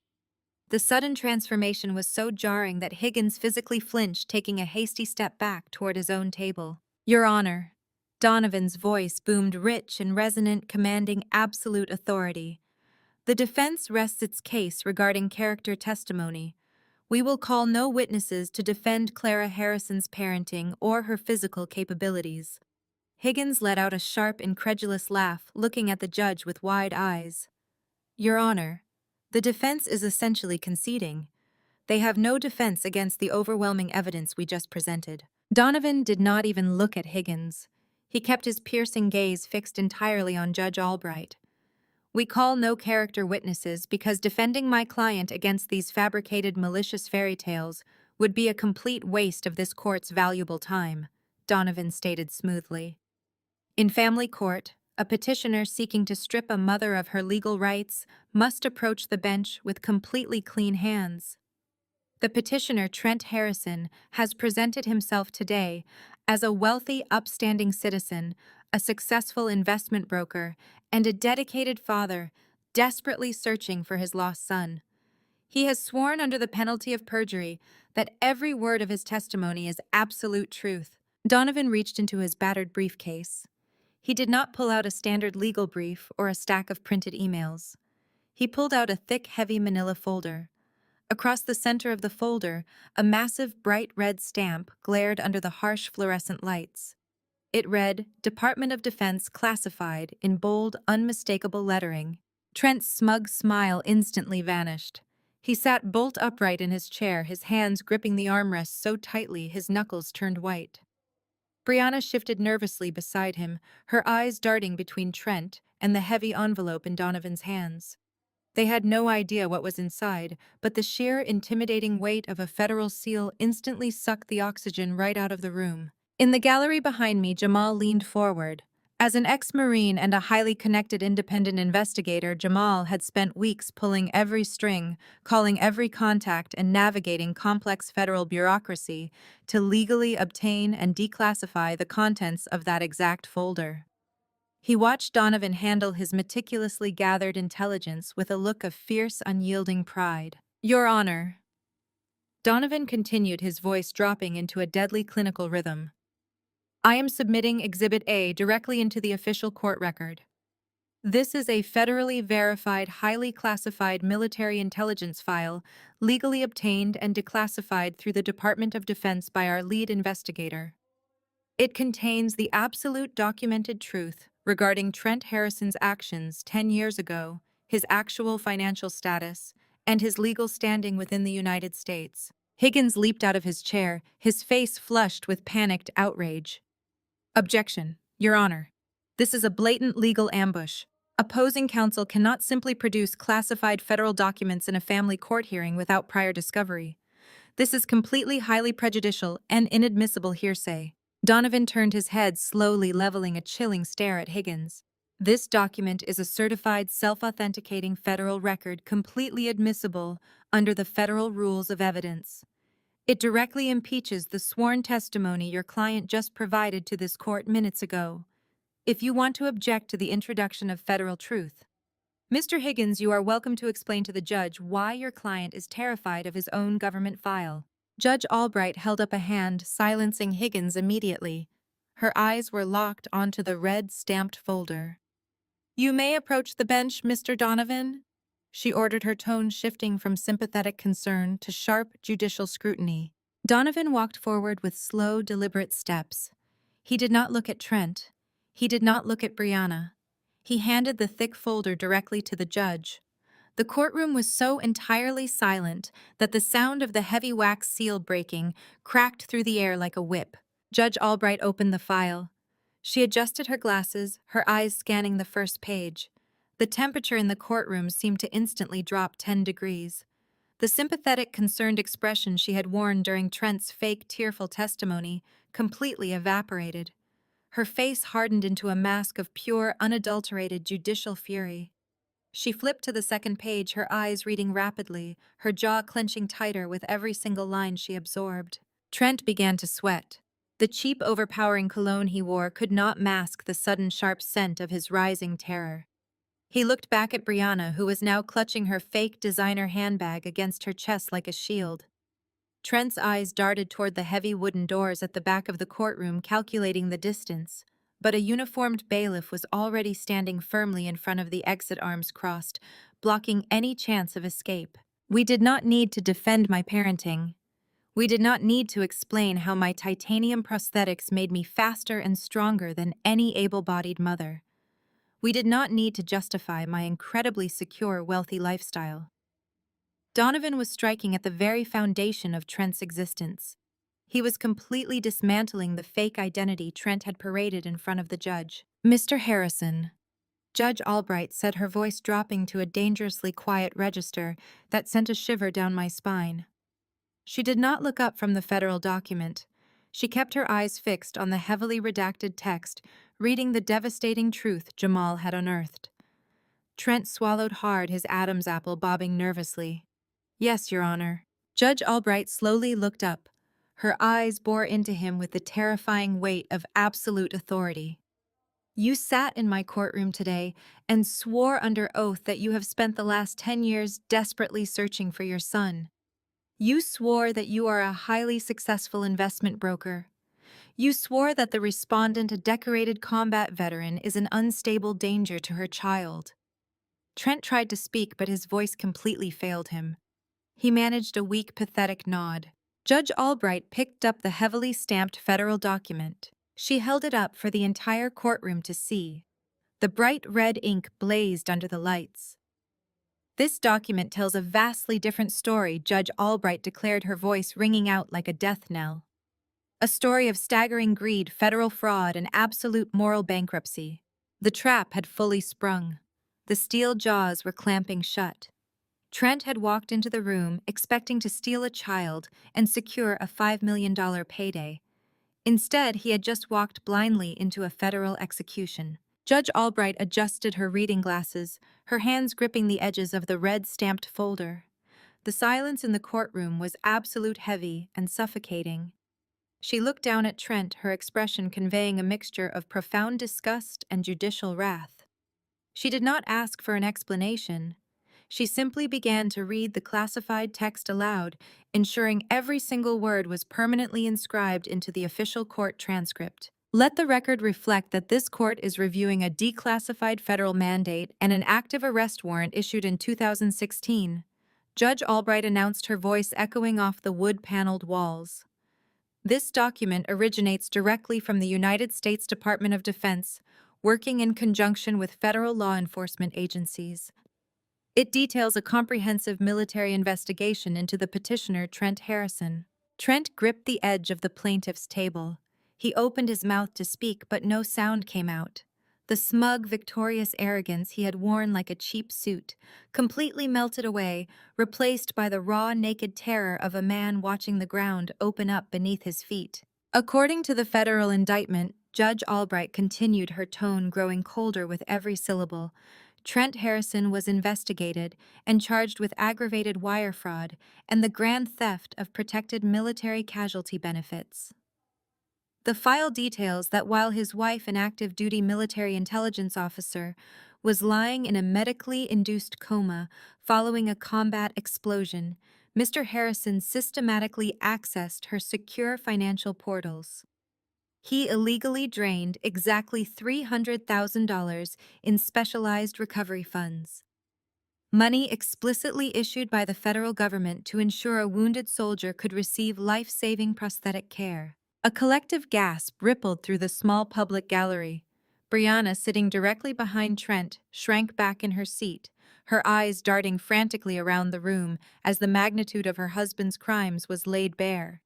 The sudden transformation was so jarring that Higgins physically flinched, taking a hasty step back toward his own table. "Your Honor." Donovan's voice boomed rich and resonant, commanding absolute authority. "The defense rests its case regarding character testimony. We will call no witnesses to defend Clara Harrison's parenting or her physical capabilities." Higgins let out a sharp, incredulous laugh, looking at the judge with wide eyes. "Your Honor, the defense is essentially conceding. They have no defense against the overwhelming evidence we just presented." Donovan did not even look at Higgins. He kept his piercing gaze fixed entirely on Judge Albright. "We call no character witnesses because defending my client against these fabricated malicious fairy tales would be a complete waste of this court's valuable time," Donovan stated smoothly. In family court, a petitioner seeking to strip a mother of her legal rights must approach the bench with completely clean hands. The petitioner, Trent Harrison, has presented himself today as a wealthy, upstanding citizen, a successful investment broker, and a dedicated father, desperately searching for his lost son. He has sworn under the penalty of perjury that every word of his testimony is absolute truth. Donovan reached into his battered briefcase. He did not pull out a standard legal brief or a stack of printed emails. He pulled out a thick, heavy manila folder. Across the center of the folder, a massive, bright red stamp glared under the harsh fluorescent lights. It read, "Department of Defense Classified," in bold, unmistakable lettering. Trent's smug smile instantly vanished. He sat bolt upright in his chair, his hands gripping the armrest so tightly his knuckles turned white. Brianna shifted nervously beside him, her eyes darting between Trent and the heavy envelope in Donovan's hands. They had no idea what was inside, but the sheer, intimidating weight of a federal seal instantly sucked the oxygen right out of the room. In the gallery behind me, Jamal leaned forward. As an ex-Marine and a highly connected independent investigator, Jamal had spent weeks pulling every string, calling every contact, and navigating complex federal bureaucracy to legally obtain and declassify the contents of that exact folder. He watched Donovan handle his meticulously gathered intelligence with a look of fierce, unyielding pride. "Your Honor." Donovan continued, his voice dropping into a deadly clinical rhythm. "I am submitting Exhibit A directly into the official court record. This is a federally verified, highly classified military intelligence file, legally obtained and declassified through the Department of Defense by our lead investigator. It contains the absolute documented truth regarding Trent Harrison's actions 10 years ago, his actual financial status, and his legal standing within the United States." Higgins leaped out of his chair, his face flushed with panicked outrage. "Objection." Your Honor, this is a blatant legal ambush. Opposing counsel cannot simply produce classified federal documents in a family court hearing without prior discovery. This is completely highly prejudicial and inadmissible hearsay. Donovan turned his head, slowly leveling a chilling stare at Higgins. This document is a certified, self-authenticating federal record completely admissible under the federal rules of evidence. It directly impeaches the sworn testimony your client just provided to this court minutes ago. If you want to object to the introduction of federal truth, Mr. Higgins, you are welcome to explain to the judge why your client is terrified of his own government file. Judge Albright held up a hand, silencing Higgins immediately. Her eyes were locked onto the red stamped folder. You may approach the bench, Mr. Donovan, she ordered, her tone shifting from sympathetic concern to sharp judicial scrutiny. Donovan walked forward with slow, deliberate steps. He did not look at Trent. He did not look at Brianna. He handed the thick folder directly to the judge. The courtroom was so entirely silent that the sound of the heavy wax seal breaking cracked through the air like a whip. Judge Albright opened the file. She adjusted her glasses, her eyes scanning the first page. The temperature in the courtroom seemed to instantly drop 10 degrees. The sympathetic, concerned expression she had worn during Trent's fake, tearful testimony completely evaporated. Her face hardened into a mask of pure, unadulterated judicial fury. She flipped to the second page, her eyes reading rapidly, her jaw clenching tighter with every single line she absorbed. Trent began to sweat. The cheap, overpowering cologne he wore could not mask the sudden, sharp scent of his rising terror. He looked back at Brianna, who was now clutching her fake designer handbag against her chest like a shield. Trent's eyes darted toward the heavy wooden doors at the back of the courtroom, calculating the distance. But a uniformed bailiff was already standing firmly in front of the exit, arms crossed, blocking any chance of escape. We did not need to defend my parenting. We did not need to explain how my titanium prosthetics made me faster and stronger than any able-bodied mother. We did not need to justify my incredibly secure, wealthy lifestyle. Donovan was striking at the very foundation of Trent's existence. He was completely dismantling the fake identity Trent had paraded in front of the judge. Mr. Harrison, Judge Albright said, her voice dropping to a dangerously quiet register that sent a shiver down my spine. She did not look up from the federal document. She kept her eyes fixed on the heavily redacted text, reading the devastating truth Jamal had unearthed. Trent swallowed hard, his Adam's apple bobbing nervously. Yes, Your Honor. Judge Albright slowly looked up. Her eyes bore into him with the terrifying weight of absolute authority. You sat in my courtroom today and swore under oath that you have spent the last 10 years desperately searching for your son. You swore that you are a highly successful investment broker. You swore that the respondent, a decorated combat veteran, is an unstable danger to her child. Trent tried to speak, but his voice completely failed him. He managed a weak, pathetic nod. Judge Albright picked up the heavily stamped federal document. She held it up for the entire courtroom to see. The bright red ink blazed under the lights. This document tells a vastly different story, Judge Albright declared, her voice ringing out like a death knell. A story of staggering greed, federal fraud, and absolute moral bankruptcy. The trap had fully sprung. The steel jaws were clamping shut. Trent had walked into the room expecting to steal a child and secure a $5 million payday. Instead, he had just walked blindly into a federal execution. Judge Albright adjusted her reading glasses, her hands gripping the edges of the red stamped folder. The silence in the courtroom was absolute, heavy, and suffocating. She looked down at Trent, her expression conveying a mixture of profound disgust and judicial wrath. She did not ask for an explanation. She simply began to read the classified text aloud, ensuring every single word was permanently inscribed into the official court transcript. Let the record reflect that this court is reviewing a declassified federal mandate and an active arrest warrant issued in 2016. Judge Albright announced, her voice echoing off the wood-paneled walls. This document originates directly from the United States Department of Defense, working in conjunction with federal law enforcement agencies. It details a comprehensive military investigation into the petitioner, Trent Harrison. Trent gripped the edge of the plaintiff's table. He opened his mouth to speak, but no sound came out. The smug, victorious arrogance he had worn like a cheap suit completely melted away, replaced by the raw, naked terror of a man watching the ground open up beneath his feet. According to the federal indictment, Judge Albright continued, her tone growing colder with every syllable. Trent Harrison was investigated and charged with aggravated wire fraud and the grand theft of protected military casualty benefits. The file details that while his wife, an active duty military intelligence officer, was lying in a medically induced coma following a combat explosion, Mr. Harrison systematically accessed her secure financial portals. He illegally drained exactly $300,000 in specialized recovery funds. Money explicitly issued by the federal government to ensure a wounded soldier could receive life-saving prosthetic care. A collective gasp rippled through the small public gallery. Brianna, sitting directly behind Trent, shrank back in her seat, her eyes darting frantically around the room as the magnitude of her husband's crimes was laid bare.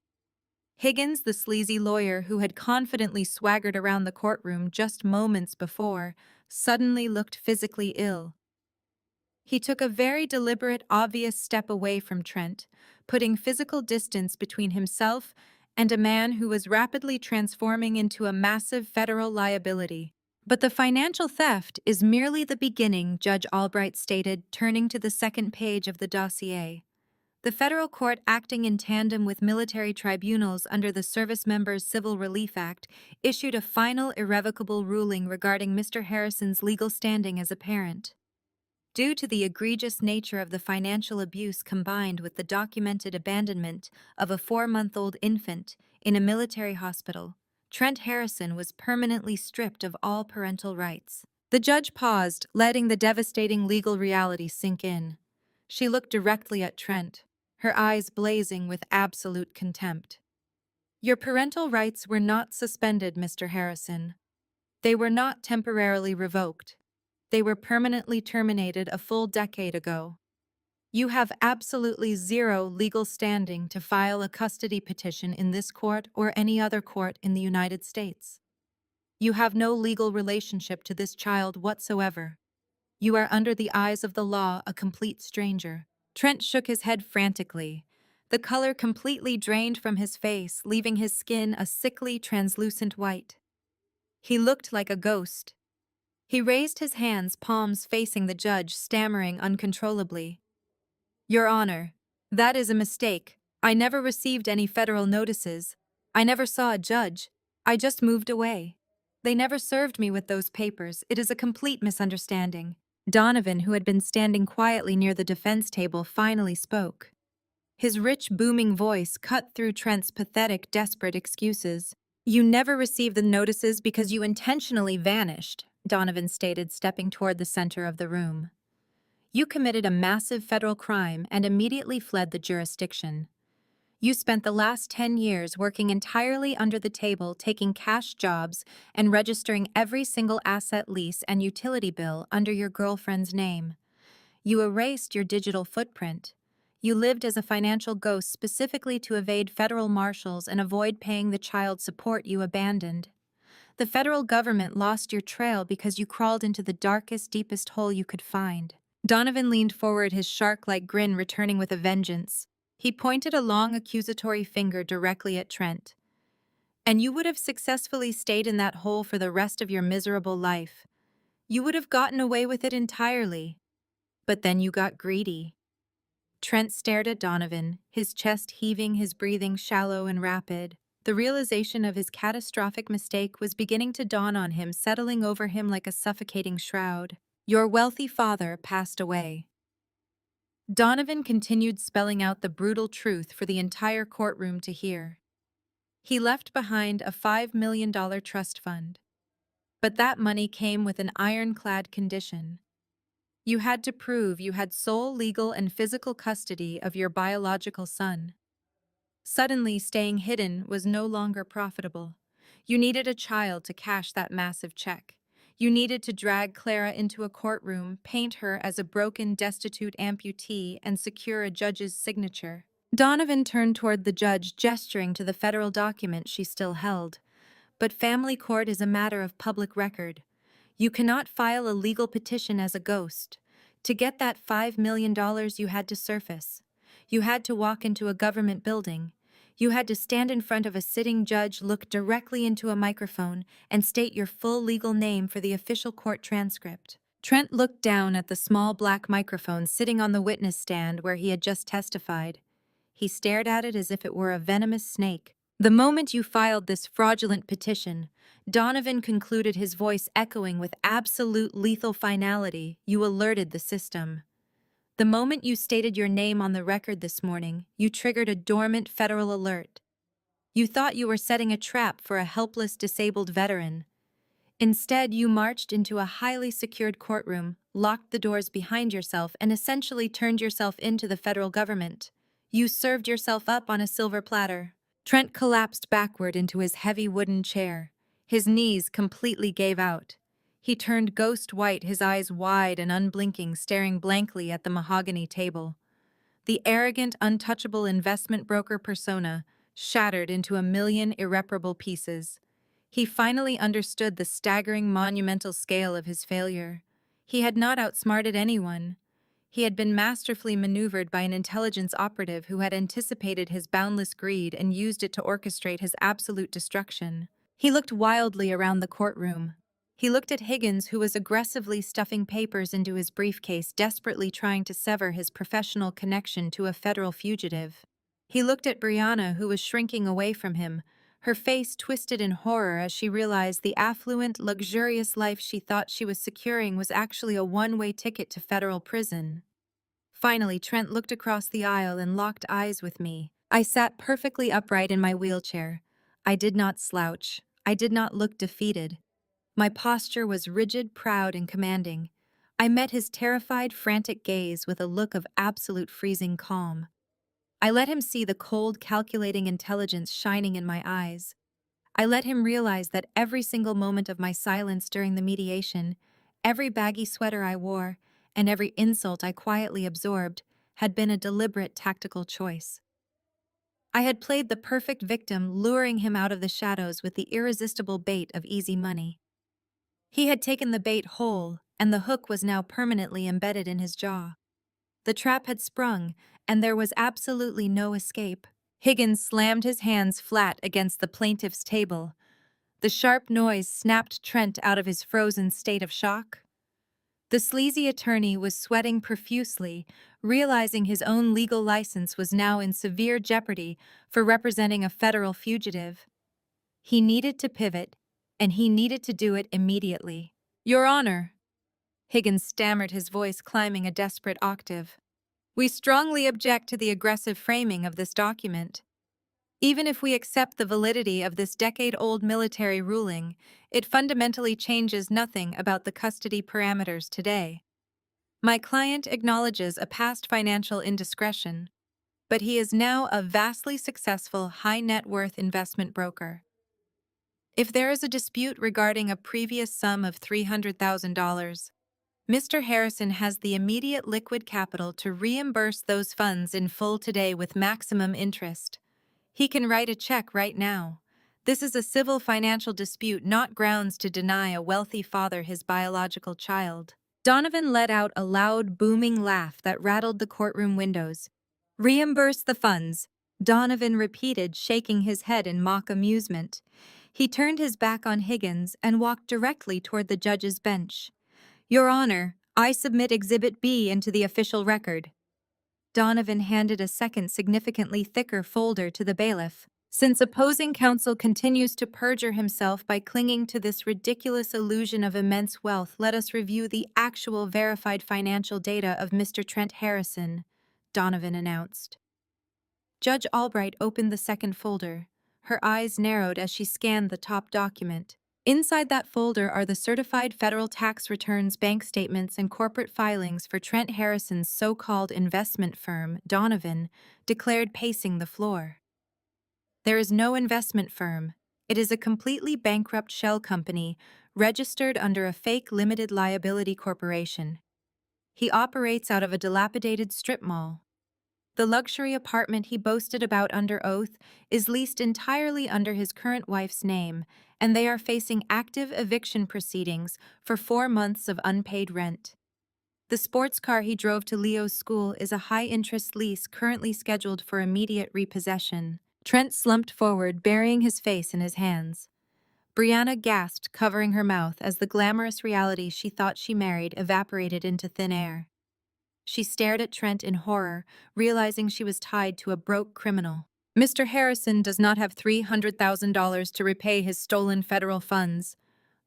Higgins, the sleazy lawyer who had confidently swaggered around the courtroom just moments before, suddenly looked physically ill. He took a very deliberate, obvious step away from Trent, putting physical distance between himself and a man who was rapidly transforming into a massive federal liability. But the financial theft is merely the beginning, Judge Albright stated, turning to the second page of the dossier. The federal court, acting in tandem with military tribunals under the Service Members Civil Relief Act, issued a final irrevocable ruling regarding Mr. Harrison's legal standing as a parent. Due to the egregious nature of the financial abuse combined with the documented abandonment of a 4-month-old infant in a military hospital, Trent Harrison was permanently stripped of all parental rights. The judge paused, letting the devastating legal reality sink in. She looked directly at Trent, her eyes blazing with absolute contempt. Your parental rights were not suspended, Mr. Harrison. They were not temporarily revoked. They were permanently terminated a full decade ago. You have absolutely zero legal standing to file a custody petition in this court or any other court in the United States. You have no legal relationship to this child whatsoever. You are under the eyes of the law a complete stranger. Trent shook his head frantically. The color completely drained from his face, leaving his skin a sickly, translucent white. He looked like a ghost. He raised his hands, palms facing the judge, stammering uncontrollably. Your Honor, that is a mistake. I never received any federal notices. I never saw a judge. I just moved away. They never served me with those papers. It is a complete misunderstanding. Donovan, who had been standing quietly near the defense table, finally spoke. His rich, booming voice cut through Trent's pathetic, desperate excuses. You never received the notices because you intentionally vanished, Donovan stated, stepping toward the center of the room. You committed a massive federal crime and immediately fled the jurisdiction. You spent the last 10 years working entirely under the table, taking cash jobs and registering every single asset, lease, and utility bill under your girlfriend's name. You erased your digital footprint. You lived as a financial ghost specifically to evade federal marshals and avoid paying the child support you abandoned. The federal government lost your trail because you crawled into the darkest, deepest hole you could find. Donovan leaned forward, his shark-like grin returning with a vengeance. He pointed a long, accusatory finger directly at Trent. And you would have successfully stayed in that hole for the rest of your miserable life. You would have gotten away with it entirely. But then you got greedy. Trent stared at Donovan, his chest heaving, his breathing shallow and rapid. The realization of his catastrophic mistake was beginning to dawn on him, settling over him like a suffocating shroud. Your wealthy father passed away. Donovan continued, spelling out the brutal truth for the entire courtroom to hear. He left behind a $5 million trust fund. But that money came with an ironclad condition. You had to prove you had sole legal and physical custody of your biological son. Suddenly, staying hidden was no longer profitable. You needed a child to cash that massive check. You needed to drag Clara into a courtroom, paint her as a broken, destitute amputee, and secure a judge's signature. Donovan turned toward the judge, gesturing to the federal document she still held. But family court is a matter of public record. You cannot file a legal petition as a ghost. To get that $5 million, you had to surface. You had to walk into a government building. You had to stand in front of a sitting judge, look directly into a microphone, and state your full legal name for the official court transcript. Trent looked down at the small black microphone sitting on the witness stand where he had just testified. He stared at it as if it were a venomous snake. The moment you filed this fraudulent petition, Donovan concluded, his voice echoing with absolute lethal finality, you alerted the system. The moment you stated your name on the record this morning, you triggered a dormant federal alert. You thought you were setting a trap for a helpless disabled veteran. Instead, you marched into a highly secured courtroom, locked the doors behind yourself, and essentially turned yourself into the federal government. You served yourself up on a silver platter. Trent collapsed backward into his heavy wooden chair. His knees completely gave out. He turned ghost white, his eyes wide and unblinking, staring blankly at the mahogany table. The arrogant, untouchable investment broker persona shattered into a million irreparable pieces. He finally understood the staggering, monumental scale of his failure. He had not outsmarted anyone. He had been masterfully maneuvered by an intelligence operative who had anticipated his boundless greed and used it to orchestrate his absolute destruction. He looked wildly around the courtroom. He looked at Higgins, who was aggressively stuffing papers into his briefcase, desperately trying to sever his professional connection to a federal fugitive. He looked at Brianna, who was shrinking away from him, her face twisted in horror as she realized the affluent, luxurious life she thought she was securing was actually a one-way ticket to federal prison. Finally, Trent looked across the aisle and locked eyes with me. I sat perfectly upright in my wheelchair. I did not slouch. I did not look defeated. My posture was rigid, proud, and commanding. I met his terrified, frantic gaze with a look of absolute freezing calm. I let him see the cold, calculating intelligence shining in my eyes. I let him realize that every single moment of my silence during the mediation, every baggy sweater I wore, and every insult I quietly absorbed had been a deliberate tactical choice. I had played the perfect victim, luring him out of the shadows with the irresistible bait of easy money. He had taken the bait whole, and the hook was now permanently embedded in his jaw. The trap had sprung, and there was absolutely no escape. Higgins slammed his hands flat against the plaintiff's table. The sharp noise snapped Trent out of his frozen state of shock. The sleazy attorney was sweating profusely, realizing his own legal license was now in severe jeopardy for representing a federal fugitive. He needed to pivot, and he needed to do it immediately. Your Honor, Higgins stammered, his voice climbing a desperate octave. We strongly object to the aggressive framing of this document. Even if we accept the validity of this decade-old military ruling, it fundamentally changes nothing about the custody parameters today. My client acknowledges a past financial indiscretion, but he is now a vastly successful high-net-worth investment broker. If there is a dispute regarding a previous sum of $300,000, Mr. Harrison has the immediate liquid capital to reimburse those funds in full today with maximum interest. He can write a check right now. This is a civil financial dispute, not grounds to deny a wealthy father his biological child. Donovan let out a loud, booming laugh that rattled the courtroom windows. Reimburse the funds, Donovan repeated, shaking his head in mock amusement. He turned his back on Higgins and walked directly toward the judge's bench. Your Honor, I submit Exhibit B into the official record. Donovan handed a second, significantly thicker folder to the bailiff. Since opposing counsel continues to perjure himself by clinging to this ridiculous illusion of immense wealth, let us review the actual verified financial data of Mr. Trent Harrison, Donovan announced. Judge Albright opened the second folder. Her eyes narrowed as she scanned the top document. Inside that folder are the certified federal tax returns, bank statements, and corporate filings for Trent Harrison's so-called investment firm, Donovan, declared, pacing the floor. There is no investment firm. It is a completely bankrupt shell company, registered under a fake limited liability corporation. He operates out of a dilapidated strip mall. The luxury apartment he boasted about under oath is leased entirely under his current wife's name, and they are facing active eviction proceedings for 4 months of unpaid rent. The sports car he drove to Leo's school is a high-interest lease currently scheduled for immediate repossession. Trent slumped forward, burying his face in his hands. Brianna gasped, covering her mouth as the glamorous reality she thought she married evaporated into thin air. She stared at Trent in horror, realizing she was tied to a broke criminal. Mr. Harrison does not have $300,000 to repay his stolen federal funds,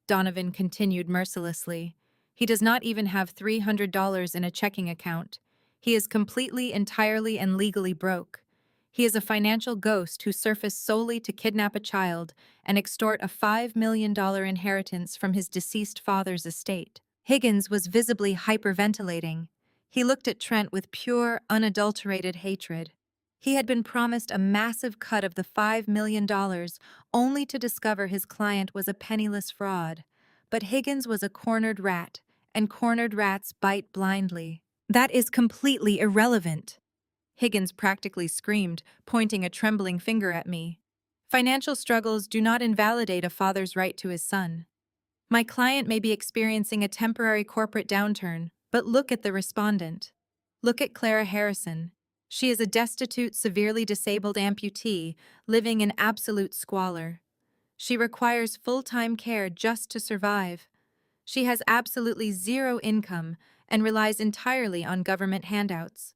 Donovan continued mercilessly. He does not even have $300 in a checking account. He is completely, entirely, and legally broke. He is a financial ghost who surfaced solely to kidnap a child and extort a $5 million inheritance from his deceased father's estate. Higgins was visibly hyperventilating. He looked at Trent with pure, unadulterated hatred. He had been promised a massive cut of the $5 million only to discover his client was a penniless fraud. But Higgins was a cornered rat, and cornered rats bite blindly. That is completely irrelevant. Higgins practically screamed, pointing a trembling finger at me. Financial struggles do not invalidate a father's right to his son. My client may be experiencing a temporary corporate downturn, but look at the respondent. Look at Clara Harrison. She is a destitute, severely disabled amputee living in absolute squalor. She requires full-time care just to survive. She has absolutely zero income and relies entirely on government handouts.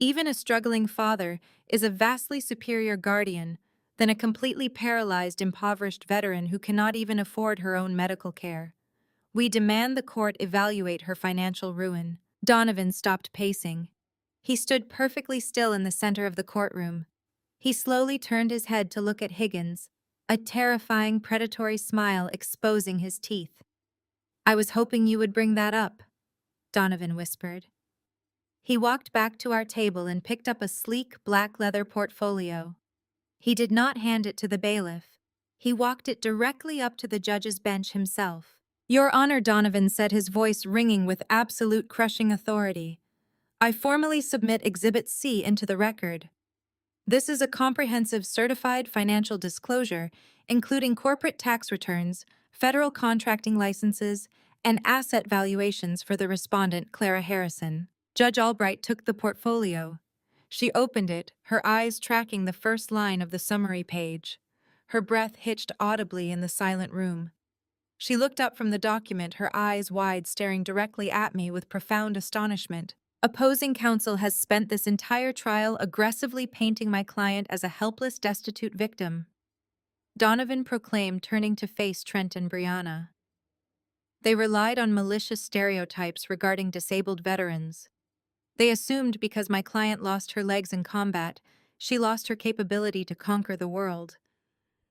Even a struggling father is a vastly superior guardian than a completely paralyzed, impoverished veteran who cannot even afford her own medical care. We demand the court evaluate her financial ruin. Donovan stopped pacing. He stood perfectly still in the center of the courtroom. He slowly turned his head to look at Higgins, a terrifying, predatory smile exposing his teeth. "I was hoping you would bring that up," Donovan whispered. He walked back to our table and picked up a sleek, black leather portfolio. He did not hand it to the bailiff. He walked it directly up to the judge's bench himself. "Your Honor," Donovan said, his voice ringing with absolute crushing authority, "I formally submit Exhibit C into the record. This is a comprehensive certified financial disclosure, including corporate tax returns, federal contracting licenses, and asset valuations for the respondent, Clara Harrison." Judge Albright took the portfolio. She opened it, her eyes tracking the first line of the summary page. Her breath hitched audibly in the silent room. She looked up from the document, her eyes wide, staring directly at me with profound astonishment. "Opposing counsel has spent this entire trial aggressively painting my client as a helpless, destitute victim," Donovan proclaimed, turning to face Trent and Brianna. "They relied on malicious stereotypes regarding disabled veterans. They assumed because my client lost her legs in combat, she lost her capability to conquer the world.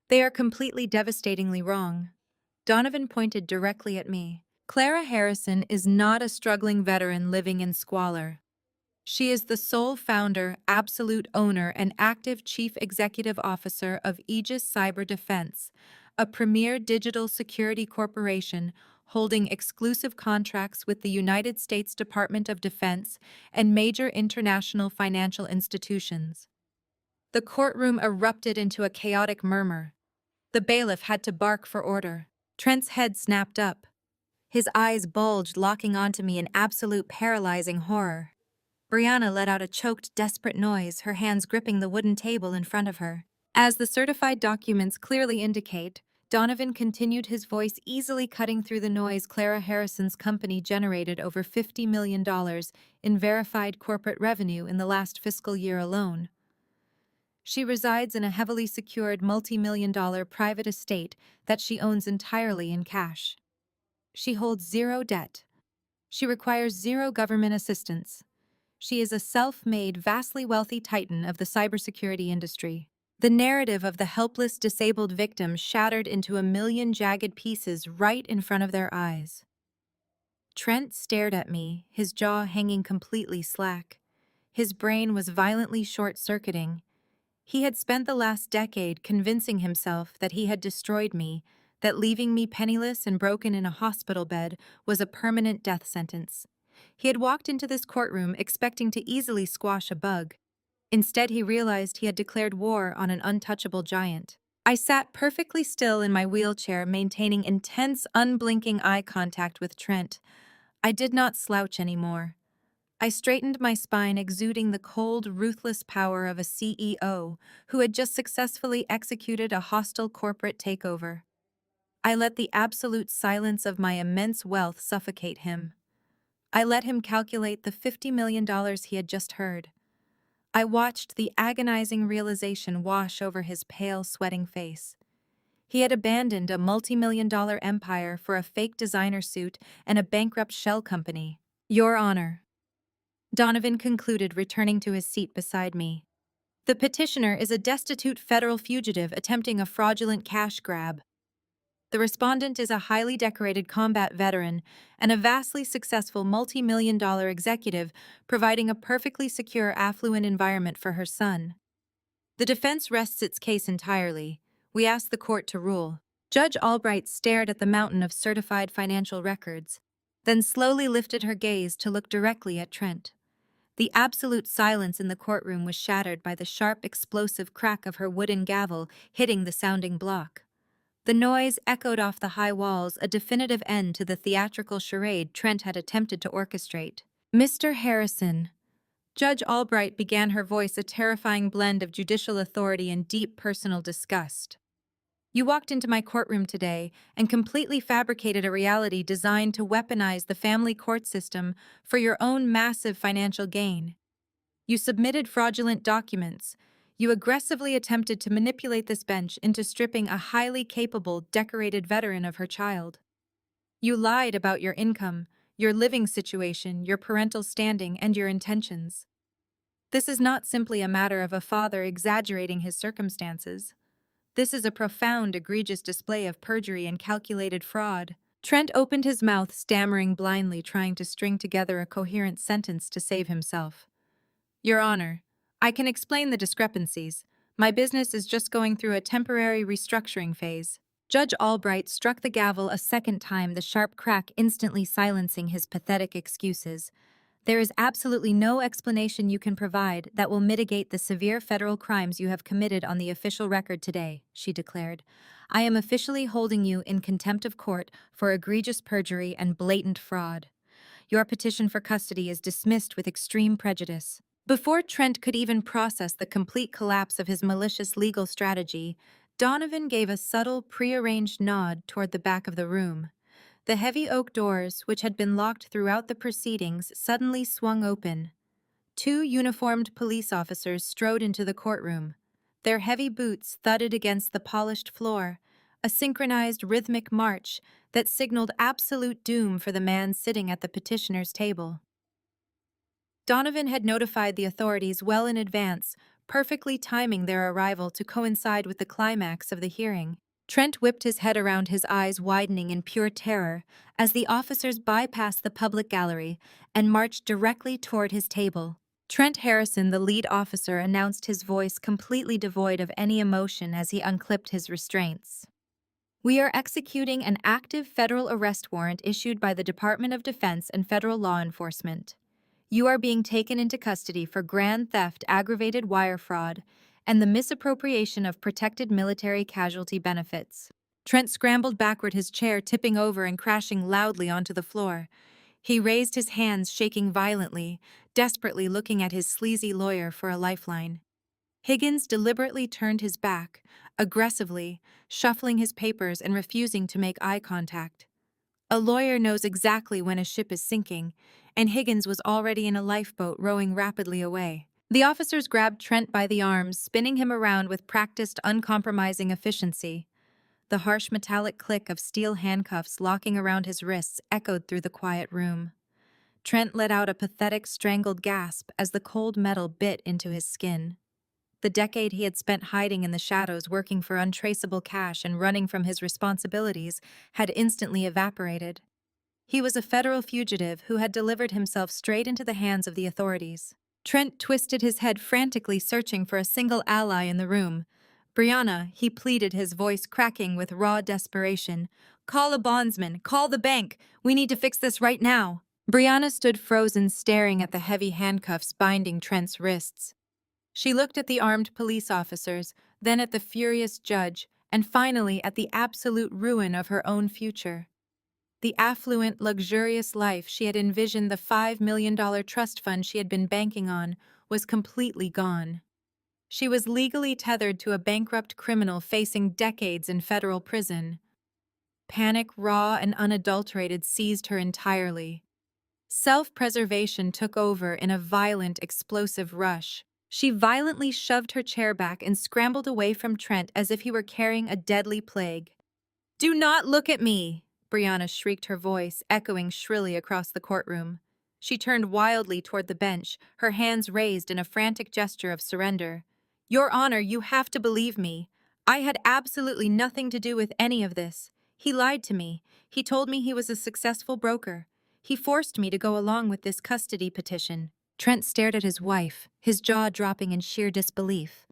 They are completely devastatingly wrong." Donovan pointed directly at me. "Clara Harrison is not a struggling veteran living in squalor. She is the sole founder, absolute owner, and active chief executive officer of Aegis Cyber Defense, a premier digital security corporation holding exclusive contracts with the United States Department of Defense and major international financial institutions." The courtroom erupted into a chaotic murmur. The bailiff had to bark for order. Trent's head snapped up. His eyes bulged, locking onto me in absolute paralyzing horror. Brianna let out a choked, desperate noise, her hands gripping the wooden table in front of her. As the certified documents clearly indicate, Donovan continued, his voice easily cutting through the noise. "Clara Harrison's company generated over $50 million in verified corporate revenue in the last fiscal year alone. She resides in a heavily secured multi-million-dollar private estate that she owns entirely in cash. She holds zero debt. She requires zero government assistance. She is a self-made, vastly wealthy titan of the cybersecurity industry." The narrative of the helpless, disabled victim shattered into a million jagged pieces right in front of their eyes. Trent stared at me, his jaw hanging completely slack. His brain was violently short-circuiting. He had spent the last decade convincing himself that he had destroyed me, that leaving me penniless and broken in a hospital bed was a permanent death sentence. He had walked into this courtroom expecting to easily squash a bug. Instead, he realized he had declared war on an untouchable giant. I sat perfectly still in my wheelchair, maintaining intense, unblinking eye contact with Trent. I did not slouch anymore. I straightened my spine, exuding the cold, ruthless power of a CEO who had just successfully executed a hostile corporate takeover. I let the absolute silence of my immense wealth suffocate him. I let him calculate the $50 million he had just heard. I watched the agonizing realization wash over his pale, sweating face. He had abandoned a multi-million-dollar empire for a fake designer suit and a bankrupt shell company. Your Honor, Donovan concluded, returning to his seat beside me. The petitioner is a destitute federal fugitive attempting a fraudulent cash grab. The respondent is a highly decorated combat veteran and a vastly successful multi-million-dollar executive providing a perfectly secure, affluent environment for her son. The defense rests its case entirely. We ask the court to rule. Judge Albright stared at the mountain of certified financial records, then slowly lifted her gaze to look directly at Trent. The absolute silence in the courtroom was shattered by the sharp, explosive crack of her wooden gavel hitting the sounding block. The noise echoed off the high walls, a definitive end to the theatrical charade Trent had attempted to orchestrate. Mr. Harrison. Judge Albright began, her voice a terrifying blend of judicial authority and deep personal disgust. You walked into my courtroom today and completely fabricated a reality designed to weaponize the family court system for your own massive financial gain. You submitted fraudulent documents. You aggressively attempted to manipulate this bench into stripping a highly capable, decorated veteran of her child. You lied about your income, your living situation, your parental standing, and your intentions. This is not simply a matter of a father exaggerating his circumstances. This is a profound, egregious display of perjury and calculated fraud. Trent opened his mouth, stammering blindly, trying to string together a coherent sentence to save himself. Your Honor, I can explain the discrepancies. My business is just going through a temporary restructuring phase. Judge Albright struck the gavel a second time, the sharp crack instantly silencing his pathetic excuses. There is absolutely no explanation you can provide that will mitigate the severe federal crimes you have committed on the official record today, she declared. I am officially holding you in contempt of court for egregious perjury and blatant fraud. Your petition for custody is dismissed with extreme prejudice. Before Trent could even process the complete collapse of his malicious legal strategy, Donovan gave a subtle, prearranged nod toward the back of the room. The heavy oak doors, which had been locked throughout the proceedings, suddenly swung open. Two uniformed police officers strode into the courtroom. Their heavy boots thudded against the polished floor, a synchronized rhythmic march that signaled absolute doom for the man sitting at the petitioner's table. Donovan had notified the authorities well in advance, perfectly timing their arrival to coincide with the climax of the hearing. Trent whipped his head around, his eyes widening in pure terror, as the officers bypassed the public gallery and marched directly toward his table. Trent Harrison, the lead officer, announced, his voice completely devoid of any emotion as he unclipped his restraints. We are executing an active federal arrest warrant issued by the Department of Defense and federal law enforcement. You are being taken into custody for grand theft, aggravated wire fraud, and the misappropriation of protected military casualty benefits. Trent scrambled backward, his chair tipping over and crashing loudly onto the floor. He raised his hands, shaking violently, desperately looking at his sleazy lawyer for a lifeline. Higgins deliberately turned his back, aggressively, shuffling his papers and refusing to make eye contact. A lawyer knows exactly when a ship is sinking, and Higgins was already in a lifeboat rowing rapidly away. The officers grabbed Trent by the arms, spinning him around with practiced, uncompromising efficiency. The harsh metallic click of steel handcuffs locking around his wrists echoed through the quiet room. Trent let out a pathetic, strangled gasp as the cold metal bit into his skin. The decade he had spent hiding in the shadows, working for untraceable cash and running from his responsibilities, had instantly evaporated. He was a federal fugitive who had delivered himself straight into the hands of the authorities. Trent twisted his head, frantically searching for a single ally in the room. Brianna, he pleaded, his voice cracking with raw desperation. Call a bondsman, call the bank. We need to fix this right now. Brianna stood frozen, staring at the heavy handcuffs binding Trent's wrists. She looked at the armed police officers, then at the furious judge, and finally at the absolute ruin of her own future. The affluent, luxurious life she had envisioned, the $5 million trust fund she had been banking on, was completely gone. She was legally tethered to a bankrupt criminal facing decades in federal prison. Panic, raw and unadulterated, seized her entirely. Self-preservation took over in a violent, explosive rush. She violently shoved her chair back and scrambled away from Trent as if he were carrying a deadly plague. "Do not look at me!" Brianna shrieked, her voice echoing shrilly across the courtroom. She turned wildly toward the bench, her hands raised in a frantic gesture of surrender. "Your Honor, you have to believe me. I had absolutely nothing to do with any of this. He lied to me. He told me he was a successful broker. He forced me to go along with this custody petition." Trent stared at his wife, his jaw dropping in sheer disbelief.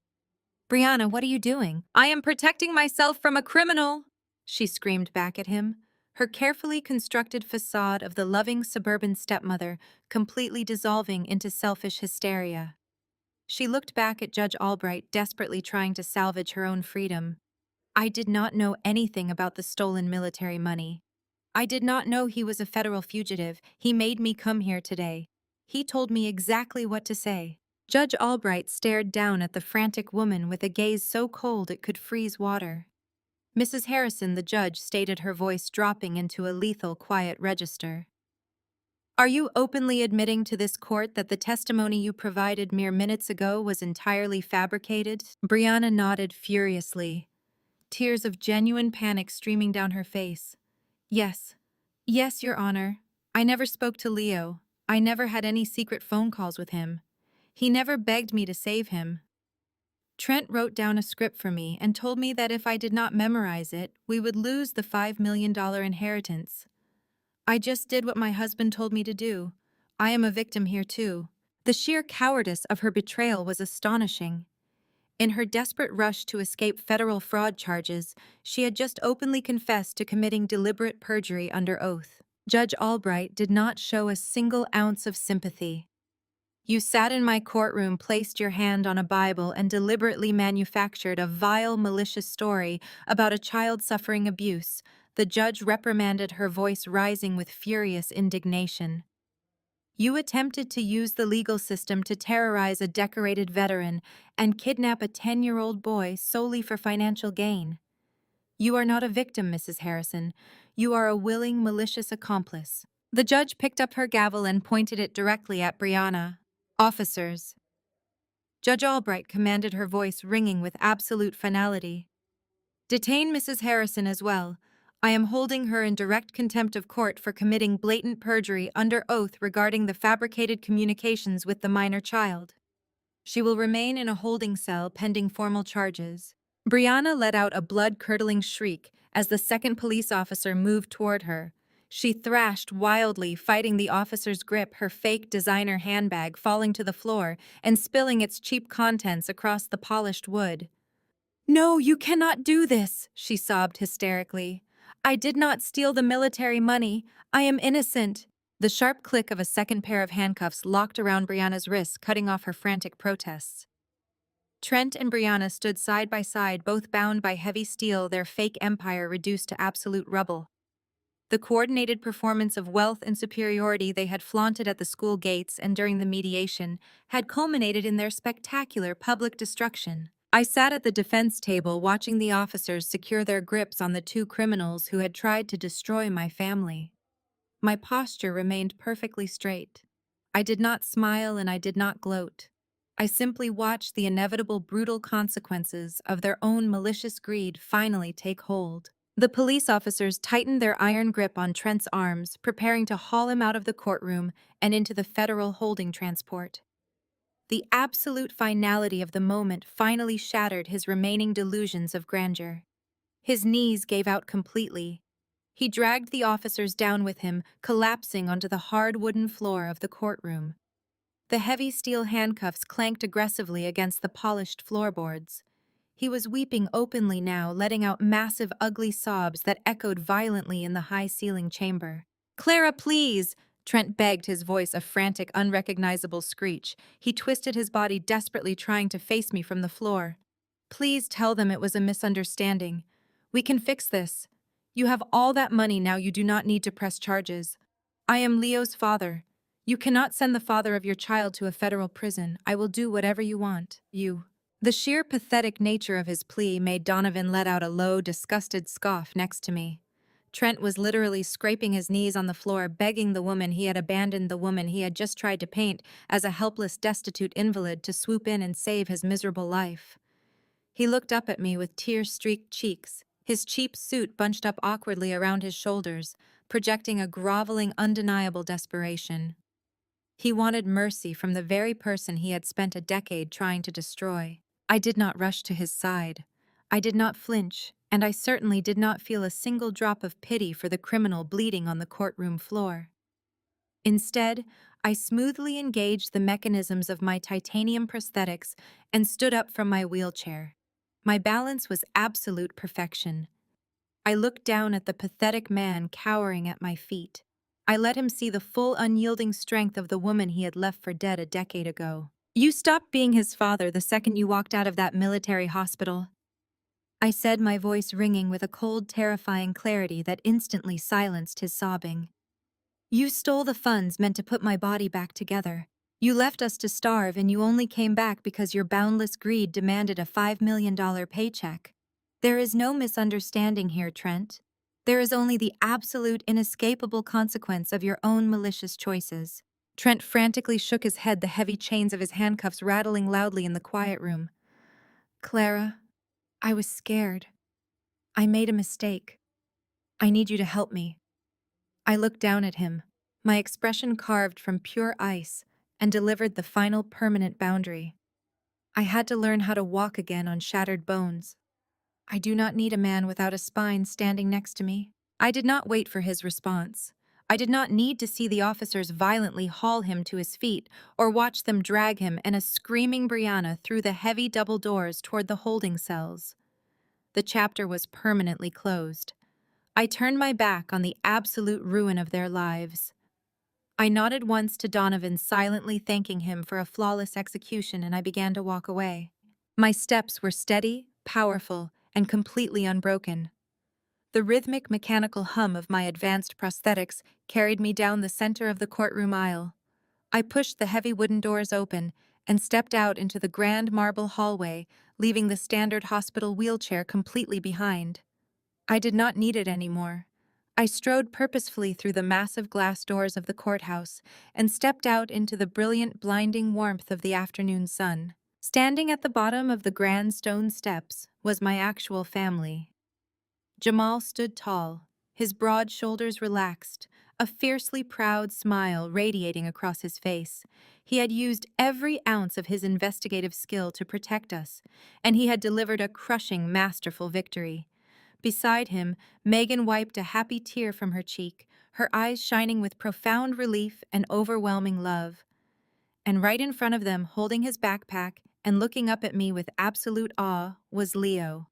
"Brianna, what are you doing?" "I am protecting myself from a criminal!" she screamed back at him, her carefully constructed facade of the loving suburban stepmother completely dissolving into selfish hysteria. She looked back at Judge Albright, desperately trying to salvage her own freedom. "I did not know anything about the stolen military money. I did not know he was a federal fugitive. He made me come here today. He told me exactly what to say." Judge Albright stared down at the frantic woman with a gaze so cold it could freeze water. "Mrs. Harrison," the judge stated, her voice dropping into a lethal, quiet register. "Are you openly admitting to this court that the testimony you provided mere minutes ago was entirely fabricated?" Brianna nodded furiously, tears of genuine panic streaming down her face. "Yes. Yes, Your Honor. I never spoke to Leo. I never had any secret phone calls with him. He never begged me to save him. Trent wrote down a script for me and told me that if I did not memorize it, we would lose the $5 million inheritance. I just did what my husband told me to do. I am a victim here too." The sheer cowardice of her betrayal was astonishing. In her desperate rush to escape federal fraud charges, she had just openly confessed to committing deliberate perjury under oath. Judge Albright did not show a single ounce of sympathy. "You sat in my courtroom, placed your hand on a Bible, and deliberately manufactured a vile, malicious story about a child suffering abuse," the judge reprimanded, her voice rising with furious indignation. "You attempted to use the legal system to terrorize a decorated veteran and kidnap a 10-year-old boy solely for financial gain. You are not a victim, Mrs. Harrison. You are a willing, malicious accomplice." The judge picked up her gavel and pointed it directly at Brianna. "Officers." Judge Albright commanded, her voice ringing with absolute finality. "Detain Mrs. Harrison as well. I am holding her in direct contempt of court for committing blatant perjury under oath regarding the fabricated communications with the minor child. She will remain in a holding cell pending formal charges." Brianna let out a blood-curdling shriek as the second police officer moved toward her. She thrashed wildly, fighting the officer's grip, her fake designer handbag falling to the floor and spilling its cheap contents across the polished wood. "No, you cannot do this," she sobbed hysterically. "I did not steal the military money. I am innocent." The sharp click of a second pair of handcuffs locked around Brianna's wrists, cutting off her frantic protests. Trent and Brianna stood side by side, both bound by heavy steel, their fake empire reduced to absolute rubble. The coordinated performance of wealth and superiority they had flaunted at the school gates and during the mediation had culminated in their spectacular public destruction. I sat at the defense table watching the officers secure their grips on the two criminals who had tried to destroy my family. My posture remained perfectly straight. I did not smile and I did not gloat. I simply watched the inevitable brutal consequences of their own malicious greed finally take hold. The police officers tightened their iron grip on Trent's arms, preparing to haul him out of the courtroom and into the federal holding transport. The absolute finality of the moment finally shattered his remaining delusions of grandeur. His knees gave out completely. He dragged the officers down with him, collapsing onto the hard wooden floor of the courtroom. The heavy steel handcuffs clanked aggressively against the polished floorboards. He was weeping openly now, letting out massive, ugly sobs that echoed violently in the high-ceiling chamber. "Clara, please! Trent begged, his voice a frantic, unrecognizable screech. He twisted his body desperately, trying to face me from the floor. Please tell them it was a misunderstanding. We can fix this. You have all that money now, you do not need to press charges. I am Leo's father. You cannot send the father of your child to a federal prison. I will do whatever you want. You. The sheer pathetic nature of his plea made Donovan let out a low, disgusted scoff next to me. Trent was literally scraping his knees on the floor, begging the woman he had abandoned, the woman he had just tried to paint as a helpless, destitute invalid, to swoop in and save his miserable life. He looked up at me with tear-streaked cheeks, his cheap suit bunched up awkwardly around his shoulders, projecting a groveling, undeniable desperation. He wanted mercy from the very person he had spent a decade trying to destroy. I did not rush to his side. I did not flinch, and I certainly did not feel a single drop of pity for the criminal bleeding on the courtroom floor. Instead, I smoothly engaged the mechanisms of my titanium prosthetics and stood up from my wheelchair. My balance was absolute perfection. I looked down at the pathetic man cowering at my feet. I let him see the full, unyielding strength of the woman he had left for dead a decade ago. You stopped being his father the second you walked out of that military hospital, I said, my voice ringing with a cold, terrifying clarity that instantly silenced his sobbing. You stole the funds meant to put my body back together. You left us to starve, and you only came back because your boundless greed demanded a $5 million paycheck. There is no misunderstanding here, Trent. There is only the absolute, inescapable consequence of your own malicious choices. Trent frantically shook his head, the heavy chains of his handcuffs rattling loudly in the quiet room. Clara, I was scared. I made a mistake. I need you to help me. I looked down at him, my expression carved from pure ice, and delivered the final permanent boundary. I had to learn how to walk again on shattered bones. I do not need a man without a spine standing next to me. I did not wait for his response. I did not need to see the officers violently haul him to his feet or watch them drag him and a screaming Brianna through the heavy double doors toward the holding cells. The chapter was permanently closed. I turned my back on the absolute ruin of their lives. I nodded once to Donovan, silently thanking him for a flawless execution, and I began to walk away. My steps were steady, powerful, and completely unbroken. The rhythmic, mechanical hum of my advanced prosthetics carried me down the center of the courtroom aisle. I pushed the heavy wooden doors open and stepped out into the grand marble hallway, leaving the standard hospital wheelchair completely behind. I did not need it anymore. I strode purposefully through the massive glass doors of the courthouse and stepped out into the brilliant, blinding warmth of the afternoon sun. Standing at the bottom of the grand stone steps was my actual family. Jamal stood tall, his broad shoulders relaxed, a fiercely proud smile radiating across his face. He had used every ounce of his investigative skill to protect us, and he had delivered a crushing, masterful victory. Beside him, Megan wiped a happy tear from her cheek, her eyes shining with profound relief and overwhelming love. And right in front of them, holding his backpack and looking up at me with absolute awe, was Leo,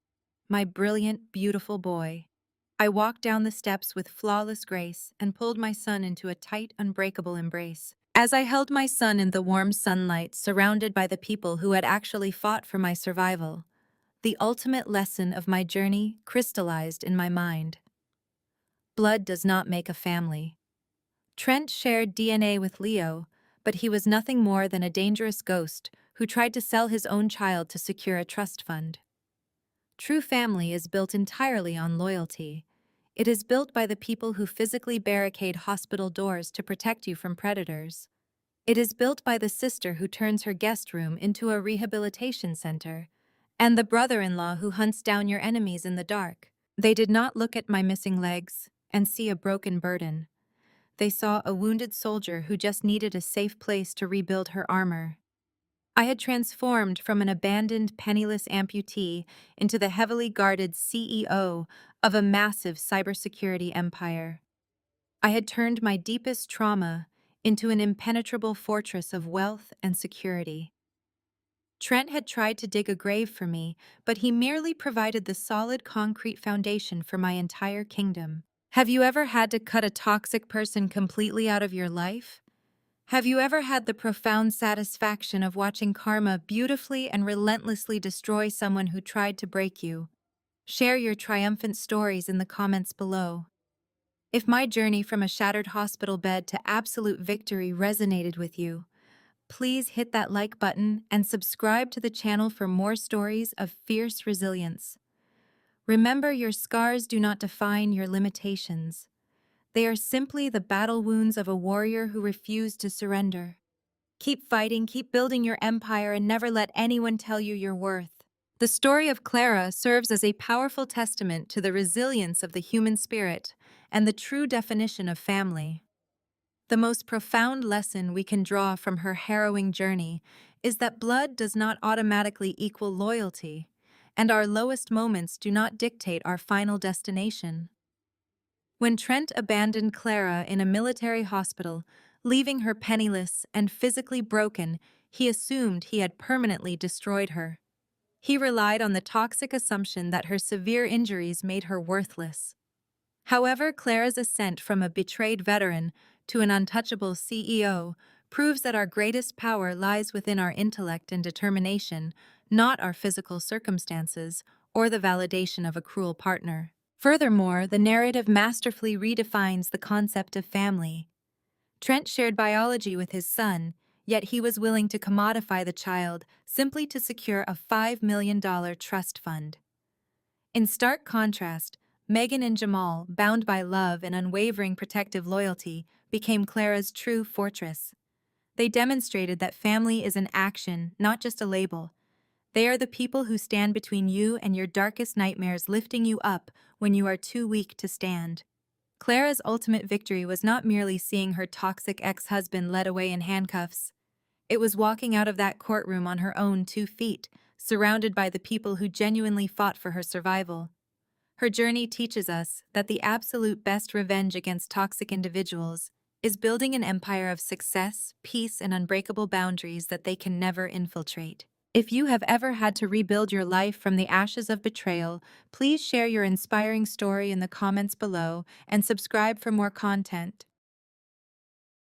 my brilliant, beautiful boy. I walked down the steps with flawless grace and pulled my son into a tight, unbreakable embrace. As I held my son in the warm sunlight, surrounded by the people who had actually fought for my survival, the ultimate lesson of my journey crystallized in my mind. Blood does not make a family. Trent shared DNA with Leo, but he was nothing more than a dangerous ghost who tried to sell his own child to secure a trust fund. True family is built entirely on loyalty. It is built by the people who physically barricade hospital doors to protect you from predators. It is built by the sister who turns her guest room into a rehabilitation center, and the brother-in-law who hunts down your enemies in the dark. They did not look at my missing legs and see a broken burden. They saw a wounded soldier who just needed a safe place to rebuild her armor. I had transformed from an abandoned, penniless amputee into the heavily guarded CEO of a massive cybersecurity empire. I had turned my deepest trauma into an impenetrable fortress of wealth and security. Trent had tried to dig a grave for me, but he merely provided the solid concrete foundation for my entire kingdom. Have you ever had to cut a toxic person completely out of your life? Have you ever had the profound satisfaction of watching karma beautifully and relentlessly destroy someone who tried to break you? Share your triumphant stories in the comments below. If my journey from a shattered hospital bed to absolute victory resonated with you, please hit that like button and subscribe to the channel for more stories of fierce resilience. Remember, your scars do not define your limitations. They are simply the battle wounds of a warrior who refused to surrender. Keep fighting, keep building your empire, and never let anyone tell you your worth. The story of Clara serves as a powerful testament to the resilience of the human spirit and the true definition of family. The most profound lesson we can draw from her harrowing journey is that blood does not automatically equal loyalty, and our lowest moments do not dictate our final destination. When Trent abandoned Clara in a military hospital, leaving her penniless and physically broken, he assumed he had permanently destroyed her. He relied on the toxic assumption that her severe injuries made her worthless. However, Clara's ascent from a betrayed veteran to an untouchable CEO proves that our greatest power lies within our intellect and determination, not our physical circumstances or the validation of a cruel partner. Furthermore, the narrative masterfully redefines the concept of family. Trent shared biology with his son, yet he was willing to commodify the child simply to secure a $5 million trust fund. In stark contrast, Megan and Jamal, bound by love and unwavering protective loyalty, became Clara's true fortress. They demonstrated that family is an action, not just a label. They are the people who stand between you and your darkest nightmares, lifting you up when you are too weak to stand. Clara's ultimate victory was not merely seeing her toxic ex-husband led away in handcuffs. It was walking out of that courtroom on her own 2 feet, surrounded by the people who genuinely fought for her survival. Her journey teaches us that the absolute best revenge against toxic individuals is building an empire of success, peace, and unbreakable boundaries that they can never infiltrate. If you have ever had to rebuild your life from the ashes of betrayal, please share your inspiring story in the comments below and subscribe for more content.